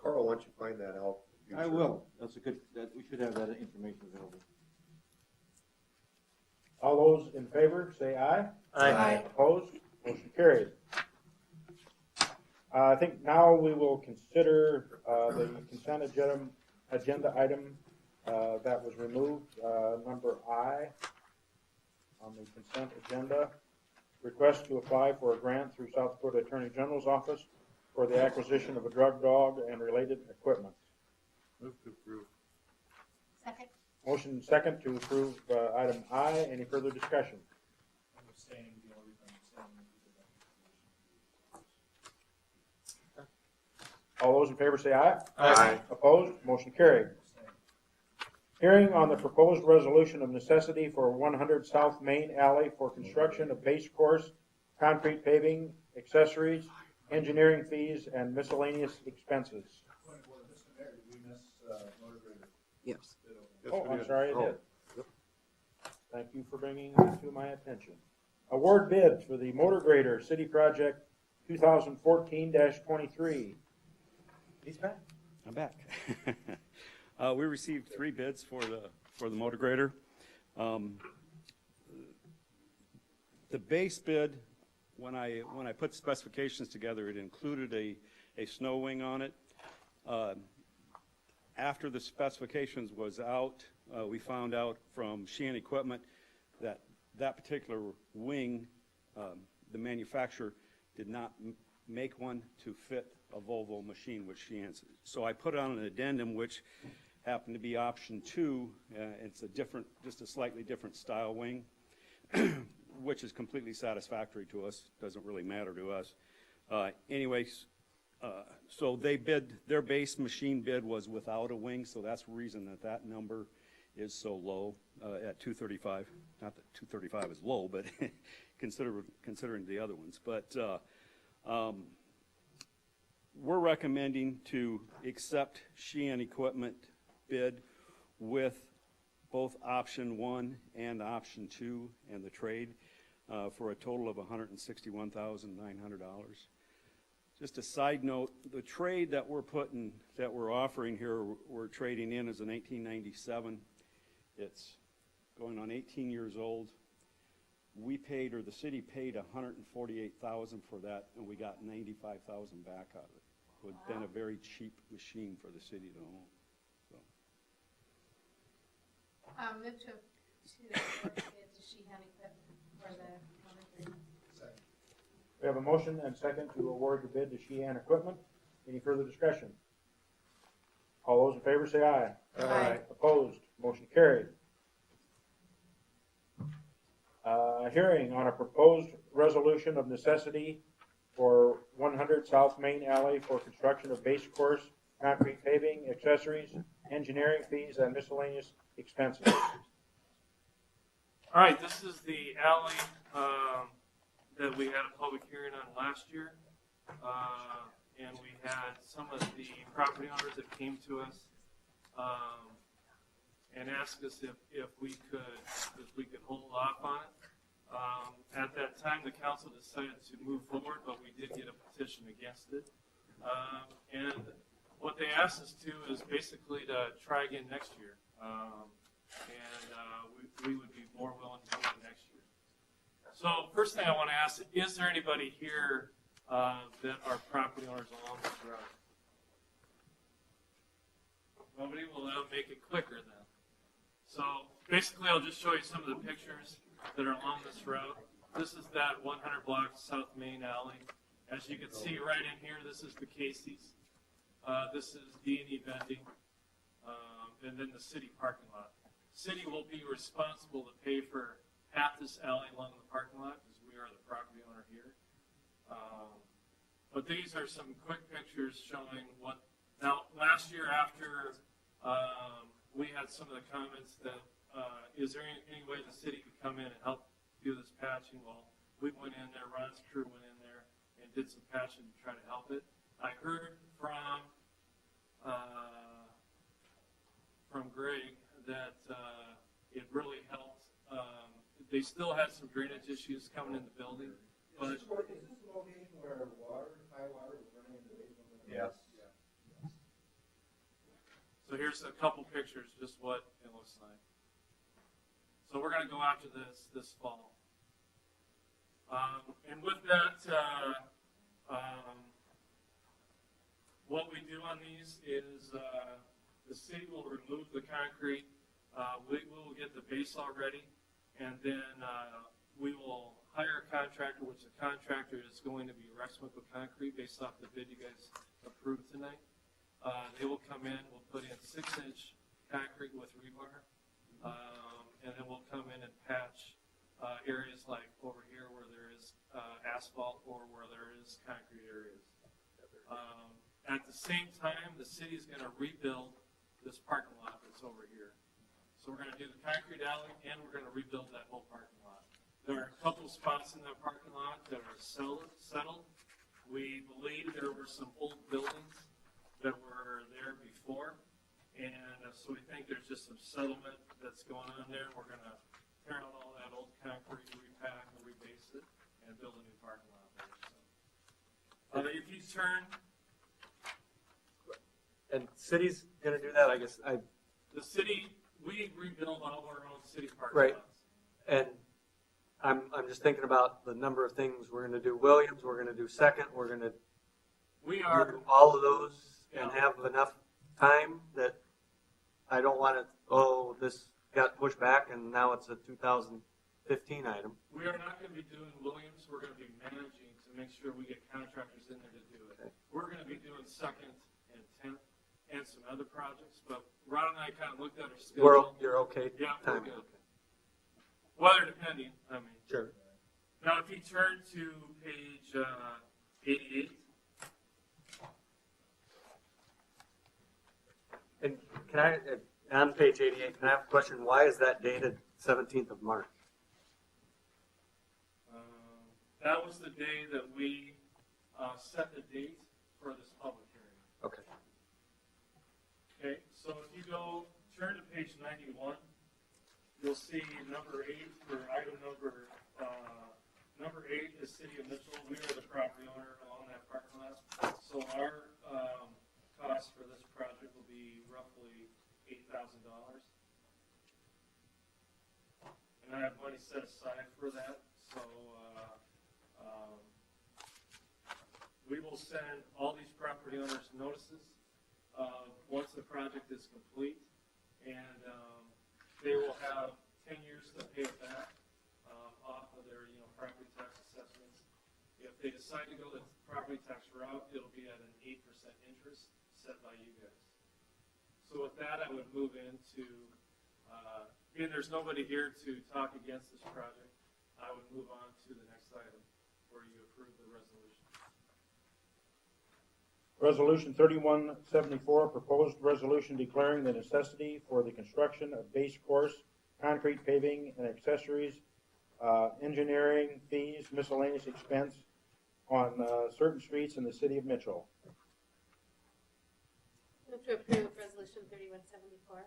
Carl, why don't you find that out? I will. That's a good, we should have that information available. All those in favor, say aye. Aye. Opposed? Motion carried. I think now we will consider the consent agenda item that was removed, number I on the consent agenda. Request to apply for a grant through South Dakota Attorney General's Office for the acquisition of a drug dog and related equipment. Move to approve. Second. Motion second to approve item I. Any further discussion? I'm abstaining. The only reason I'm abstaining is All those in favor say aye. Aye. Opposed? Motion carried. Hearing on the proposed resolution of necessity for 100 South Main Alley for construction of base course, concrete paving, accessories, engineering fees, and miscellaneous expenses. Mr. Mayor, did we miss motor grader? Yes. Oh, I'm sorry, I did. Thank you for bringing it to my attention. Award bids for the motor grader city project 2014-23. He's back. I'm back. We received 3 bids for the motor grader. The base bid, when I put specifications together, it included a snow wing on it. After the specifications was out, we found out from Sheehan Equipment that particular wing, the manufacturer did not make one to fit a Volvo machine, which she answered. So I put on an addendum, which happened to be option 2. It's a different, just a slightly different style wing, which is completely satisfactory to us. Doesn't really matter to us. Anyways, so they bid, their base machine bid was without a wing, so that's the reason that that number is so low at 235. Not that 235 is low, but considering the other ones. But we're recommending to accept Sheehan Equipment bid with both option 1 and option 2 and the trade for a total of $161,900. Just a side note, the trade that we're offering here, we're trading in as a 1997. It's going on 18 years old. We paid, or the city paid, $148,000 for that, and we got $95,000 back out of it. It would have been a very cheap machine for the city to own. So. Move to award the bid to Sheehan Equipment for the monitoring. We have a motion and second to award the bid to Sheehan Equipment. Any further discussion? All those in favor say aye. Aye. Opposed? Motion carried. Hearing on a proposed resolution of necessity for 100 South Main Alley for construction of base course, concrete paving, accessories, engineering fees, and miscellaneous expenses. All right, this is the alley that we had a public hearing on last year, and we had some of the property owners that came to us and asked us if we could hold off on it. At that time, the council decided to move forward, but we did get a petition against it. And what they asked us to is basically to try again next year. We would be more willing to do it next year. So first thing I want to ask, is there anybody here that are property owners along this road? Nobody? Well, that'll make it quicker then. So basically, I'll just show you some of the pictures that are along this road. This is that 100 block South Main Alley. As you can see right in here, this is the Casey's. This is D&E Vending, and then the city parking lot. City will be responsible to pay for half this alley along the parking lot because we are the property owner here. But these are some quick pictures showing what. Now, last year after we had some of the comments that is there any way the city could come in and help do this patching? Well, we went in there, Ron's crew went in there and did some patching to try to help it. I heard from Greg that it really helped. They still had some drainage issues coming in the building. But is this the location where high water was running in the basement? Yes. So here's a couple pictures, just what it looks like. So we're going to go after this fall. And with that, what we do on these is the city will remove the concrete. We will get the base all ready, and then we will hire a contractor, which the contractor is going to be Rexmuckle Concrete based off the bid you guys approved tonight. They will come in, we'll put in 6-inch concrete with rebar, and then we'll come in and patch areas like over here where there is asphalt or where there is concrete areas. At the same time, the city is going to rebuild this parking lot that's over here. So we're going to do the concrete alley and we're going to rebuild that whole parking lot. There are a couple spots in that parking lot that are settled. We believe there were some old buildings that were there before, and so we think there's just some settlement that's going on there. We're going to tear out all that old concrete, repack, and rebase it, and build a new parking lot there. So, if you turn, and city's going to do that, I guess. the city, we rebuild all our own city parking Right. lots. And I'm just thinking about the number of things we're going to do. Williams, we're going to do Second, we're going to We are do all of those and have enough time that I don't want to, this got pushed back and now it's a 2015 item. We are not going to be doing Williams. We're going to be managing to make sure we get contractors in there to do it. We're gonna be doing 2nd and 10th and some other projects, but Ron and I kind of looked at our schedule. You're okay? Yeah, we're Timing, good. Weather depending, I mean. Sure. Now, if you turn to page 88. And can I, on page 88, can I have a question? Why is that dated 17th of March? That was the day that we set the date for this public hearing. Okay. Okay, so if you turn to page 91, you'll see number 8 for item number 8 is City of Mitchell. We are the property owner along that parking lot. So our cost for this project will be roughly $8,000. And I have money set aside for that. So we will send all these property owners notices once the project is complete, and they will have 10 years to pay it back off of their property tax assessments. If they decide to go the property tax route, it'll be at an 8% interest set by you guys. So with that, I would move into, again, there's nobody here to talk against this project. I would move on to the next item where you approve the resolution. Resolution 3174, proposed resolution declaring the necessity for the construction of base course, concrete paving and accessories, engineering fees, miscellaneous expense on certain streets in the city of Mitchell. Move to approve resolution 3174.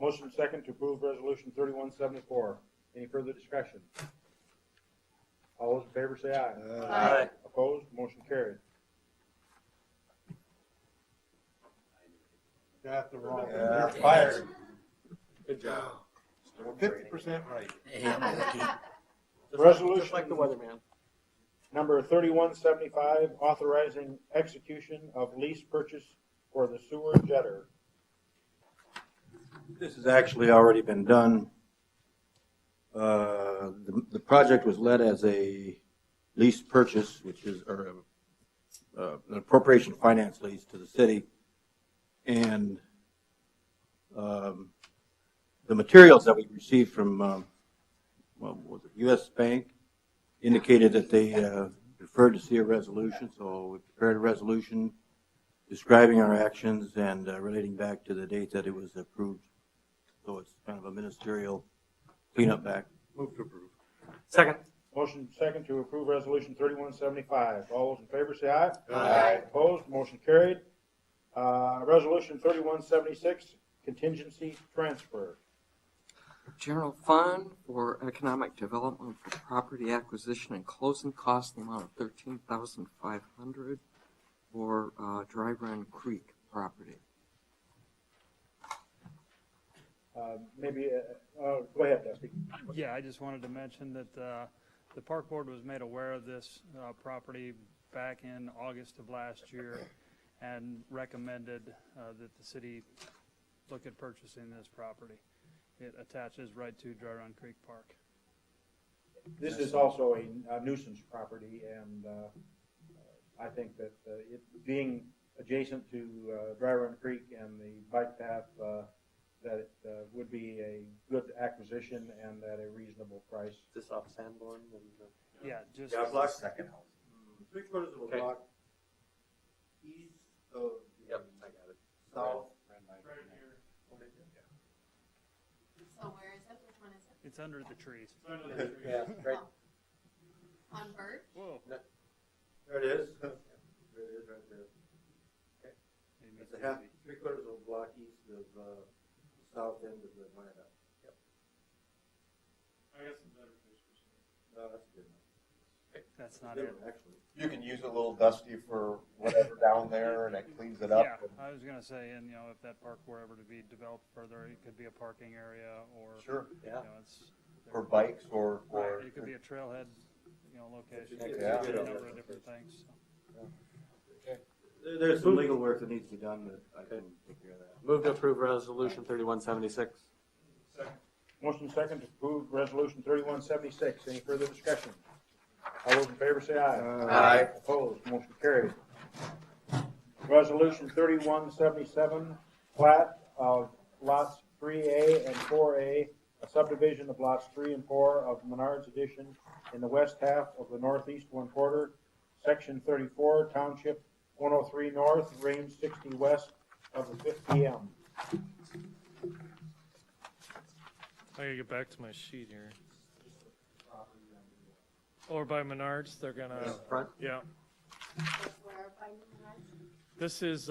Motion second to approve resolution 3174. Any further discussion? All those in favor say aye. Aye. Opposed? Motion carried. Got the wrong. Yeah, You're fired. Good job. Still 50% right. Resolution. Just like the weatherman. Number 3175, authorizing execution of lease purchase for the sewer jetter. This has actually already been done. The project was led as a lease purchase, which is, or an appropriation finance lease to the city. And the materials that we received from, what was it, U.S. Bank, indicated that they preferred to see a resolution. So we prepared a resolution describing our actions and relating back to the date that it was approved. So it's kind of a ministerial cleanup back. Move to approve. Second. Motion second to approve resolution 3175. All those in favor say aye. Aye. Opposed? Motion carried. Resolution 3176, contingency transfer. General fund for economic development for property acquisition and closing costs in the amount of $13,500 for Dry Run Creek property. Go ahead, Dusty. Yeah, I just wanted to mention that the park board was made aware of this property back in August of last year and recommended that the city look at purchasing this property. It attaches right to Dry Run Creek Park. This is also a nuisance property, and I think that it being adjacent to Dry Run Creek and the bike path, that it would be a good acquisition and at a reasonable price. Is this off Sanborn? Yeah, just. Yeah, block second house. 3/4 of a Okay. block east of Yep, I got it. south. Right here. So where is it? Which one is it? It's under the trees. It's under the tree. Yeah, right. On Birch? Whoa. There it is. There it is, right there. Maybe It's a half, 3/4 of a block east of the south end of the viaduct. Yep. I got some better pictures. No, that's a good one. That's It's a not good it. one, actually. You can use a little dusty for whatever down there, and it cleans it up. Yeah, I was gonna say, and if that park were ever to be developed further, it could be a parking area or. Sure. Yeah. It's. For bikes or. Right, it could be a trailhead, location. It could be Yeah. a number of different things. So. There's some legal work that needs to be done, but I can take care of that. Move to approve resolution 3176. Motion second to approve resolution 3176. Any further discussion? All those in favor say aye. Aye. Opposed, motion carried. Resolution 3177, plat of lots 3A and 4A, a subdivision of lots 3 and 4 of Menards Addition in the west half of the northeast one quarter, section 34, township 103 north, range 60 west of the 5th PM. I gotta get back to my sheet here. Or by Menards, they're gonna, Front? yeah. Where by Menards? This is,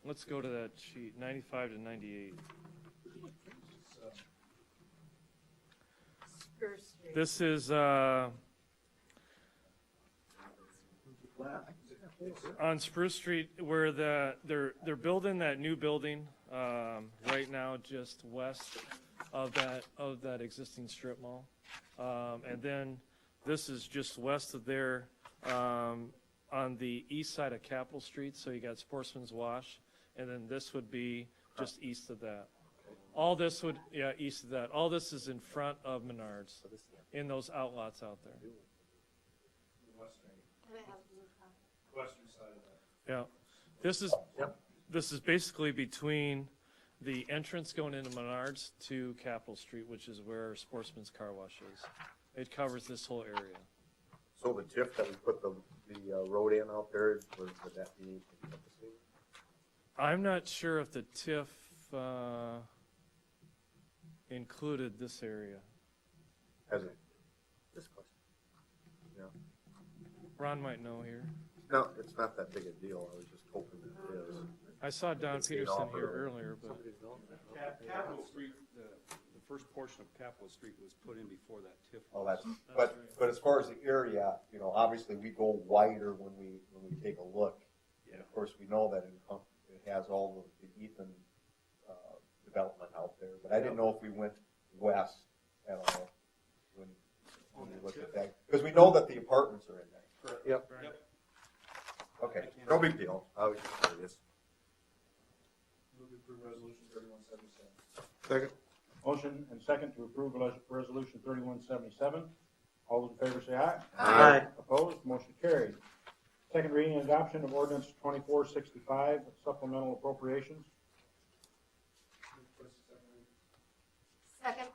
let's go to that sheet, 95 to 98. Spruce Street. This is, on Spruce Street where they're building that new building, right now just west of that existing strip mall. And then this is just west of there, on the east side of Capitol Street, so you got Sportsman's Wash, and then this would be just east of that. All this would, yeah, east of that. All this is in front of Menards, in those outlots out there. And it has blue top. Western side of that. Yeah, this is basically between the entrance going into Menards to Capitol Street, which is where Sportsman's Car Wash is. It covers this whole area. So the TIF that we put the road in out there, would that be encompassing? I'm not sure if the TIF included this area. Has it? This question. Yeah. Ron might know here. No, it's not that big a deal. I was just hoping that it is. I saw Don It's paid Peterson off here early. earlier, but Capitol Street, the first portion of Capitol Street was put in before that TIF. Oh, but as far as the area, obviously we go wider when we take a look. And of course, we know that it has all of the Ethan development out there, but I didn't know if we went west at all when we looked at that, because we know that the apartments are in there. Yep. Okay, no big deal. I was just curious. Move to approve resolution 3177. Second. Motion and second to approve resolution 3177. All those in favor say aye. Aye. Opposed, motion carried. Second reading and adoption of ordinance 2465, supplemental appropriations. Second.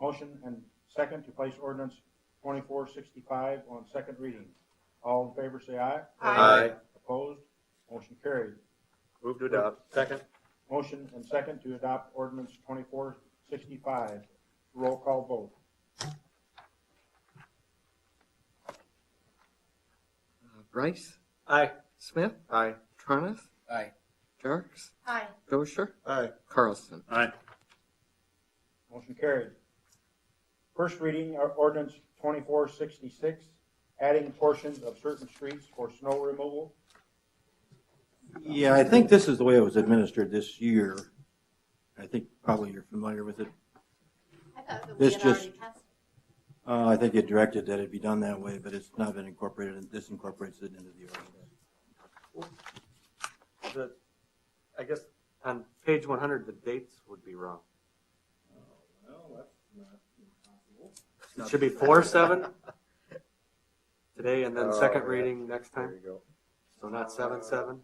Motion and second to place ordinance 2465 on second reading. All in favor say aye. Aye. Opposed, motion carried. Move to adopt. Second. Motion and second to adopt ordinance 2465. Roll call vote. Bryce, Aye. Smith, Aye. Tronis, Aye. Jerks, Aye. Dosher, Aye. Carlson. Aye. Motion carried. First reading of ordinance 2466, adding portions of certain streets for snow removal. Yeah, I think this is the way it was administered this year. I think probably you're familiar with it. I thought that we This had just- already tested. I think you directed that it be done that way, but it's not been incorporated, and this incorporates it into the ordinance. I guess on page 100, the dates would be wrong. Well, that's not impossible. It should be 4/7 today, and then second yeah. reading next There time. you go. So not 7/7.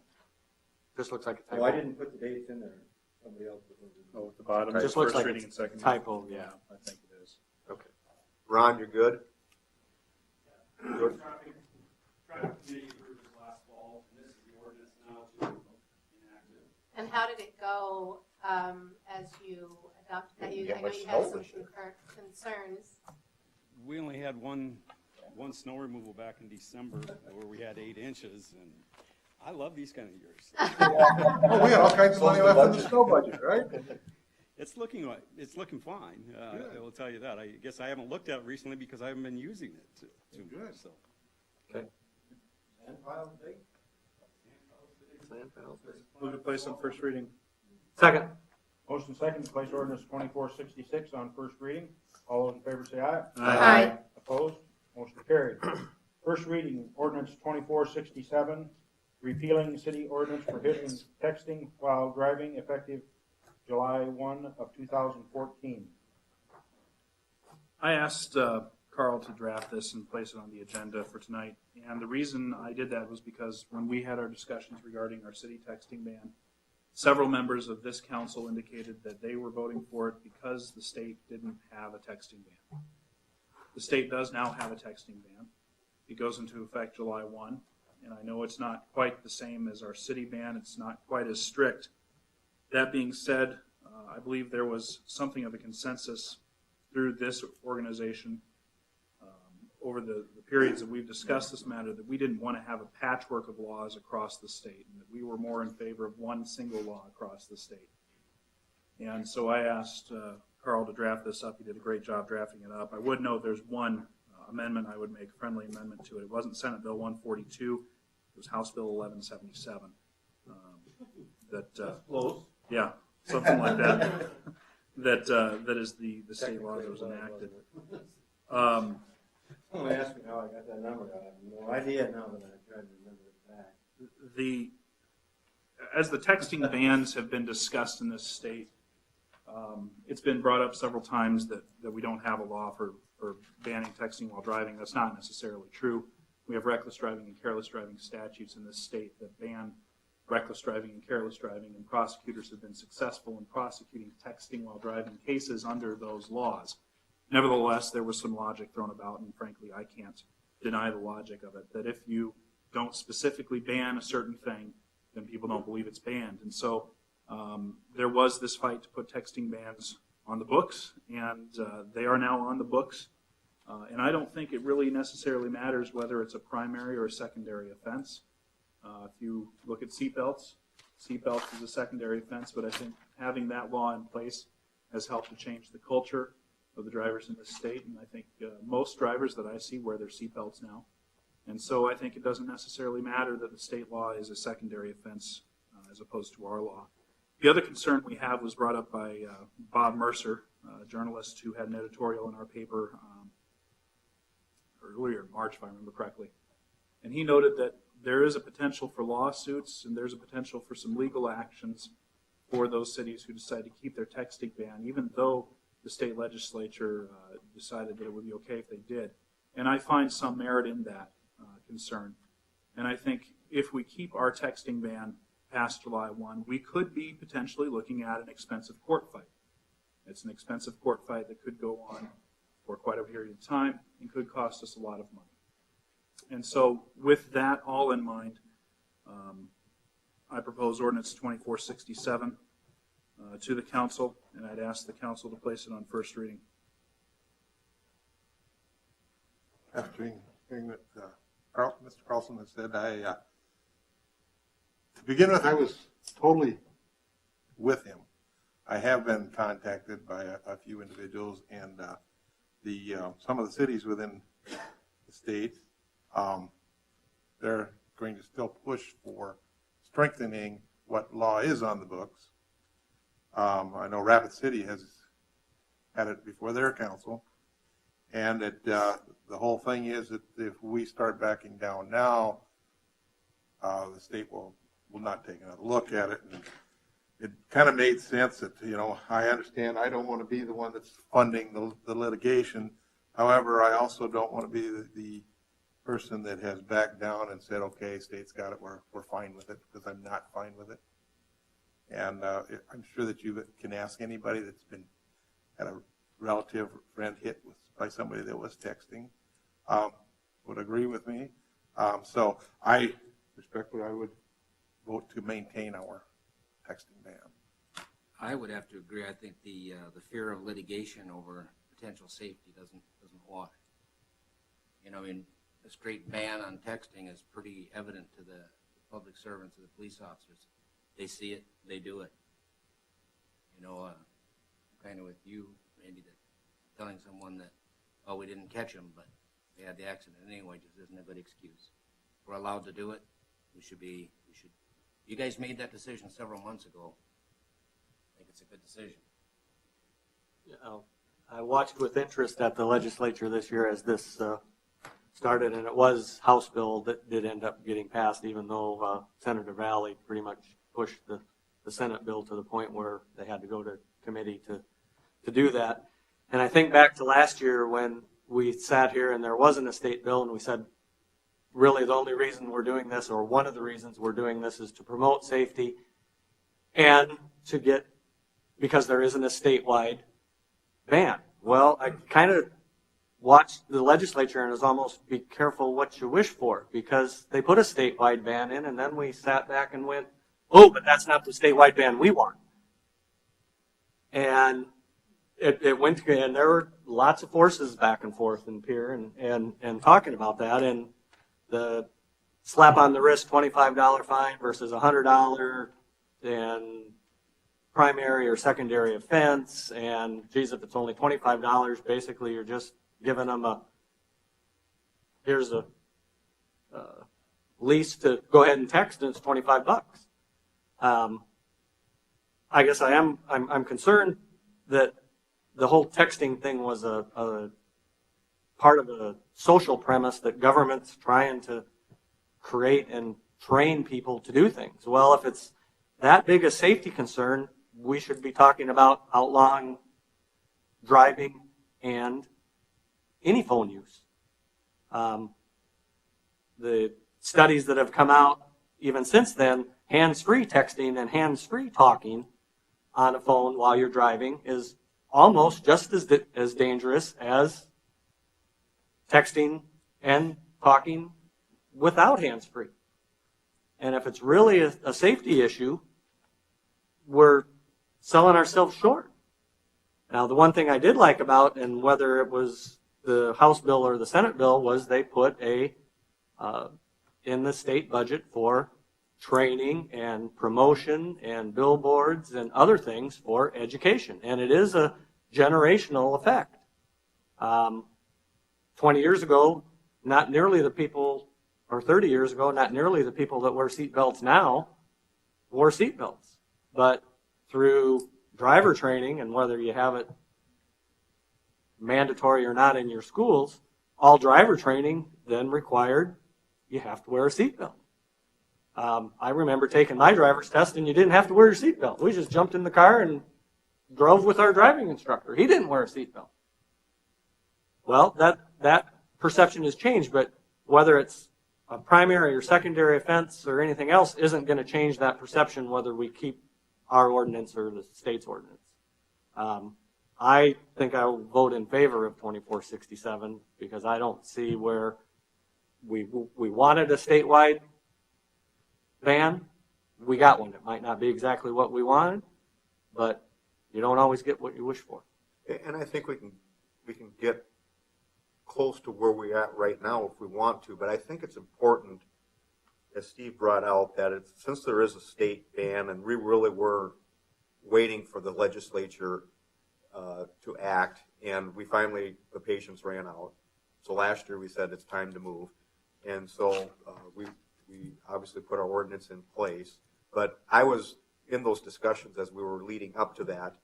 Just looks like a typo. Oh, I didn't put the dates in there. Somebody else put those in. Oh, at the bottom, Just looks first like reading it's and second. typo, yeah. I think it is. Okay. Ron, you're good? Good. Traffic committee approved this last fall, and this is the ordinance now to enact it. And how did it go as you adopted that? Didn't get I know much you had snow some this year. concerns. We only had one snow removal back in December where we had 8 inches, and I love these kind of years. Oh, we had all kinds of money left in the snow budget, right? It's looking fine. I will tell you that. I guess I haven't looked at it recently because I haven't been using it too much. So Okay. Move to place on first reading. Second. Motion second to place ordinance 2466 on first reading. All those in favor say aye. Aye. Opposed? Motion carried. First reading, ordinance 2467, repealing city ordinance prohibiting texting while driving effective July 1 of 2014. I asked Carl to draft this and place it on the agenda for tonight. And the reason I did that was because when we had our discussions regarding our city texting ban, several members of this council indicated that they were voting for it because the state didn't have a texting ban. The state does now have a texting ban. It goes into effect July 1, and I know it's not quite the same as our city ban. It's not quite as strict. That being said, I believe there was something of a consensus through this organization over the periods that we've discussed this matter that we didn't want to have a patchwork of laws across the state, and that we were more in favor of one single law across the state. And so I asked Carl to draft this up. He did a great job drafting it up. I would note there's one amendment I would make, a friendly amendment to it. It wasn't Senate Bill 142. It was House Bill 1177. Close. Yeah, something like that. That is the state law that was enacted. Don't ask me how I got that number. I have no idea now that I tried to remember it back. As the texting bans have been discussed in this state, it's been brought up several times that we don't have a law for banning texting while driving. That's not necessarily true. We have reckless driving and careless driving statutes in this state that ban reckless driving and careless driving, and prosecutors have been successful in prosecuting texting while driving cases under those laws. Nevertheless, there was some logic thrown about, and frankly, I can't deny the logic of it, that if you don't specifically ban a certain thing, then people don't believe it's banned. And so there was this fight to put texting bans on the books, and they are now on the books. And I don't think it really necessarily matters whether it's a primary or a secondary offense. If you look at seatbelts is a secondary offense, but I think having that law in place has helped to change the culture of the drivers in this state, and I think most drivers that I see wear their seatbelts now. And so I think it doesn't necessarily matter that the state law is a secondary offense as opposed to our law. The other concern we have was brought up by Bob Mercer, a journalist who had an editorial in our paper earlier in March, if I remember correctly. And he noted that there is a potential for lawsuits and there's a potential for some legal actions for those cities who decide to keep their texting ban, even though the state legislature decided that it would be okay if they did. And I find some merit in that concern. And I think if we keep our texting ban past July 1, we could be potentially looking at an expensive court fight. It's an expensive court fight that could go on for quite a period of time and could cost us a lot of money. And so with that all in mind, I propose ordinance 2467 to the council, and I'd ask the council to place it on first reading. After hearing what Mr. Carlson has said, to begin with, I was totally with him. I have been contacted by a few individuals, and some of the cities within the state, they're going to still push for strengthening what law is on the books. I know Rapid City has had it before their council, and the whole thing is that if we start backing down now, the state will not take another look at it. And it kind of made sense that, I understand I don't want to be the one that's funding the litigation. However, I also don't want to be the person that has backed down and said, okay, state's got it, we're fine with it, because I'm not fine with it. And I'm sure that you can ask anybody that's had a relative or friend hit by somebody that was texting, would agree with me. So I respectfully, I would vote to maintain our texting ban. I would have to agree. I think the fear of litigation over potential safety doesn't apply. A straight ban on texting is pretty evident to the public servants and the police officers. They see it, they do it. Kind of with you, Randy, that telling someone that, oh, we didn't catch him, but they had the accident anyway, just isn't a good excuse. We're allowed to do it. We should. You guys made that decision several months ago. I think it's a good decision. I watched with interest at the legislature this year as this started, and it was House bill that did end up getting passed, even though Senator Valley pretty much pushed the Senate bill to the point where they had to go to committee to do that. And I think back to last year when we sat here and there wasn't a state bill, and we said, really the only reason we're doing this, or one of the reasons we're doing this, is to promote safety and to get, because there isn't a statewide ban. Well, I kind of watched the legislature and was almost be careful what you wish for, because they put a statewide ban in, and then we sat back and went, oh, but that's not the statewide ban we want. And it went, and there were lots of forces back and forth in Pierre and talking about that, and the slap on the wrist $25 fine versus $100 and primary or secondary offense, and geez, if it's only $25, basically you're just giving them here's a lease to go ahead and text, and it's $25. I guess I'm concerned that the whole texting thing was a part of a social premise that government's trying to create and train people to do things. Well, if it's that big a safety concern, we should be talking about outlawing driving and any phone use. The studies that have come out even since then, hands-free texting and hands-free talking on a phone while you're driving is almost just as dangerous as texting and talking without hands-free. And if it's really a safety issue, we're selling ourselves short. Now, the one thing I did like about, and whether it was the House bill or the Senate bill, was they put in the state budget for training and promotion and billboards and other things for education. And it is a generational effect. 20 years ago, not nearly the people, or 30 years ago, not nearly the people that wear seatbelts now wore seatbelts. But through driver training, and whether you have it mandatory or not in your schools, all driver training then required you have to wear a seatbelt. I remember taking my driver's test and you didn't have to wear your seatbelt. We just jumped in the car and drove with our driving instructor. He didn't wear a seatbelt. Well, that perception has changed, but whether it's a primary or secondary offense or anything else isn't going to change that perception whether we keep our ordinance or the state's ordinance. I think I will vote in favor of 2467 because I don't see where we wanted a statewide ban. We got one. It might not be exactly what we wanted, but you don't always get what you wish for. And I think we can get close to where we're at right now if we want to, but I think it's important, as Steve brought out, that since there is a state ban and we really were waiting for the legislature to act, and the patience ran out. So last year we said it's time to move, and so we obviously put our ordinance in place. But I was in those discussions as we were leading up to that,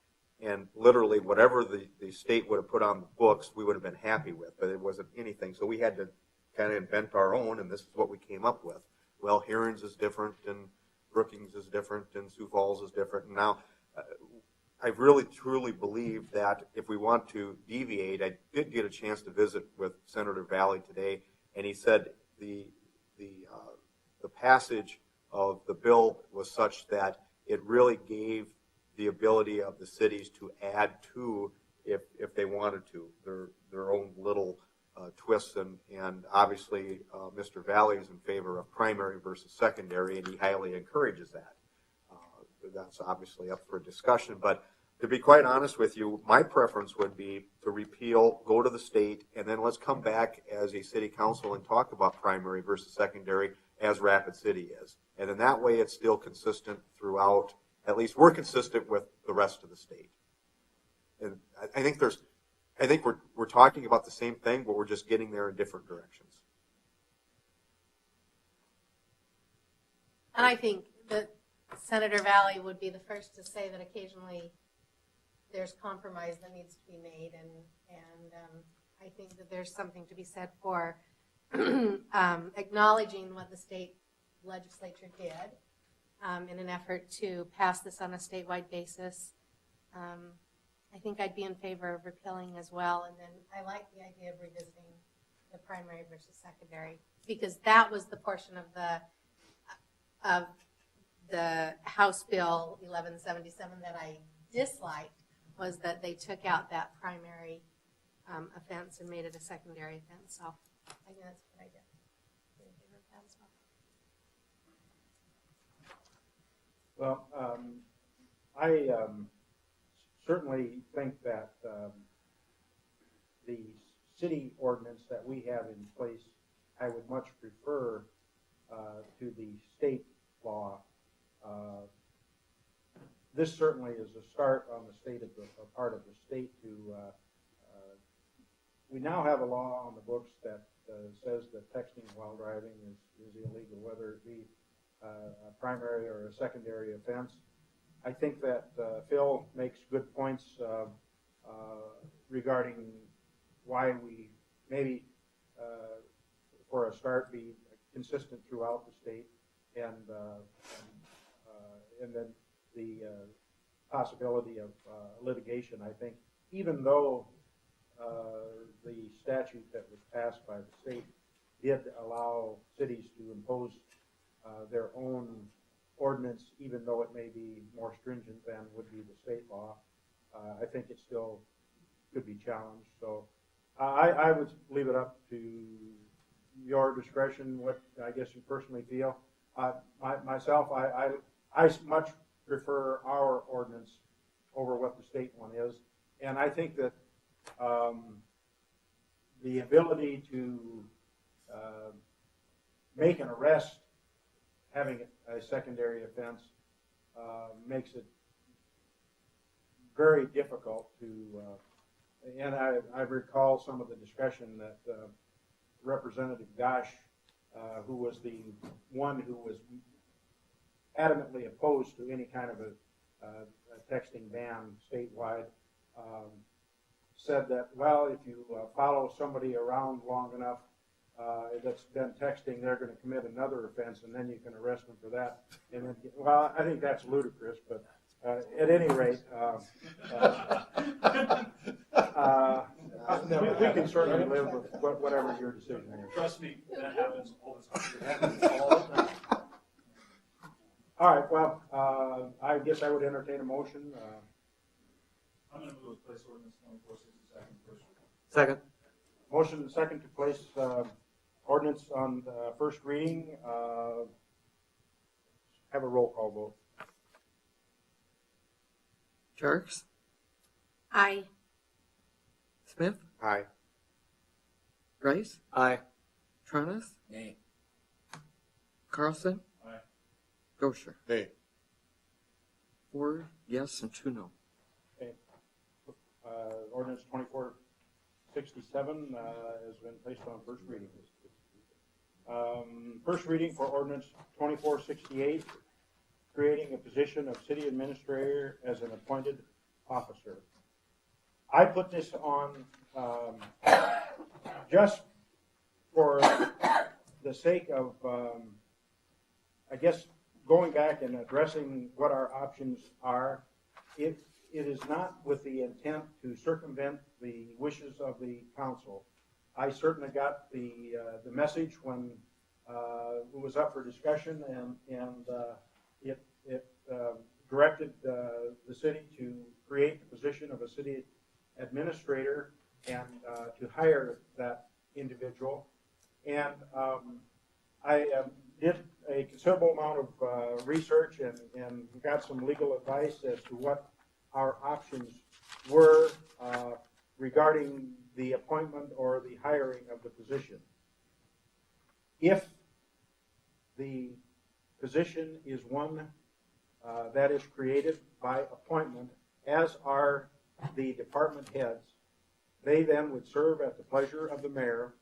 and literally whatever the state would have put on the books, we would have been happy with, but it wasn't anything. So we had to kind of invent our own, and this is what we came up with. Well, Herons is different, and Brookings is different, and Sioux Falls is different. And now, I really truly believe that if we want to deviate, I did get a chance to visit with Senator Valley today, and he said the passage of the bill was such that it really gave the ability of the cities to add to, if they wanted to, their own little twists, and obviously Mr. Valley is in favor of primary versus secondary, and he highly encourages that. That's obviously up for discussion, but to be quite honest with you, my preference would be to repeal, go to the state, and then let's come back as a city council and talk about primary versus secondary as Rapid City is. And then that way it's still consistent throughout, at least we're consistent with the rest of the state. And I think we're talking about the same thing, but we're just getting there in different directions. And I think that Senator Valley would be the first to say that occasionally there's compromise that needs to be made, and I think that there's something to be said for acknowledging what the state legislature did in an effort to pass this on a statewide basis. I think I'd be in favor of repealing as well, and then I like the idea of revisiting the primary versus secondary, because that was the portion of the House Bill 1177 that I disliked, was that they took out that primary offense and made it a secondary offense, so I think that's a good idea. Be in favor of that as well. Well, I certainly think that the city ordinance that we have in place, I would much prefer to the state law. This certainly is a start on the state of a part of the state to. We now have a law on the books that says that texting while driving is illegal, whether it be a primary or a secondary offense. I think that Phil makes good points regarding why we maybe, for a start, be consistent throughout the state, and then the possibility of litigation. I think even though the statute that was passed by the state did allow cities to impose their own ordinance, even though it may be more stringent than would be the state law, I think it still could be challenged. So I would leave it up to your discretion, what I guess you personally feel. Myself, I much prefer our ordinance over what the state one is, and I think that the ability to make an arrest having a secondary offense makes it very difficult to, and I recall some of the discussion that Representative Gosh, who was the one who was adamantly opposed to any kind of a texting ban statewide, said that, well, if you follow somebody around long enough that's been texting, they're going to commit another offense, and then you can arrest them for that. And then, well, I think that's ludicrous, but at any rate, we can certainly live with whatever your decision is. Trust me, that happens all the time. It happens all the time. All right, well, I guess I would entertain a motion. I'm going to move to place ordinance 2462 first reading. Second. Motion and second to place ordinance on first reading. Have a roll call vote. Jerks? Aye. Smith? Aye. Rice? Aye. Tronis? Nay. Carlson? Aye. Gosher? Nay. 4 yes and 2 no. Okay. Ordinance 2467 has been placed on first reading. First reading for ordinance 2468, creating a position of city administrator as an appointed officer. I put this on just for the sake of, I guess, going back and addressing what our options are. It is not with the intent to circumvent the wishes of the council. I certainly got the message when it was up for discussion, and it directed the city to create the position of a city administrator and to hire that individual. And I did a considerable amount of research and got some legal advice as to what our options were regarding the appointment or the hiring of the position. If the position is one that is created by appointment, as are the department heads, they then would serve at the pleasure of the mayor,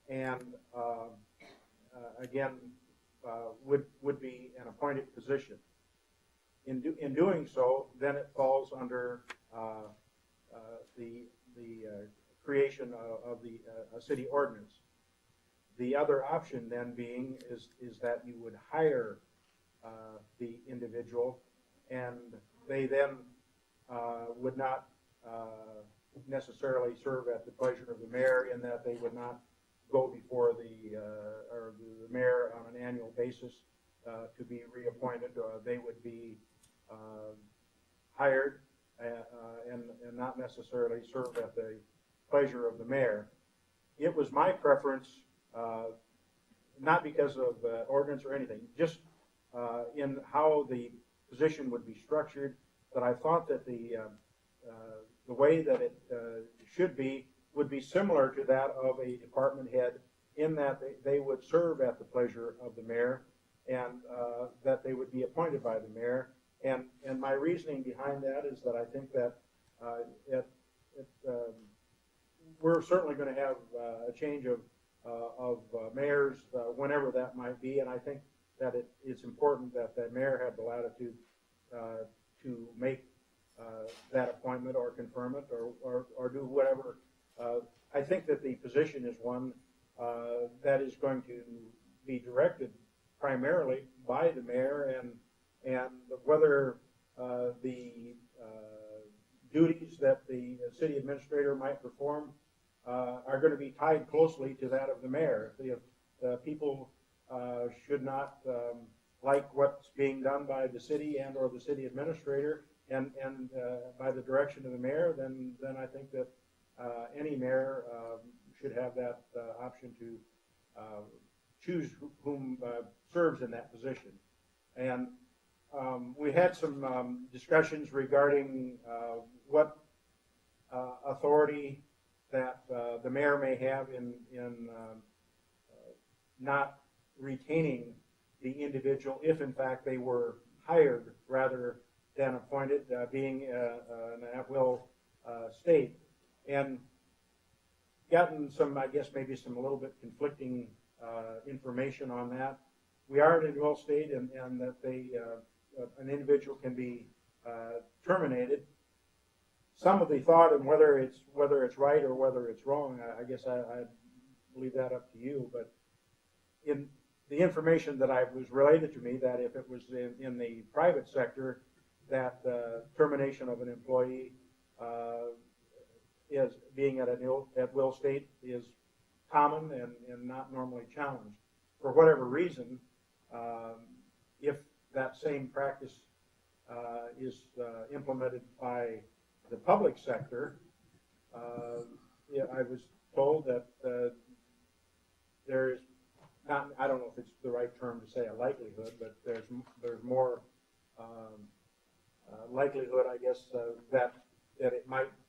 and again would be an appointed position. In doing so, then it falls under the creation of the city ordinance. The other option then being is that you would hire the individual, and they then would not necessarily serve at the pleasure of the mayor, in that they would not go before the mayor on an annual basis to be reappointed. They would be hired and not necessarily serve at the pleasure of the mayor. It was my preference, not because of ordinance or anything, just in how the position would be structured, that I thought that the way that it should be would be similar to that of a department head, in that they would serve at the pleasure of the mayor, and that they would be appointed by the mayor. And my reasoning behind that is that I think that we're certainly going to have a change of mayors whenever that might be, and I think that it's important that the mayor have the latitude to make that appointment or confirm it or do whatever. I think that the position is one that is going to be directed primarily by the mayor, and whether the duties that the city administrator might perform are going to be tied closely to that of the mayor. If the people should not like what's being done by the city and or the city administrator and by the direction of the mayor, then I think that any mayor should have that option to choose whom serves in that position. And we had some discussions regarding what authority that the mayor may have in not retaining the individual if in fact they were hired rather than appointed, being an at-will state, and gotten some, I guess, maybe some a little bit conflicting information on that. We are in a dual state, and that an individual can be terminated. Some of the thought, and whether it's right or whether it's wrong, I guess I leave that up to you. But in the information that was related to me, that if it was in the private sector, that termination of an employee is being at will state is common and not normally challenged. For whatever reason, if that same practice is implemented by the public sector, I was told that there is not, I don't know if it's the right term to say a likelihood, but there's more likelihood, I guess, that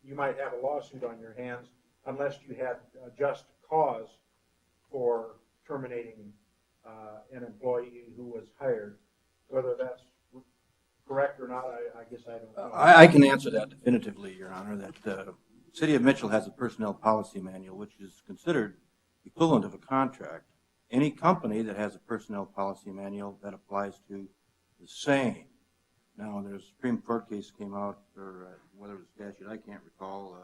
you might have a lawsuit on your hands unless you had a just cause for terminating an employee who was hired. Whether that's correct or not, I guess I don't know. I can answer that definitively, Your Honor, that the City of Mitchell has a personnel policy manual, which is considered equivalent of a contract. Any company that has a personnel policy manual, that applies to the same. Now, there's a Supreme Court case came out, or whether it was a statute, I can't recall,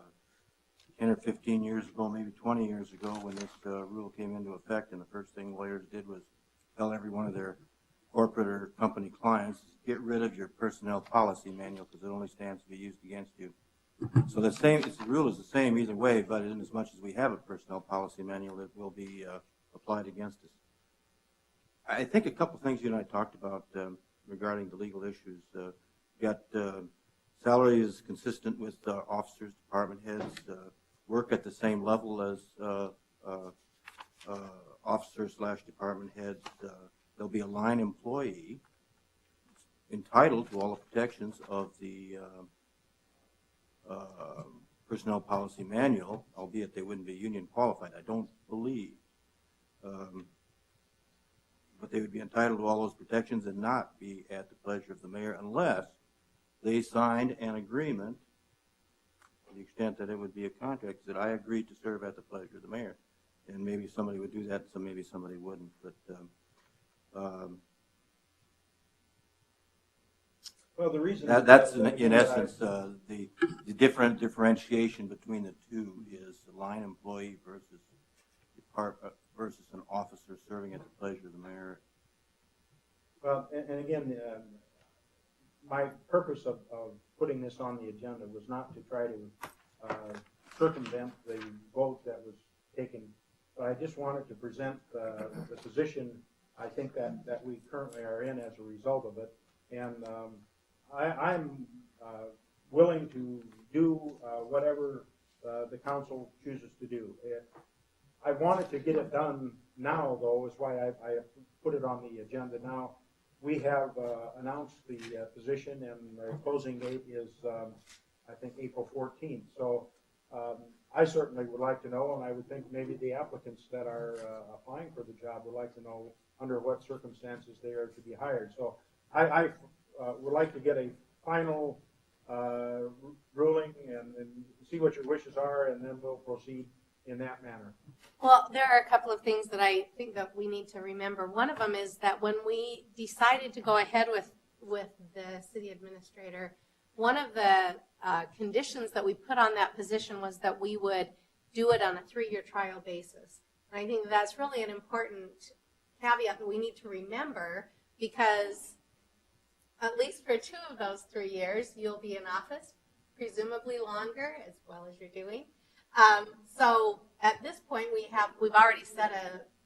10 or 15 years ago, maybe 20 years ago, when this rule came into effect, and the first thing lawyers did was tell every one of their corporate or company clients, get rid of your personnel policy manual because it only stands to be used against you. So the rule is the same either way, but in as much as we have a personnel policy manual, it will be applied against us. I think a couple things you and I talked about regarding the legal issues. Got salary is consistent with officers, department heads, work at the same level as officers/department heads. There'll be a line employee entitled to all the protections of the personnel policy manual, albeit they wouldn't be union qualified, I don't believe. But they would be entitled to all those protections and not be at the pleasure of the mayor unless they signed an agreement to the extent that it would be a contract that I agreed to serve at the pleasure of the mayor. And maybe somebody would do that, so maybe somebody wouldn't. But well, the reason that's in essence the differentiation between the two is the line employee versus an officer serving at the pleasure of the mayor. Well, and again, my purpose of putting this on the agenda was not to try to circumvent the vote that was taken, but I just wanted to present the position I think that we currently are in as a result of it. And I'm willing to do whatever the council chooses to do. I wanted to get it done now, though, is why I put it on the agenda now. We have announced the position, and the closing date is, I think, April 14th. So I certainly would like to know, and I would think maybe the applicants that are applying for the job would like to know under what circumstances they are to be hired. So I would like to get a final ruling and see what your wishes are, and then we'll proceed in that manner. Well, there are a couple of things that I think that we need to remember. One of them is that when we decided to go ahead with the city administrator, one of the conditions that we put on that position was that we would do it on a 3-year trial basis. And I think that's really an important caveat that we need to remember, because at least for 2 of those 3 years, you'll be in office, presumably longer, as well as you're doing. So at this point, we've already set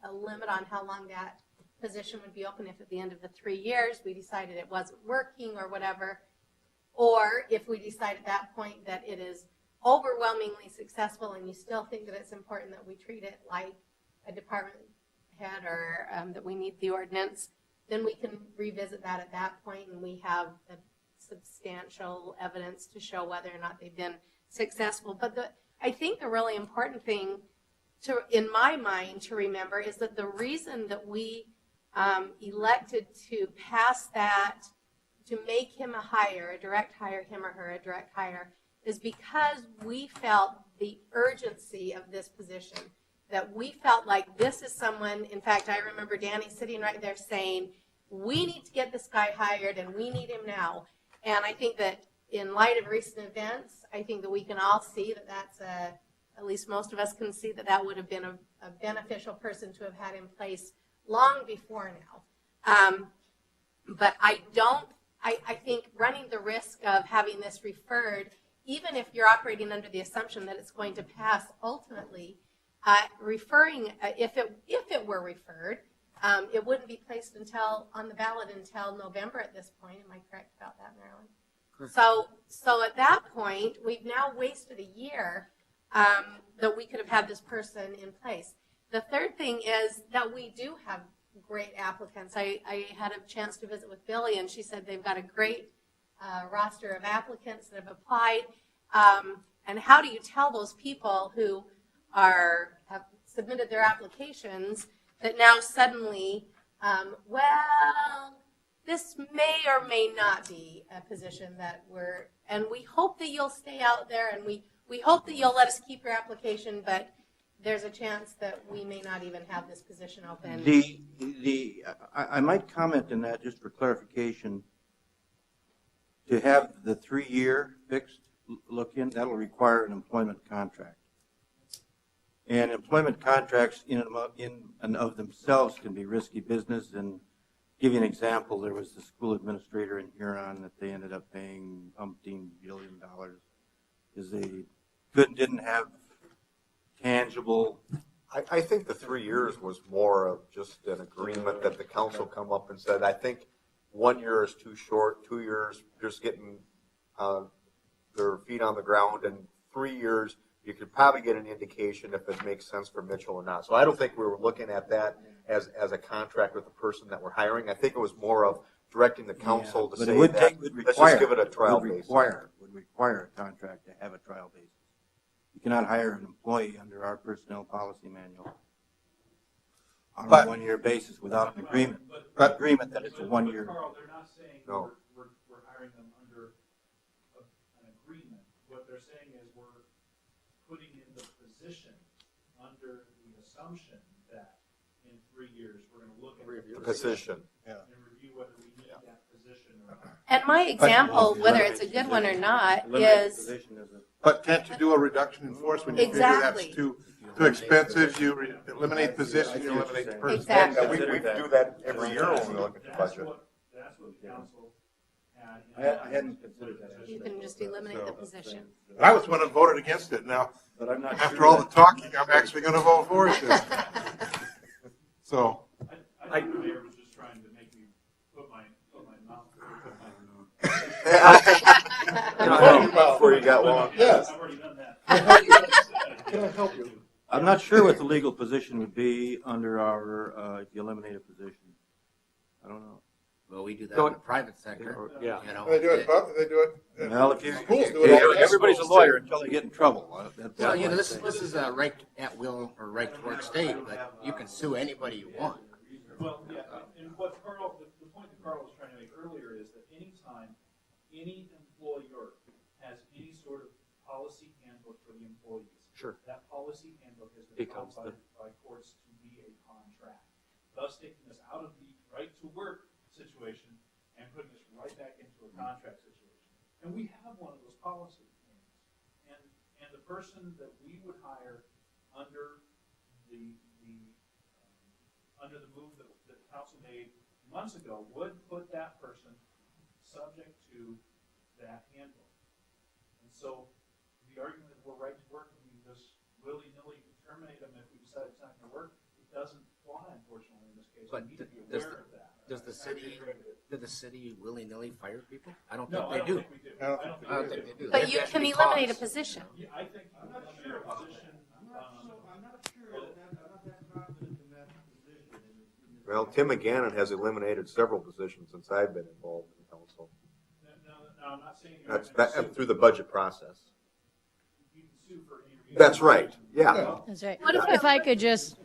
a limit on how long that position would be open. If at the end of the 3 years we decided it wasn't working or whatever, or if we decide at that point that it is overwhelmingly successful and you still think that it's important that we treat it like a department head or that we need the ordinance, then we can revisit that at that point, and we have the substantial evidence to show whether or not they've been successful. But I think the really important thing in my mind to remember is that the reason that we elected to pass that, to make him a hire, a direct hire, him or her, a direct hire, is because we felt the urgency of this position, that we felt like this is someone, in fact, I remember Danny sitting right there saying, we need to get this guy hired and we need him now. And I think that in light of recent events, I think that we can all see that that's at least most of us can see that that would have been a beneficial person to have had in place long before now. But I think running the risk of having this referred, even if you're operating under the assumption that it's going to pass ultimately, referring, if it were referred, it wouldn't be placed on the ballot until November at this point. Am I correct about that, Marilyn? So at that point, we've now wasted a year that we could have had this person in place. The third thing is that we do have great applicants. I had a chance to visit with Billy, and she said they've got a great roster of applicants that have applied. And how do you tell those people who have submitted their applications that now suddenly, well, this may or may not be a position that and we hope that you'll stay out there, and we hope that you'll let us keep your application, but there's a chance that we may not even have this position open. I might comment on that just for clarification. To have the 3-year fixed look in, that'll require an employment contract. And employment contracts in and of themselves can be risky business. And give you an example, there was the school administrator in Huron that they ended up paying $umpteen billion because they didn't have tangible. I think the 3 years was more of just an agreement that the council come up and said, I think 1 year is too short, 2 years just getting their feet on the ground, and 3 years you could probably get an indication if it makes sense for Mitchell or not. So I don't think we were looking at that as a contract with the person that we're hiring. I think it was more of directing the council to say let's just give it a trial basis. Would require a contract to have a trial basis. You cannot hire an employee under our personnel policy manual on a 1-year basis without an agreement. Agreement that it's a 1-year. Carl, they're not saying no. we're hiring them under an agreement. What they're saying is we're putting in the position under the assumption that in 3 years we're going to look at the position and review whether we need that position or not. And my example, whether it's a good one or not, is... But can't you do a reduction in force when you figure that's too expensive? You eliminate position, you eliminate the person. Exactly. We do that every year when we look at the budget. That's what the council has I hadn't considered that. You can just eliminate the position. I was the one that voted against it. Now, But I'm not after sure all that- the talking, I'm actually going to vote for it. So, I think the mayor was just trying to make me put my mouth. Before you got one. Yes. I've already done that. Can I help you? I'm not sure what the legal position would be under our, if you eliminate a position. I don't know. Well, we do that So- in the private sector. Yeah. You know, They do it, Buck, they do it. Well, if you, Schools do it all. everybody's a lawyer until they get in trouble. That's well, all you know, I this say. is a right at will or right to work state, but you can sue anybody you want. Well, yeah, and what Carl, the point that Carl was trying to make earlier is that anytime any employer has any sort of policy handbook for the employees. Sure. That policy handbook has been Becomes codified by courts to be a contract, thus taking us out of the right to work situation and putting us right back into a contract situation. And we have one of those policy handbooks. And the person that we would hire under under the move that the council made months ago would put that person subject to that handbook. And so the argument that we're right to work and we just willy-nilly terminate them if we decide it's not going to work, it doesn't fly, unfortunately, in this case. But We need to be does aware of that. Did the city willy-nilly fire people? I don't No, think they do. think we do. I don't think we do. But you can eliminate a position. Yeah, I think you can eliminate a position. I'm not sure that, I'm not that confident in that position. Well, Tim McGannon has eliminated several positions since I've been involved in council. No, I'm not saying you That's have to sue. through the budget process. You can sue for intervening. That's right, yeah. That's right. If I could just,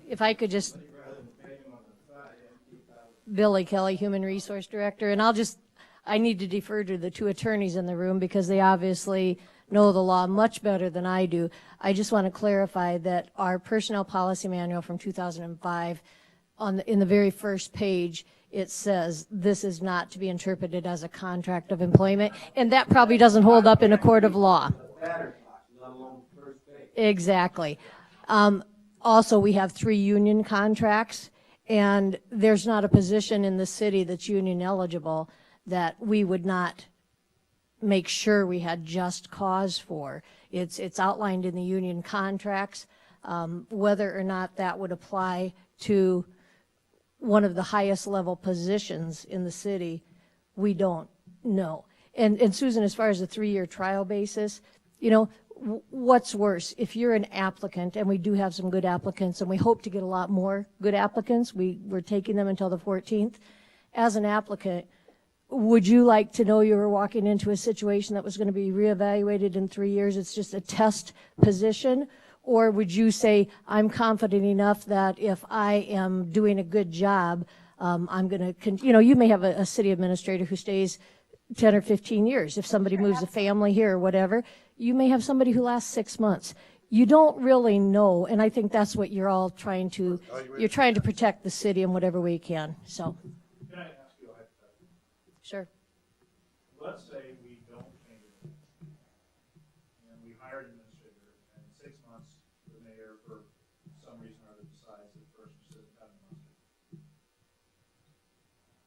Billy Kelly, Human Resource Director, and I need to defer to the two attorneys in the room because they obviously know the law much better than I do. I just want to clarify that our personnel policy manual from 2005, in the very first page, it says this is not to be interpreted as a contract of employment, and that probably doesn't hold up in a court of law. Exactly. Also, we have 3 union contracts, and there's not a position in the city that's union eligible that we would not make sure we had just cause for. It's outlined in the union contracts. Whether or not that would apply to one of the highest level positions in the city, we don't know. And Susan, as far as the 3-year trial basis, you know, what's worse, if you're an applicant, and we do have some good applicants, and we hope to get a lot more good applicants, we're taking them until the 14th. As an applicant, would you like to know you were walking into a situation that was going to be reevaluated in 3 years? It's just a test position? Or would you say, I'm confident enough that if I am doing a good job, I'm going to, you may have a city administrator who stays 10 or 15 years. If somebody moves a family here or whatever, you may have somebody who lasts 6 months. You don't really know, and I think that's what you're all trying to, you're trying to protect the city in whatever way you can, so. Can I ask you a hypothetical? Sure. Let's say we don't change it, and we hire an administrator, and in 6 months, the mayor, for some reason or other, decides that the person should have gotten mustard.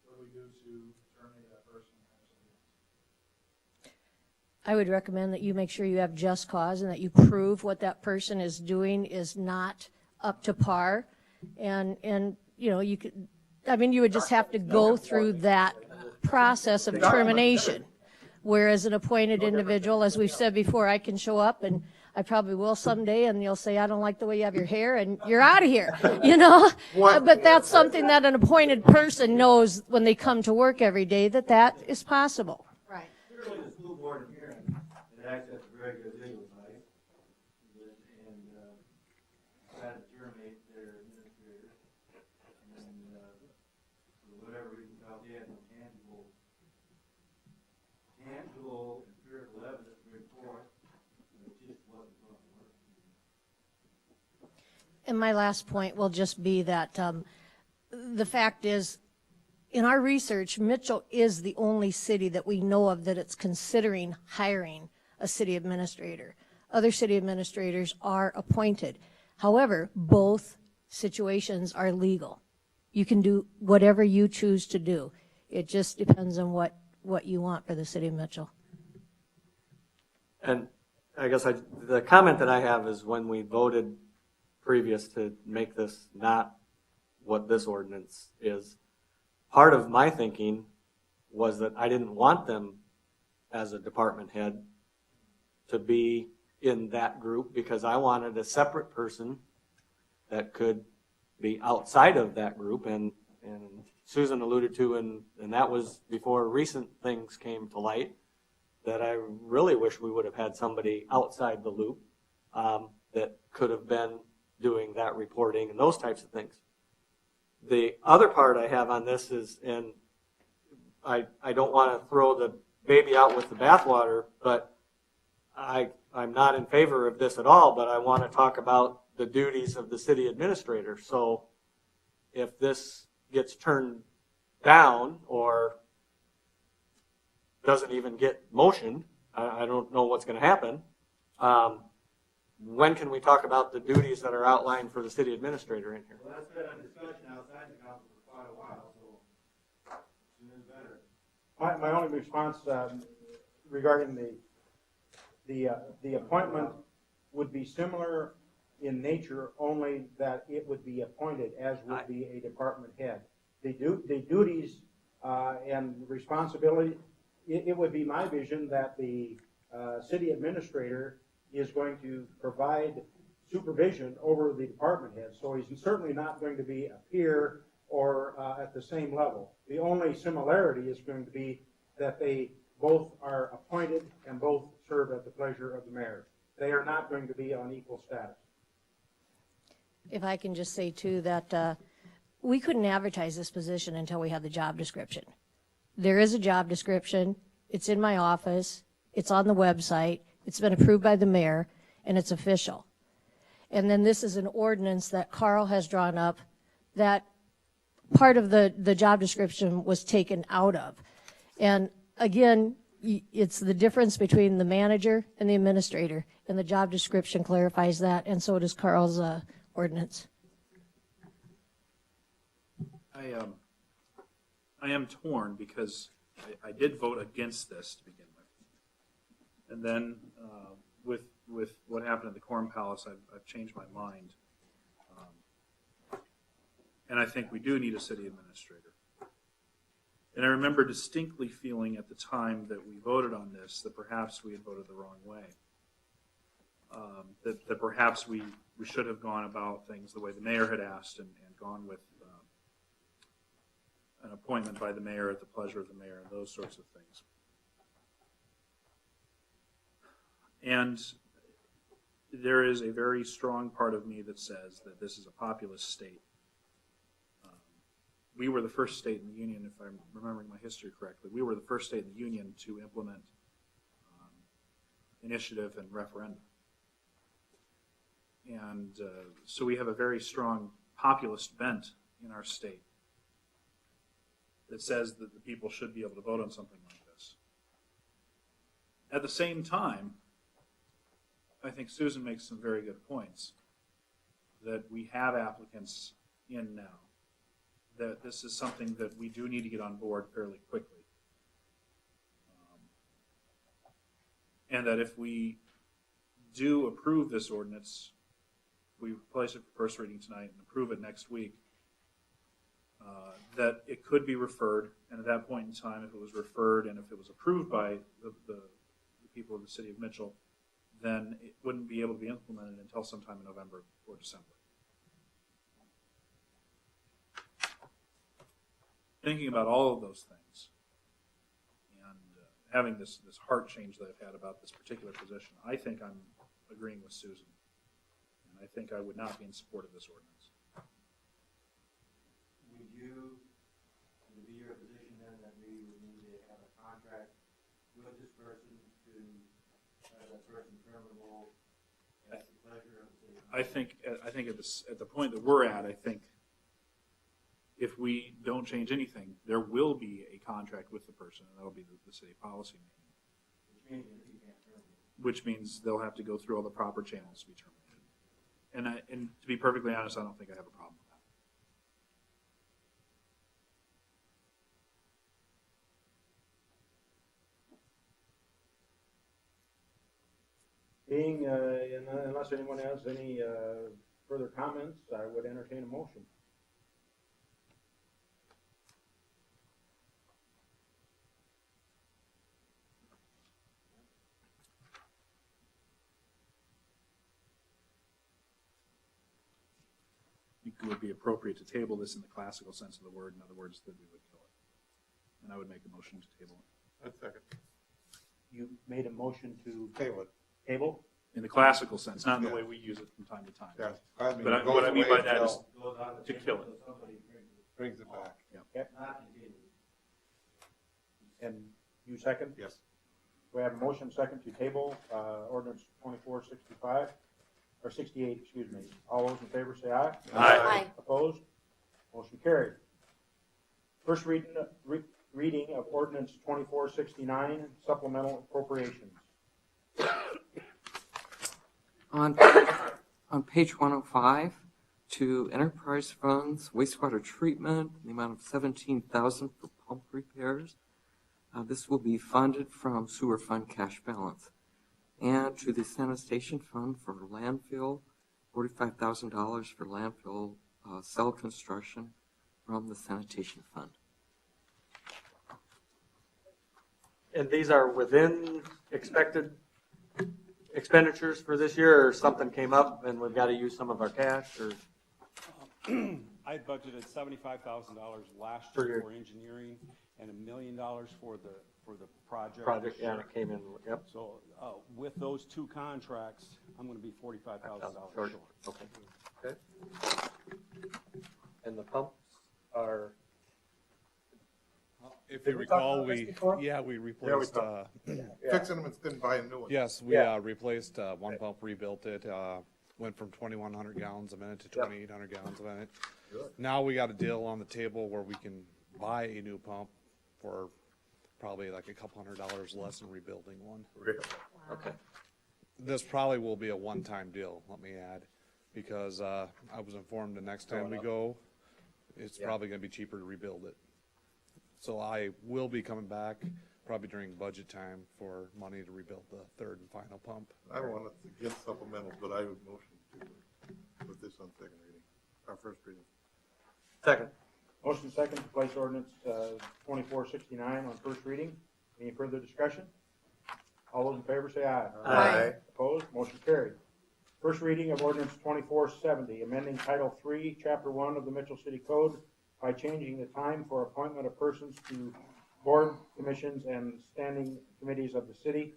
What do we do to terminate that person and hire somebody else? I would recommend that you make sure you have just cause and that you prove what that person is doing is not up to par. And you could, you would just have to go through that process of termination. Whereas an appointed individual, as we've said before, I can show up, and I probably will someday, and you'll say, I don't like the way you have your hair, and you're out of here, But that's something that an appointed person knows when they come to work every day, that is possible. Right. Clearly, the school board here, it acts as a very good legal advice, and try to terminate their administrator, and for whatever reason, felt they had no tangible empirical evidence to bring forth, it just wasn't going to work. And my last point will just be that the fact is, in our research, Mitchell is the only city that we know of that it's considering hiring a city administrator. Other city administrators are appointed. However, both situations are legal. You can do whatever you choose to do. It just depends on what what you want for the city of Mitchell. And I guess the comment that I have is when we voted previous to make this not what this ordinance is, part of my thinking was that I didn't want them as a department head to be in that group because I wanted a separate person that could be outside of that group. And Susan alluded to, and that was before recent things came to light, that I really wish we would have had somebody outside the loop that could have been doing that reporting and those types of things. The other part I have on this is, and I don't want to throw the baby out with the bathwater, but I'm not in favor of this at all, but I want to talk about the duties of the city administrator. So if this gets turned down or doesn't even get motioned, I don't know what's going to happen. When can we talk about the duties that are outlined for the city administrator in here? Well, that's been a discussion outside the council for quite a while, so sooner the better. My only response regarding the appointment would be similar in nature, only that it would be appointed as would be a department head. The duties and responsibility, it would be my vision that the city administrator is going to provide supervision over the department head. So he's certainly not going to be a peer or at the same level. The only similarity is going to be that they both are appointed and both serve at the pleasure of the mayor. They are not going to be on equal status. If I can just say too that we couldn't advertise this position until we had the job description. There is a job description. It's in my office. It's on the website. It's been approved by the mayor, and it's official. And then this is an ordinance that Carl has drawn up that part of the job description was taken out of. And again, it's the difference between the manager and the administrator, and the job description clarifies that, and so does Carl's ordinance. I am torn because I did vote against this to begin with. And then with what happened at the Quorum Palace, I've changed my mind. And I think we do need a city administrator. And I remember distinctly feeling at the time that we voted on this that perhaps we had voted the wrong way. That perhaps we should have gone about things the way the mayor had asked and gone with an appointment by the mayor at the pleasure of the mayor and those sorts of things. And there is a very strong part of me that says that this is a populist state. We were the first state in the union, if I'm remembering my history correctly, we were the first state in the union to implement initiative and referendum. And so we have a very strong populist bent in our state that says that the people should be able to vote on something like this. At the same time, I think Susan makes some very good points, that we have applicants in now, that this is something that we do need to get on board fairly quickly. And that if we do approve this ordinance, we place it for first reading tonight and approve it next week, that it could be referred, and at that point in time, if it was referred and if it was approved by the people of the city of Mitchell, then it wouldn't be able to be implemented until sometime in November or December. Thinking about all of those things and having this heart change that I've had about this particular position, I think I'm agreeing with Susan. And I think I would not be in support of this ordinance. Would it be your position then that we would need to have a contract with this person to have that person terminable at the pleasure of the city? I think at the point that we're at, I think if we don't change anything, there will be a contract with the person, and that'll be the city policy meeting. Which means they'll have to go through all the proper channels to be terminated. And to be perfectly honest, I don't think I have a problem with that. Being, unless anyone has any further comments, I would entertain a motion. I think it would be appropriate to table this in the classical sense of the word. In other words, that we would kill it. And I would make a motion to table it. I'd second. You made a motion to Table it. table? In the classical sense, not in the Yeah. way we use it from time to time. Yes. But what I mean by that is to kill it. Brings it back. Okay. And you second? Yes. We have a motion second to table, ordinance 2465, or 68, excuse me. All those in favor say aye. Aye. Opposed? Motion carried. First reading of ordinance 2469, supplemental appropriations. On page 105, to enterprise funds, wastewater treatment, the amount of $17,000 for pump repairs. This will be funded from sewer fund cash balance. And to the sanitation fund for landfill, $45,000 for landfill cell construction from the sanitation fund. And these are within expected expenditures for this year, or something came up and we've got to use some of our cash, or? I budgeted $75,000 last For year your- for engineering and $1 million for the project. Project, this yeah, year. it came in, yep. So, with those two contracts, I'm gonna be $45,000 Short. short. Okay. Okay. And the pumps are, If Did you we talk recall, about this we before? replaced, Fixing them and then buying new ones. yes, we Yeah. replaced one pump, rebuilt it, went from 2,100 gallons a minute to Yep. 2,800 gallons a minute. Good. Now we got a deal on the table where we can buy a new pump for probably like a couple $100 less than rebuilding one. Really? okay. This probably will be a one-time deal, let me add, because I was informed the next time we go, it's Yeah. probably gonna be cheaper to rebuild it. So I will be coming back probably during budget time for money to rebuild the third and final pump. I don't want to get supplemental, but I would motion to put this on second reading, our first reading. Second. Motion second to place ordinance 2469 on first reading. Any further discussion? All those in favor say aye. Aye. Opposed? Motion carried. First reading of ordinance 2470, amending Title III, Chapter 1 of the Mitchell City Code by changing the time for appointment of persons to board, commissions, and standing committees of the city.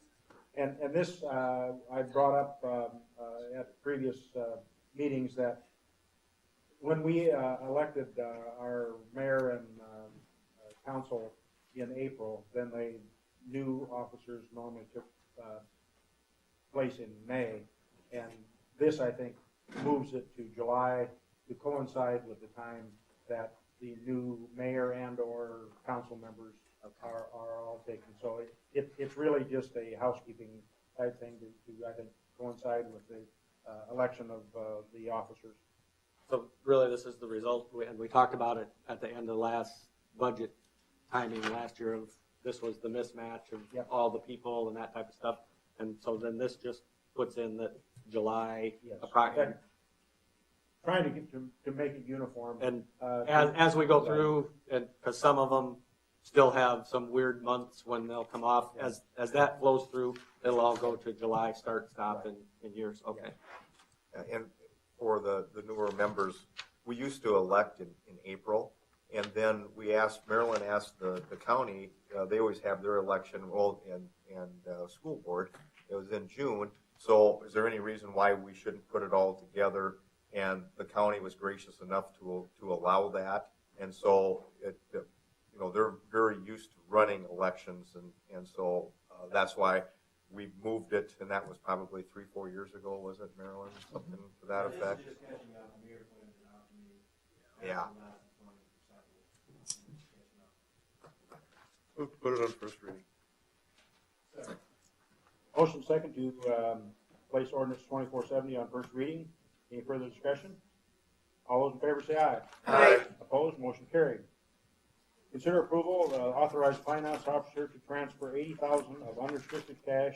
And this, I brought up at previous meetings, that when we elected our mayor and council in April, then the new officers normally took place in May. And this, I think, moves it to July to coincide with the time that the new mayor and/or council members are all taken. So it's really just a housekeeping type thing to I think, coincide with the election of the officers. So really, this is the result, and we talked about it at the end of last budget timing last year of, this was the mismatch of Yep. all the people and that type of stuff. And so then this just puts in that July, Yes. approximately. Trying to get to make it uniform. And Uh, as we go through, and, because some of them still have some weird months when they'll come off, as that flows through, it'll all go to July, start, stop in years, okay. And for the newer members, we used to elect in April, and then Maryland asked the county, they always have their election, and school board, it was in June. So is there any reason why we shouldn't put it all together? And the county was gracious enough to allow that. And so they're very used to running elections, and so that's why we moved it, and that was probably 3-4 years ago, was it, Maryland? Something to that effect? Yeah. Put it on first reading. Motion second to place ordinance 2470 on first reading. Any further discussion? All those in favor say aye. Aye. Opposed? Motion carried. Consider approval of authorized finance officer to transfer $80,000 of unrestricted cash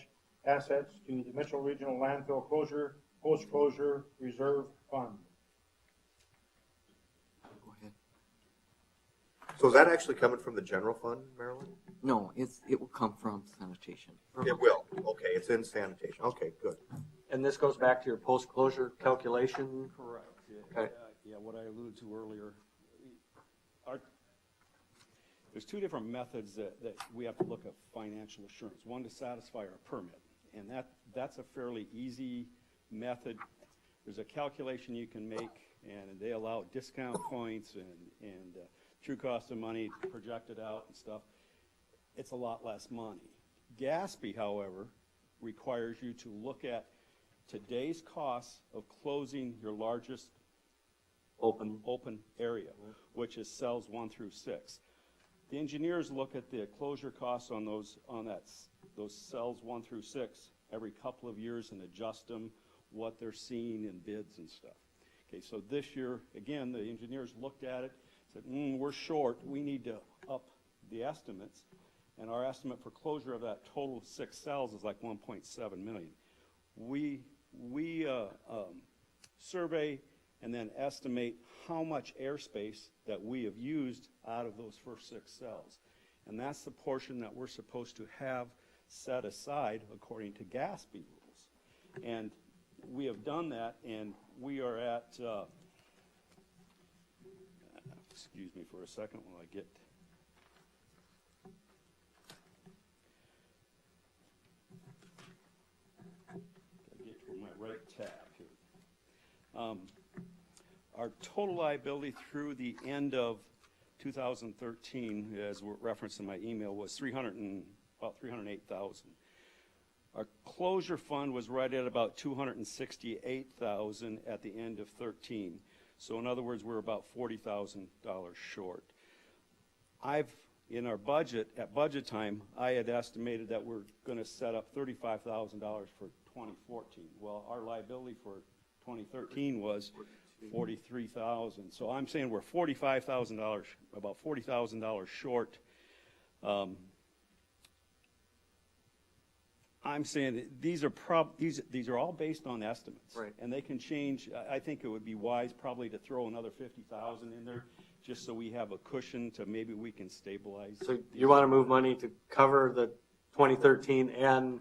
assets to the Mitchell Regional Landfill Closure, Post-Closure Reserve Fund. Go ahead. So is that actually coming from the general fund, Marilyn? No, it will come from sanitation. It will. Okay, it's in sanitation. Okay, good. And this goes back to your post-closure calculation? Correct. Okay. Yeah, what I alluded to earlier. There's two different methods that we have to look at financial assurance. One to satisfy our permit, and that's a fairly easy method. There's a calculation you can make, and they allow discount points and true cost of money projected out and stuff. It's a lot less money. GASB, however, requires you to look at today's costs of closing your largest open area, which is cells 1 through 6. The engineers look at the closure costs on those cells 1 through 6 every couple of years and adjust them, what they're seeing in bids and stuff. Okay, so this year, again, the engineers looked at it, said, we're short, we need to up the estimates, and our estimate for closure of that total 6 cells is like 1.7 million. We survey and then estimate how much airspace that we have used out of those first 6 cells. And that's the portion that we're supposed to have set aside according to GASB rules. And we have done that, and we are at, excuse me for a second while I get to my right tab here. Our total liability through the end of 2013, as referenced in my email, was about $308,000. Our closure fund was right at about $268,000 at the end of 13. So in other words, we're about $40,000 short. In our budget, at budget time, I had estimated that we're going to set up $35,000 for 2014. Well, our liability for 2013 was $43,000. So I'm saying we're $45,000, about $40,000 short. I'm saying that these are all based on estimates, right? And they can change. I think it would be wise probably to throw another $50,000 in there, just so we have a cushion to maybe we can stabilize. So you want to move money to cover the 2013 and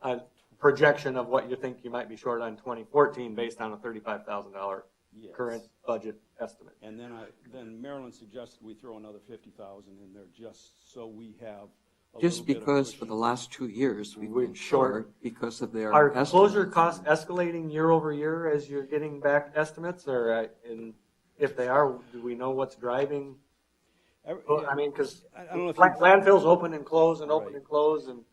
a projection of what you think you might be short on 2014 based on a $35,000 Yes. current budget estimate. And then Marilyn suggested we throw another $50,000 in there just so we have a Just little bit of because cushion. for the last 2 years, we've been short. short because of their Are estimates. closure costs escalating year over year as you're getting back estimates, or if they are, do we know what's driving? I mean, because I don't know if landfills open and close and open Right. and close, and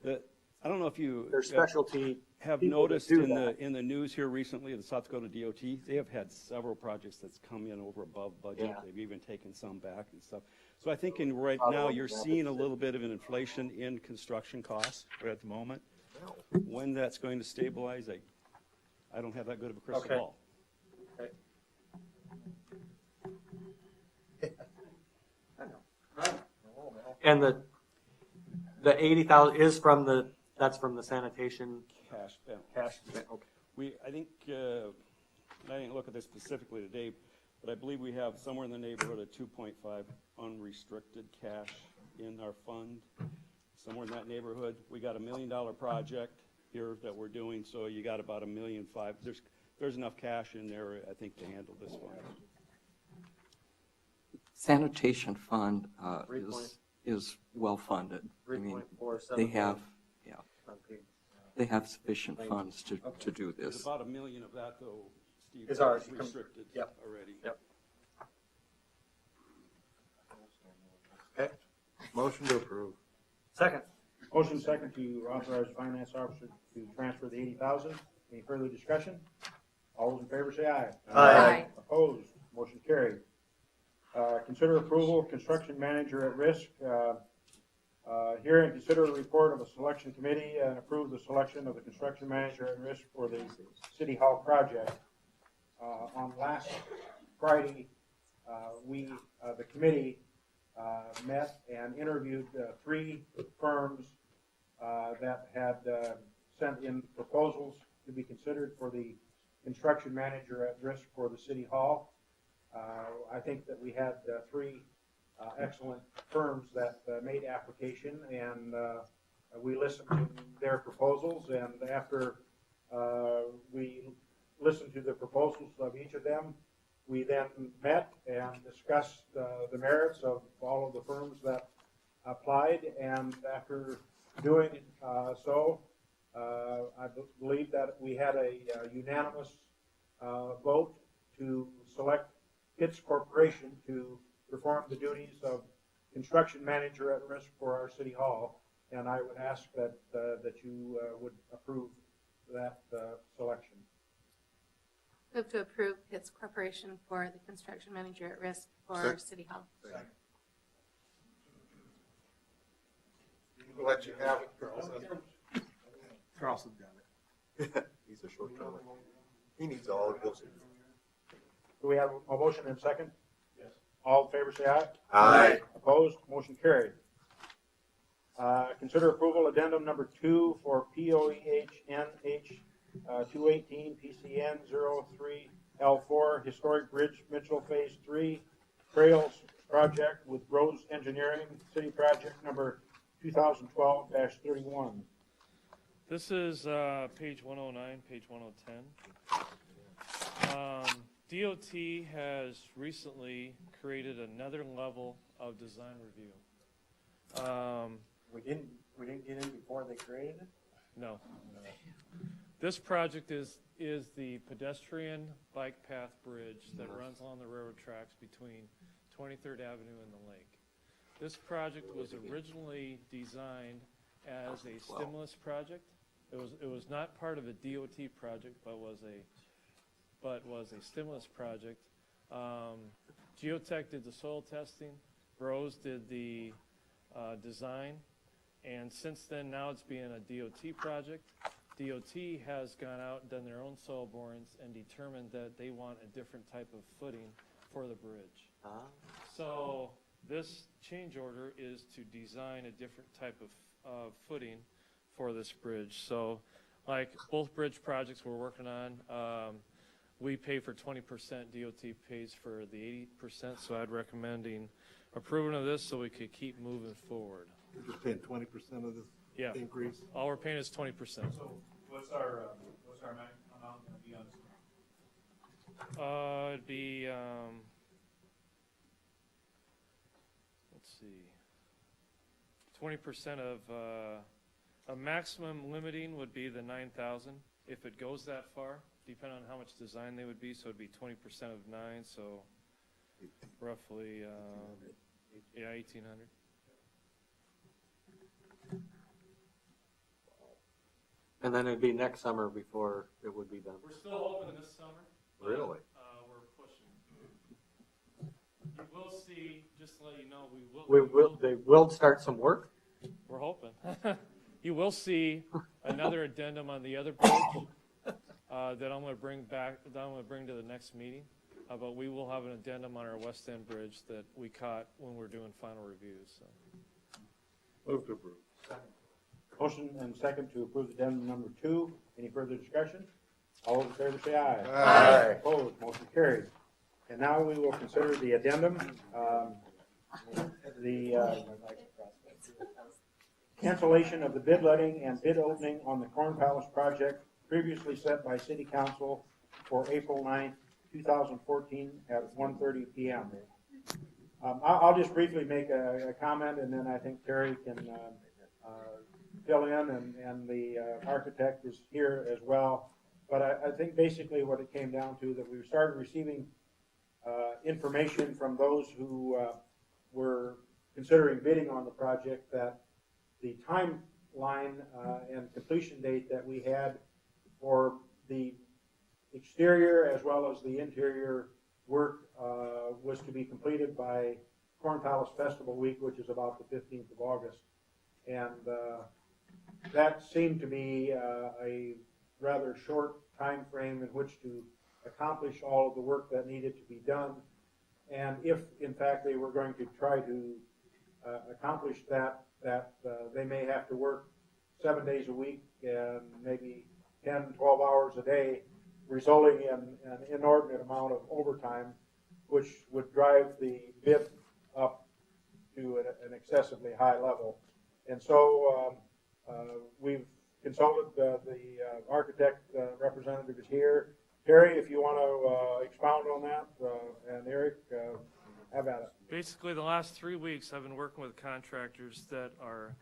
I don't know if you their specialty have people that noticed do in that. the news here recently, the South Dakota DOT, they have had several projects that's come in over above budget. Yeah. They've even taken some back and stuff. So I think right Lot of now them you're rapid seeing a little bit of an inflation in construction costs right at the moment. When that's going to stabilize, I don't have that good of a crystal Okay. ball. Okay. And the 80,000 is that's from the sanitation Cash balance. Okay. I think, I didn't look at this specifically today, but I believe we have somewhere in the neighborhood of 2.5 unrestricted cash in our fund. Somewhere in that neighborhood. We got $1 million project here that we're doing, so you got about $1.5 million. There's enough cash in there, I think, to handle this one. Sanitation fund Three point- is well-funded. I mean, 3.47 they have, million. they have sufficient Thank funds to do There's this. about $1 million of that, though, Steve, Is ours. restricted Yep. already. Yep. Okay. Motion to approve. Second. Motion second to authorize the finance officer to transfer the 80,000. Any further discussion? All those in favor say aye. Aye. Opposed? Motion carried. Consider approval of construction manager at risk. Hear and consider a report of a selection committee and approve the selection of the construction manager at risk for the City Hall project. On last Friday, the committee, met and interviewed 3 firms that had sent in proposals to be considered for the construction manager at risk for the city hall. I think that we had three excellent firms that made application, and we listened to their proposals, and after we listened to the proposals of each of them, we then met and discussed the merits of all of the firms that applied, and after doing so, I believe that we had a unanimous vote to select Pitts Corporation to perform the duties of construction manager at risk for our city hall, and I would ask that that you would approve that selection. Move to approve Pitts Corporation for the construction manager at risk for City Hall. We'll let you have it, Carlson got it. He's a short term. He needs all of those. Do we have a motion and a second? Yes. All in favor say aye. Aye. Opposed? Motion carried. Consider approval addendum number 2 for POEHNH 218 PCN 03L4 Historic Bridge Mitchell Phase 3 Trails Project with Rose Engineering, City Project number 2012-31. This is page 109, page 110. DOT has recently created another level of design review. We didn't get in before they created it? No. This project is the pedestrian bike path bridge that runs along the railroad tracks between 23rd Avenue and the lake. This project was originally designed as a stimulus project. It was not part of a DOT project, but was a stimulus project. Geotech did the soil testing. Rose did the design, and since then, now it's being a DOT project. DOT has gone out and done their own soil borings and determined that they want a different type of footing for the bridge. So this change order is to design a different type of footing for this bridge. So like both bridge projects we're working on, we pay for 20%, DOT pays for the 80%, so I'd recommending approving of this so we could keep moving forward. We're just paying 20% of this increase? All we're paying is 20%. So what's our amount going to be on this? It'd be, let's see, 20% of, a maximum limiting would be the 9,000. If it goes that far, depending on how much design they would be, so it'd be 20% of 9, so roughly, 1,800. And then it'd be next summer before it would be done. We're still hoping this summer. Really? We're pushing. You will see, just to let you know, They will start some work? We're hoping. You will see another addendum on the other bridge that I'm going to bring back, that I'm going to bring to the next meeting. But we will have an addendum on our West End Bridge that we caught when we're doing final reviews. So. Move to approve. Motion and second to approve addendum number 2. Any further discussion? All those in favor say aye. Aye. Opposed? Motion carried. And now we will consider the addendum. Cancellation of the bid letting and bid opening on the Corn Palace project previously set by City Council for April 9th, 2014 at 1:30 p.m. I'll just briefly make a comment, and then I think Terry can fill in, and the architect is here as well. But I think basically what it came down to, that we started receiving information from those who were considering bidding on the project, that the timeline and completion date that we had for the exterior as well as the interior work was to be completed by Corn Palace Festival Week, which is about the 15th of August. And that seemed to be a rather short time frame in which to accomplish all of the work that needed to be done. And if, in fact, they were going to try to accomplish that, they may have to work 7 days a week and maybe 10, 12 hours a day, resulting in an inordinate amount of overtime, which would drive the bid up to an excessively high level. And so we've consulted the architect representative is here. Terry, if you want to expound on that, and Eric, have at it. Basically, the last 3 weeks, I've been working with contractors that are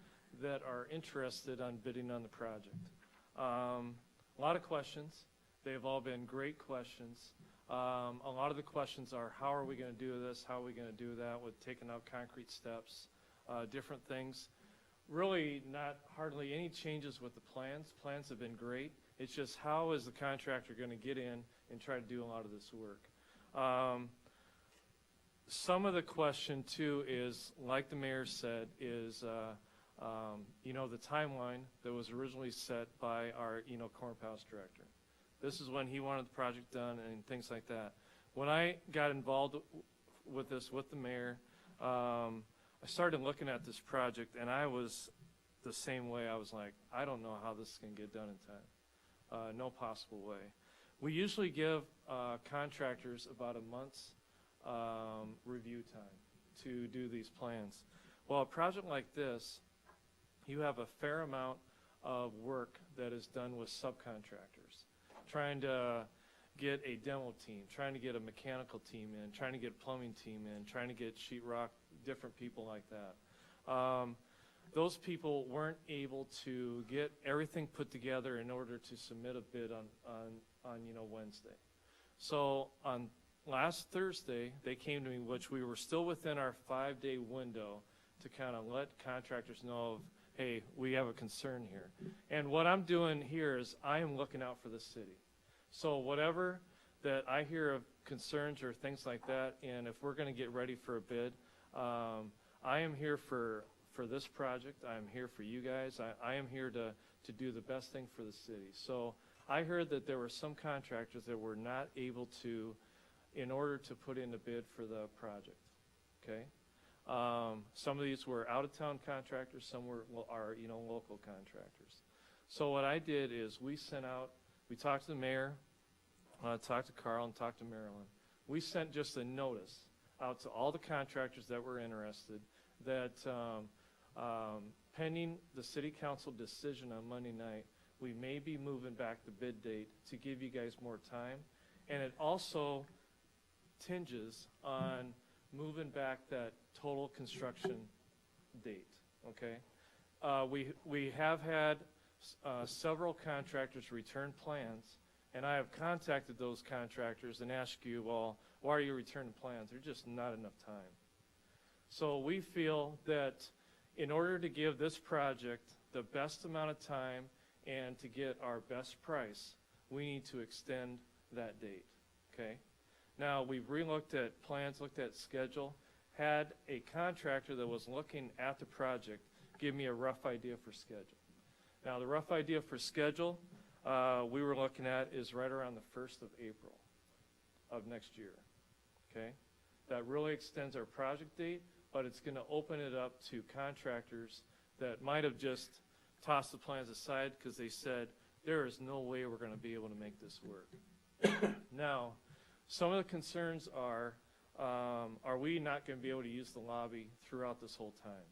interested on bidding on the project. A lot of questions. They've all been great questions. A lot of the questions are, how are we going to do this? How are we going to do that with taking out concrete steps, different things. Really not hardly any changes with the plans. Plans have been great. It's just how is the contractor going to get in and try to do a lot of this work. Some of the question too is, like the mayor said, is the timeline that was originally set by our Cornpals director. This is when he wanted the project done and things like that. When I got involved with this with the mayor, I started looking at this project and I was the same way. I was like, I don't know how this can get done in time. No possible way. We usually give contractors about a month's review time to do these plans. Well, a project like this, you have a fair amount of work that is done with subcontractors, trying to get a demo team, trying to get a mechanical team in, trying to get a plumbing team in, trying to get sheetrock, different people like that. Those people weren't able to get everything put together in order to submit a bid on Wednesday. So on last Thursday, they came to me, which we were still within our 5-day window to kind of let contractors know of, hey, we have a concern here. And what I'm doing here is I am looking out for the city. So whatever that I hear of concerns or things like that, and if we're going to get ready for a bid, I am here for this project. I am here for you guys. I am here to do the best thing for the city. So I heard that there were some contractors that were not able to, in order to put in a bid for the project, okay? Some of these were out-of-town contractors, some are local contractors. So what I did is we talked to the mayor, talked to Carl, and talked to Marilyn. We sent just a notice out to all the contractors that were interested that pending the city council decision on Monday night, we may be moving back the bid date to give you guys more time. And it also tinges on moving back that total construction date, okay? We have had several contractors return plans, and I have contacted those contractors and asked you, well, why are you returning plans? There's just not enough time. So we feel that in order to give this project the best amount of time and to get our best price, we need to extend that date, okay? Now, we've re-looked at plans, looked at schedule, had a contractor that was looking at the project give me a rough idea for schedule. Now, the rough idea for schedule we were looking at is right around the 1st of April of next year, okay? That really extends our project date, but it's going to open it up to contractors that might have just tossed the plans aside because they said, there is no way we're going to be able to make this work. Now, some of the concerns are we not going to be able to use the lobby throughout this whole time?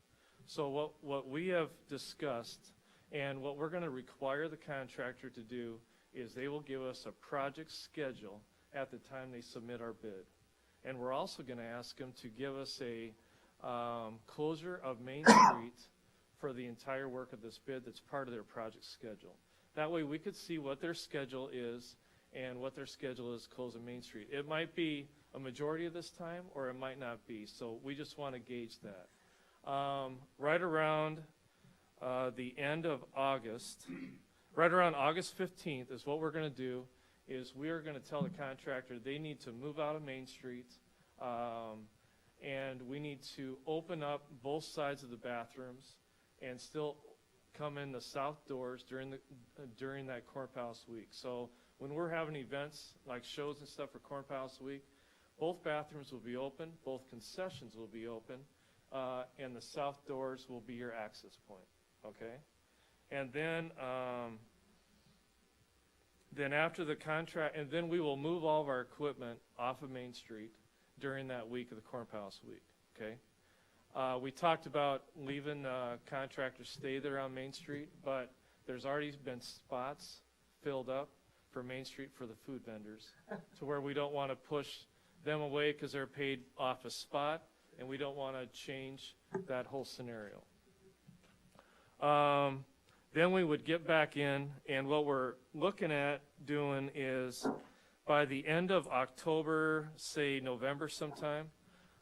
So what we have discussed and what we're going to require the contractor to do is they will give us a project schedule at the time they submit our bid. And we're also going to ask them to give us a closure of Main Street for the entire work of this bid that's part of their project schedule. That way we could see what their schedule is and what their schedule is closing Main Street. It might be a majority of this time or it might not be, so we just want to gauge that. Right around the end of August, right around August 15th is what we're going to do, is we are going to tell the contractor they need to move out of Main Street and we need to open up both sides of the bathrooms and still come in the south doors during that Corn Palace week. So when we're having events like shows and stuff for Corn Palace week, both bathrooms will be open, both concessions will be open, and the south doors will be your access point, okay? And then after the contract, and then we will move all of our equipment off of Main Street during that week of the Corn Palace week, okay? We talked about leaving contractors stay there on Main Street, but there's already been spots filled up for Main Street for the food vendors to where we don't want to push them away because they're paid off a spot, and we don't want to change that whole scenario. Then we would get back in, and what we're looking at doing is by the end of October, say November sometime,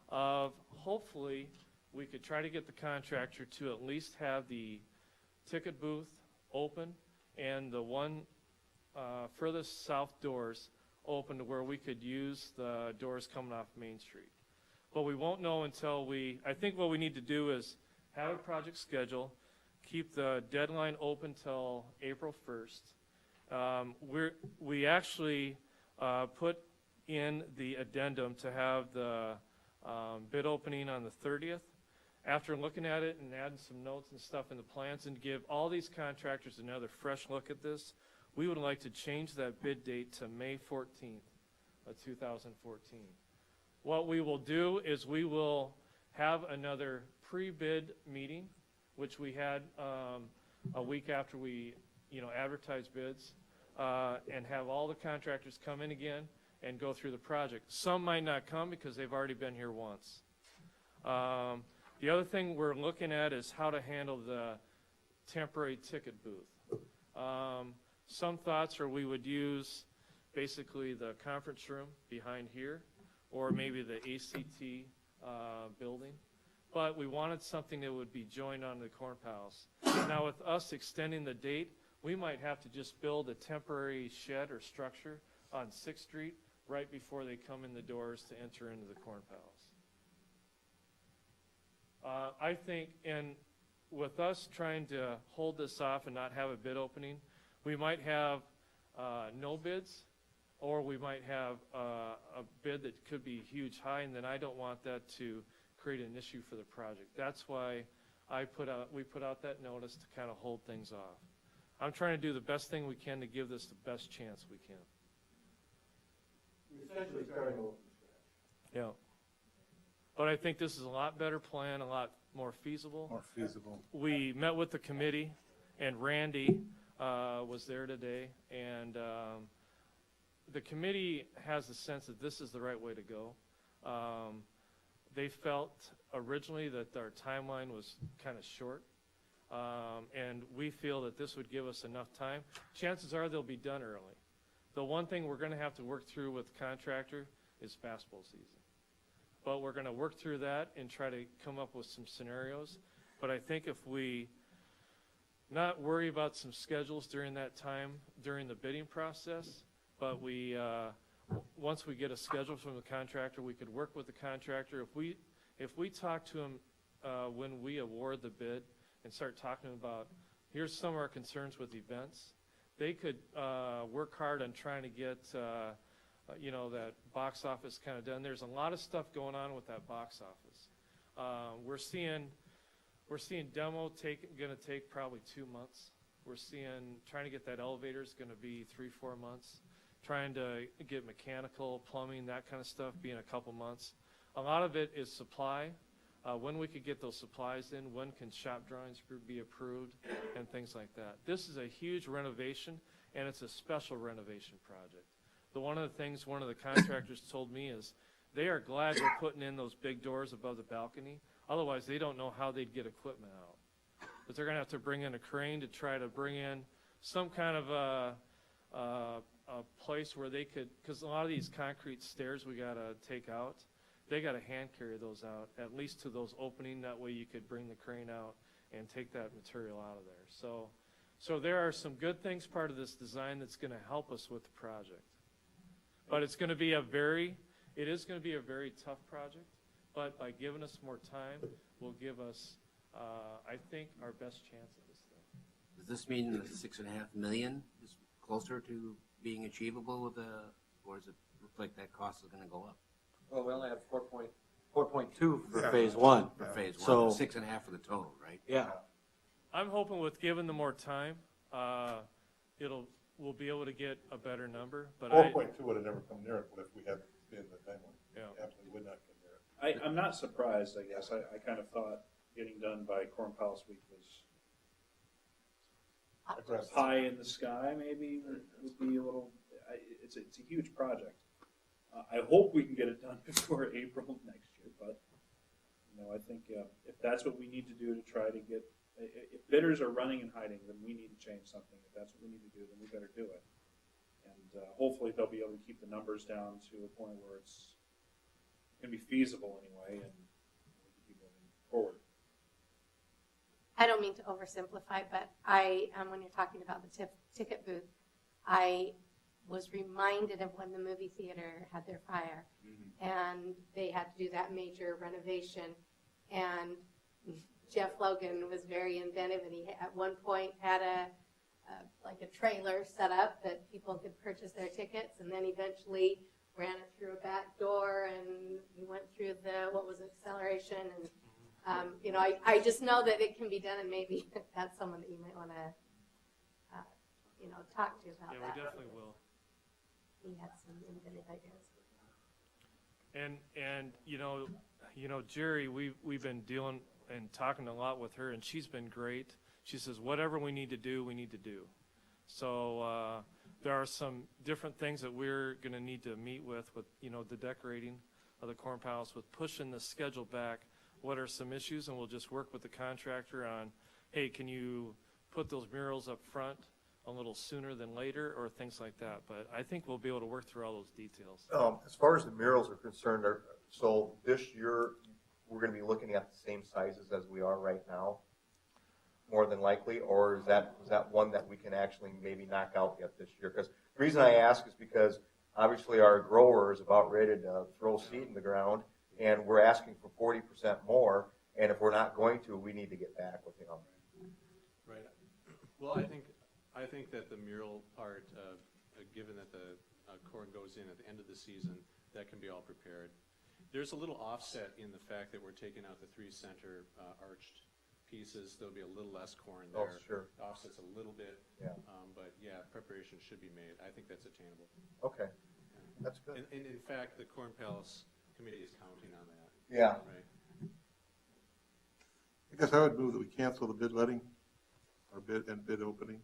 hopefully we could try to get the contractor to at least have the ticket booth open and the one furthest south doors open to where we could use the doors coming off Main Street. But we won't know until I think what we need to do is have a project schedule, keep the deadline open till April 1st. We actually put in the addendum to have the bid opening on the 30th. After looking at it and adding some notes and stuff in the plans and give all these contractors another fresh look at this, we would like to change that bid date to May 14th of 2014. What we will do is we will have another pre-bid meeting, which we had a week after we advertised bids, and have all the contractors come in again and go through the project. Some might not come because they've already been here once. The other thing we're looking at is how to handle the temporary ticket booth. Some thoughts are we would use basically the conference room behind here, or maybe the ACT building. But we wanted something that would be joined on the Corn Palace. Now with us extending the date, we might have to just build a temporary shed or structure on 6th Street right before they come in the doors to enter into the Corn Palace. I think, and with us trying to hold this off and not have a bid opening, we might have no bids, or we might have a bid that could be huge high, and then I don't want that to create an issue for the project. That's why we put out that notice to kind of hold things off. I'm trying to do the best thing we can to give this the best chance we can. You're essentially starting over from scratch. Yeah. But I think this is a lot better plan, a lot more feasible. More feasible. We met with the committee, and Randy was there today, and the committee has the sense that this is the right way to go. They felt originally that our timeline was kind of short, and we feel that this would give us enough time. Chances are they'll be done early. The one thing we're going to have to work through with the contractor is basketball season. But we're going to work through that and try to come up with some scenarios. But I think if we not worry about some schedules during that time, during the bidding process, but we, once we get a schedule from the contractor, we could work with the contractor. If we talk to him when we award the bid and start talking about, here's some of our concerns with events, they could work hard on trying to get that box office kind of done. There's a lot of stuff going on with that box office. We're seeing demo going to take probably 2 months. We're seeing trying to get that elevator is going to be 3-4 months. Trying to get mechanical, plumbing, that kind of stuff being a couple months. A lot of it is supply. When we could get those supplies in, when can shop drawings be approved, and things like that. This is a huge renovation, and it's a special renovation project. One of the things one of the contractors told me is they are glad we're putting in those big doors above the balcony. Otherwise, they don't know how they'd get equipment out. But they're going to have to bring in a crane to try to bring in some kind of a place where they could, because a lot of these concrete stairs we got to take out, they got to hand carry those out, at least to those opening. That way you could bring the crane out and take that material out of there. So there are some good things part of this design that's going to help us with the project. But it is going to be a very tough project, but by giving us more time will give us, I think, our best chance at this thing. Does this mean the $6.5 million is closer to being achievable with or does it look like that cost is going to go up? Well, we only have 4.2 for phase one. For phase one, So 6.5 for the total, right? yeah, I'm hoping with giving them more time, we'll be able to get a better number, but 4.2 would have never come near it if we had been the timeline. Yeah. Absolutely would not come near it. I'm not surprised, I guess. I kind of thought getting done by Corn Palace Week was pie in the sky, maybe, would be a little, it's a huge project. I hope we can get it done before April next year, but, I think if that's what we need to do to try to get, if bidders are running and hiding, then we need to change something. If that's what we need to do, then we better do it. And hopefully they'll be able to keep the numbers down to a point where it's going to be feasible anyway, and we can keep moving forward. I don't mean to oversimplify, but when you're talking about the ticket booth, I was reminded of when the movie theater had their fire, and they had to do that major renovation, and Jeff Logan was very inventive, and he at one point had a trailer set up that people could purchase their tickets, and then eventually ran it through a back door, and we went through acceleration, and I just know that it can be done, and maybe that's someone that you might want to talk to about that. Yeah, we definitely will. He had some inventive ideas. And Jerry, we've been dealing and talking a lot with her, and she's been great. She says whatever we need to do, we need to do. So there are some different things that we're going to need to meet with the decorating of the Corn Palace, with pushing the schedule back. What are some issues, and we'll just work with the contractor on, hey, can you put those murals up front a little sooner than later, or things like that. But I think we'll be able to work through all those details. As far as the murals are concerned, so this year we're going to be looking at the same sizes as we are right now, more than likely, or is that one that we can actually maybe knock out yet this year? Because the reason I ask is because obviously our grower is about ready to throw seed in the ground, and we're asking for 40% more, and if we're not going to, we need to get back with him. Right. Well, I think that the mural part, given that the corn goes in at the end of the season, that can be all prepared. There's a little offset in the fact that we're taking out the 3 center arched pieces. There'll be a little less corn there. Oh, sure. Offsets a little bit. Yeah. But yeah, preparation should be made. I think that's attainable. Okay. That's good. And in fact, the Corn Palace Committee is counting on that. Yeah. Right. I guess I would move that we cancel the bid letting, or bid opening.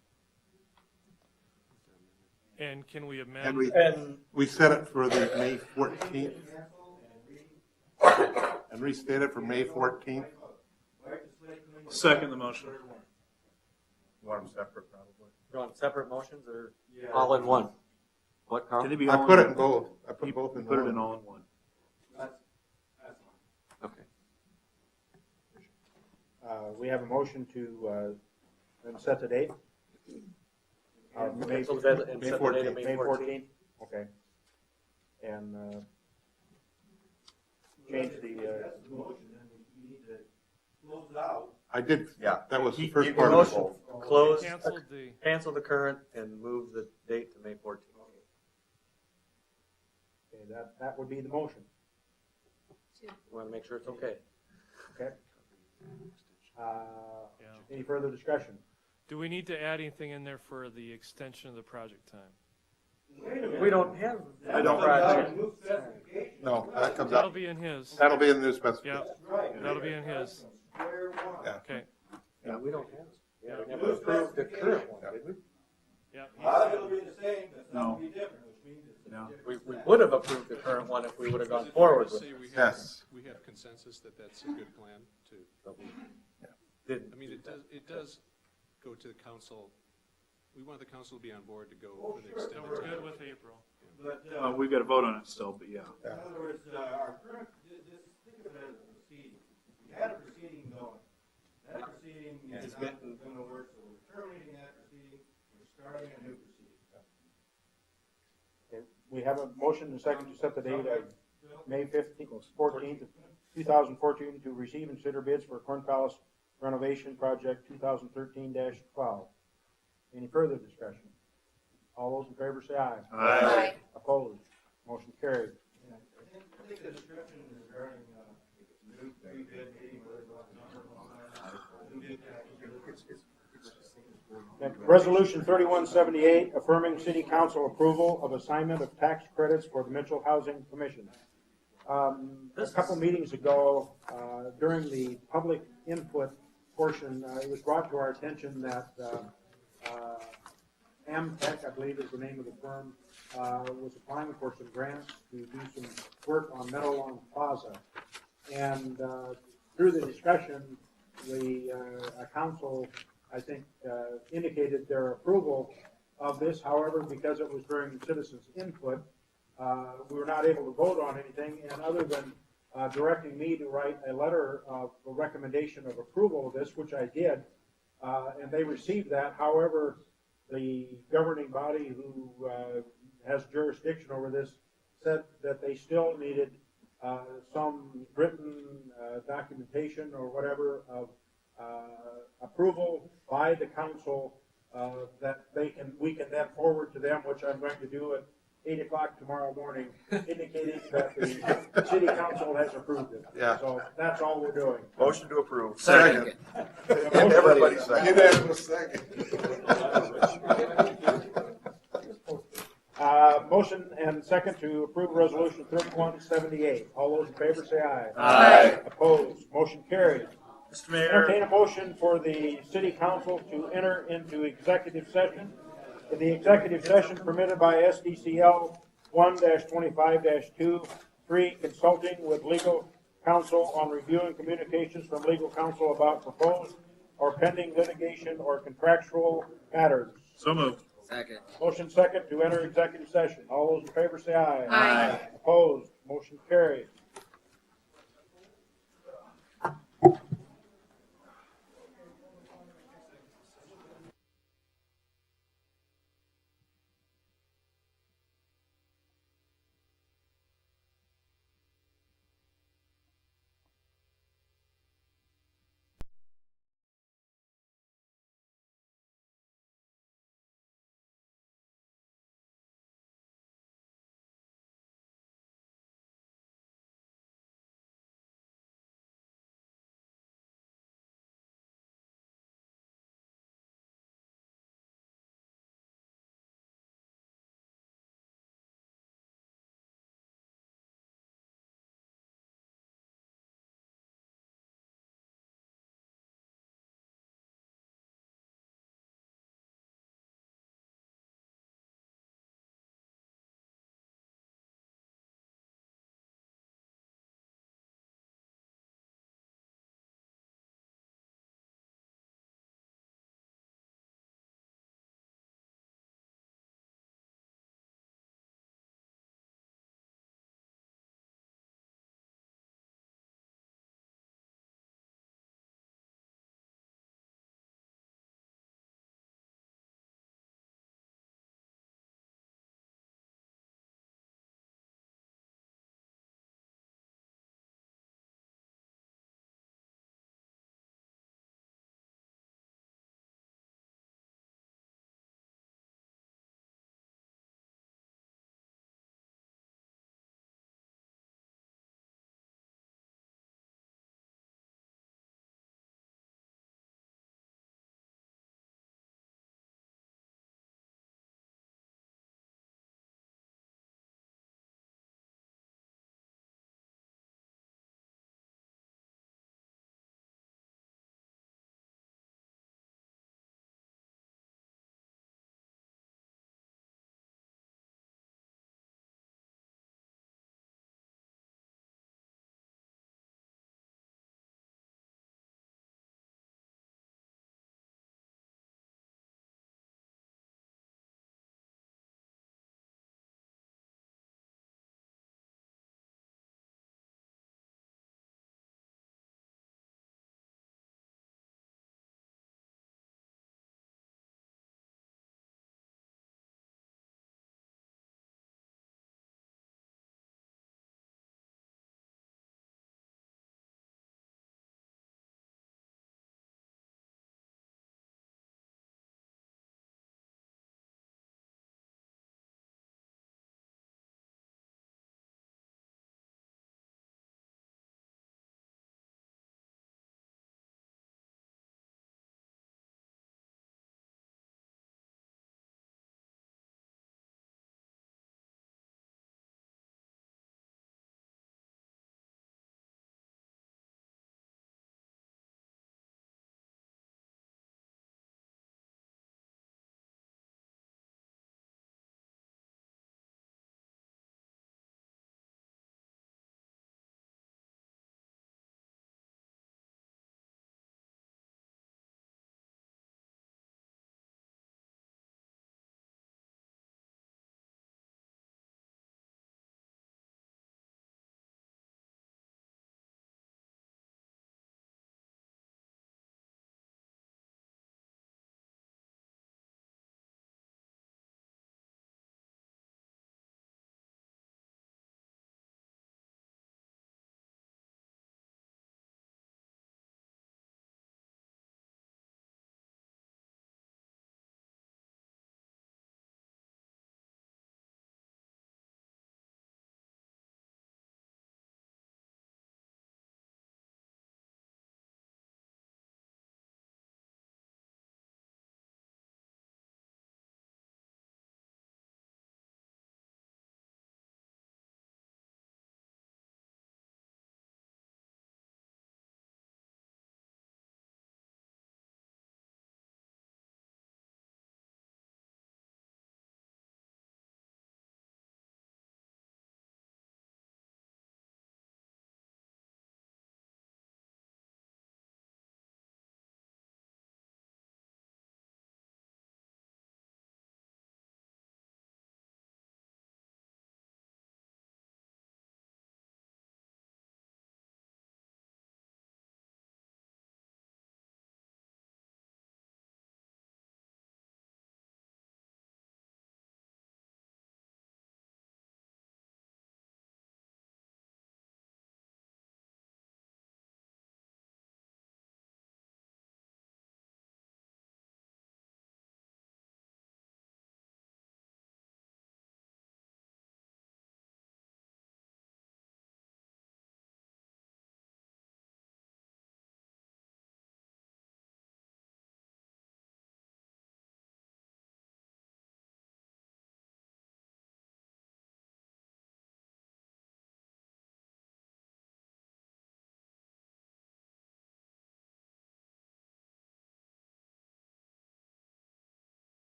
And can we amend? And we set it for the May 14th. And restate it for May 14th. Second the motion. You want them separate, probably? You want separate motions or all in one? What, Carl? Can they be I all put in it in both. I put both in Put it one. in all in one. Okay. We have a motion to set the date. May Cancel the bid and set the date of May May 14th. 14th, okay. And change the, I did, Yeah. that was the He- first he part of the motioned. vote. Close, Canceled cancel the current and move the date to May 14th. okay, that would be the motion, You want to make sure it's okay. okay? Any further discussion? Do we need to add anything in there for the extension of the project time? We don't have. I don't. Project. No, that comes That'll out. be in his. That'll be in the Yeah, specification. that'll be in his. Yeah. Okay. Yeah, we don't have. Yeah, we never approved the current one, did we? Yeah. It'll be the same, but No. it'll be different, which means it's No. We would have approved the current one if we would have gone forward with Say it. we have consensus that that's a good plan to. Didn't. I mean, it does go to the council. We want the council to be on board to go for the extended So we're time. good with April. But, We've got to vote on it still, but yeah. in other words, our current, just think of it as a proceeding. We had a proceeding going. That proceeding is not going to work, so we're terminating that proceeding, we're starting a new proceeding. Okay, we have a motion and a second to set the date of May 14th, 2014, to receive and consider bids for Corn Palace renovation project 2013-12. Any further discussion? All those in favor say aye. Aye. Opposed? Motion carried. I think the description regarding, new pre-bid meeting, whether it's on number one, new bid package, Resolution 3178, affirming city council approval of assignment of tax credits for the Mitchell Housing Commission. A couple meetings ago, during the public input portion, it was brought to our attention that Amtech, I believe is the name of the firm, was applying for some grants to do some work on Meadowlawn Plaza. And through the discussion, the council, I think, indicated their approval of this. However, because it was during citizens' input, we were not able to vote on anything. And other than directing me to write a letter of a recommendation of approval of this, which I did, and they received that. However, the governing body who has jurisdiction over this said that they still needed some written documentation or whatever of approval by the council that we can then forward to them, which I'm going to do at 8 o'clock tomorrow morning, indicating that the city council has approved it. Yeah. So that's all we're doing. Motion to approve. Second. Everybody second. Unanimous second. Motion and second to approve resolution 3178. All those in favor say aye. Aye. Opposed? Motion carried. Mr. Mayor. Entertain a motion for the city council to enter into executive session. In the executive session permitted by SDCL 1-25-2, 3, consulting with legal counsel on reviewing communications from legal counsel about proposed or pending litigation or contractual matters. So moved. Second. Motion second to enter executive session. All those in favor say aye. Aye. Opposed? Motion carried.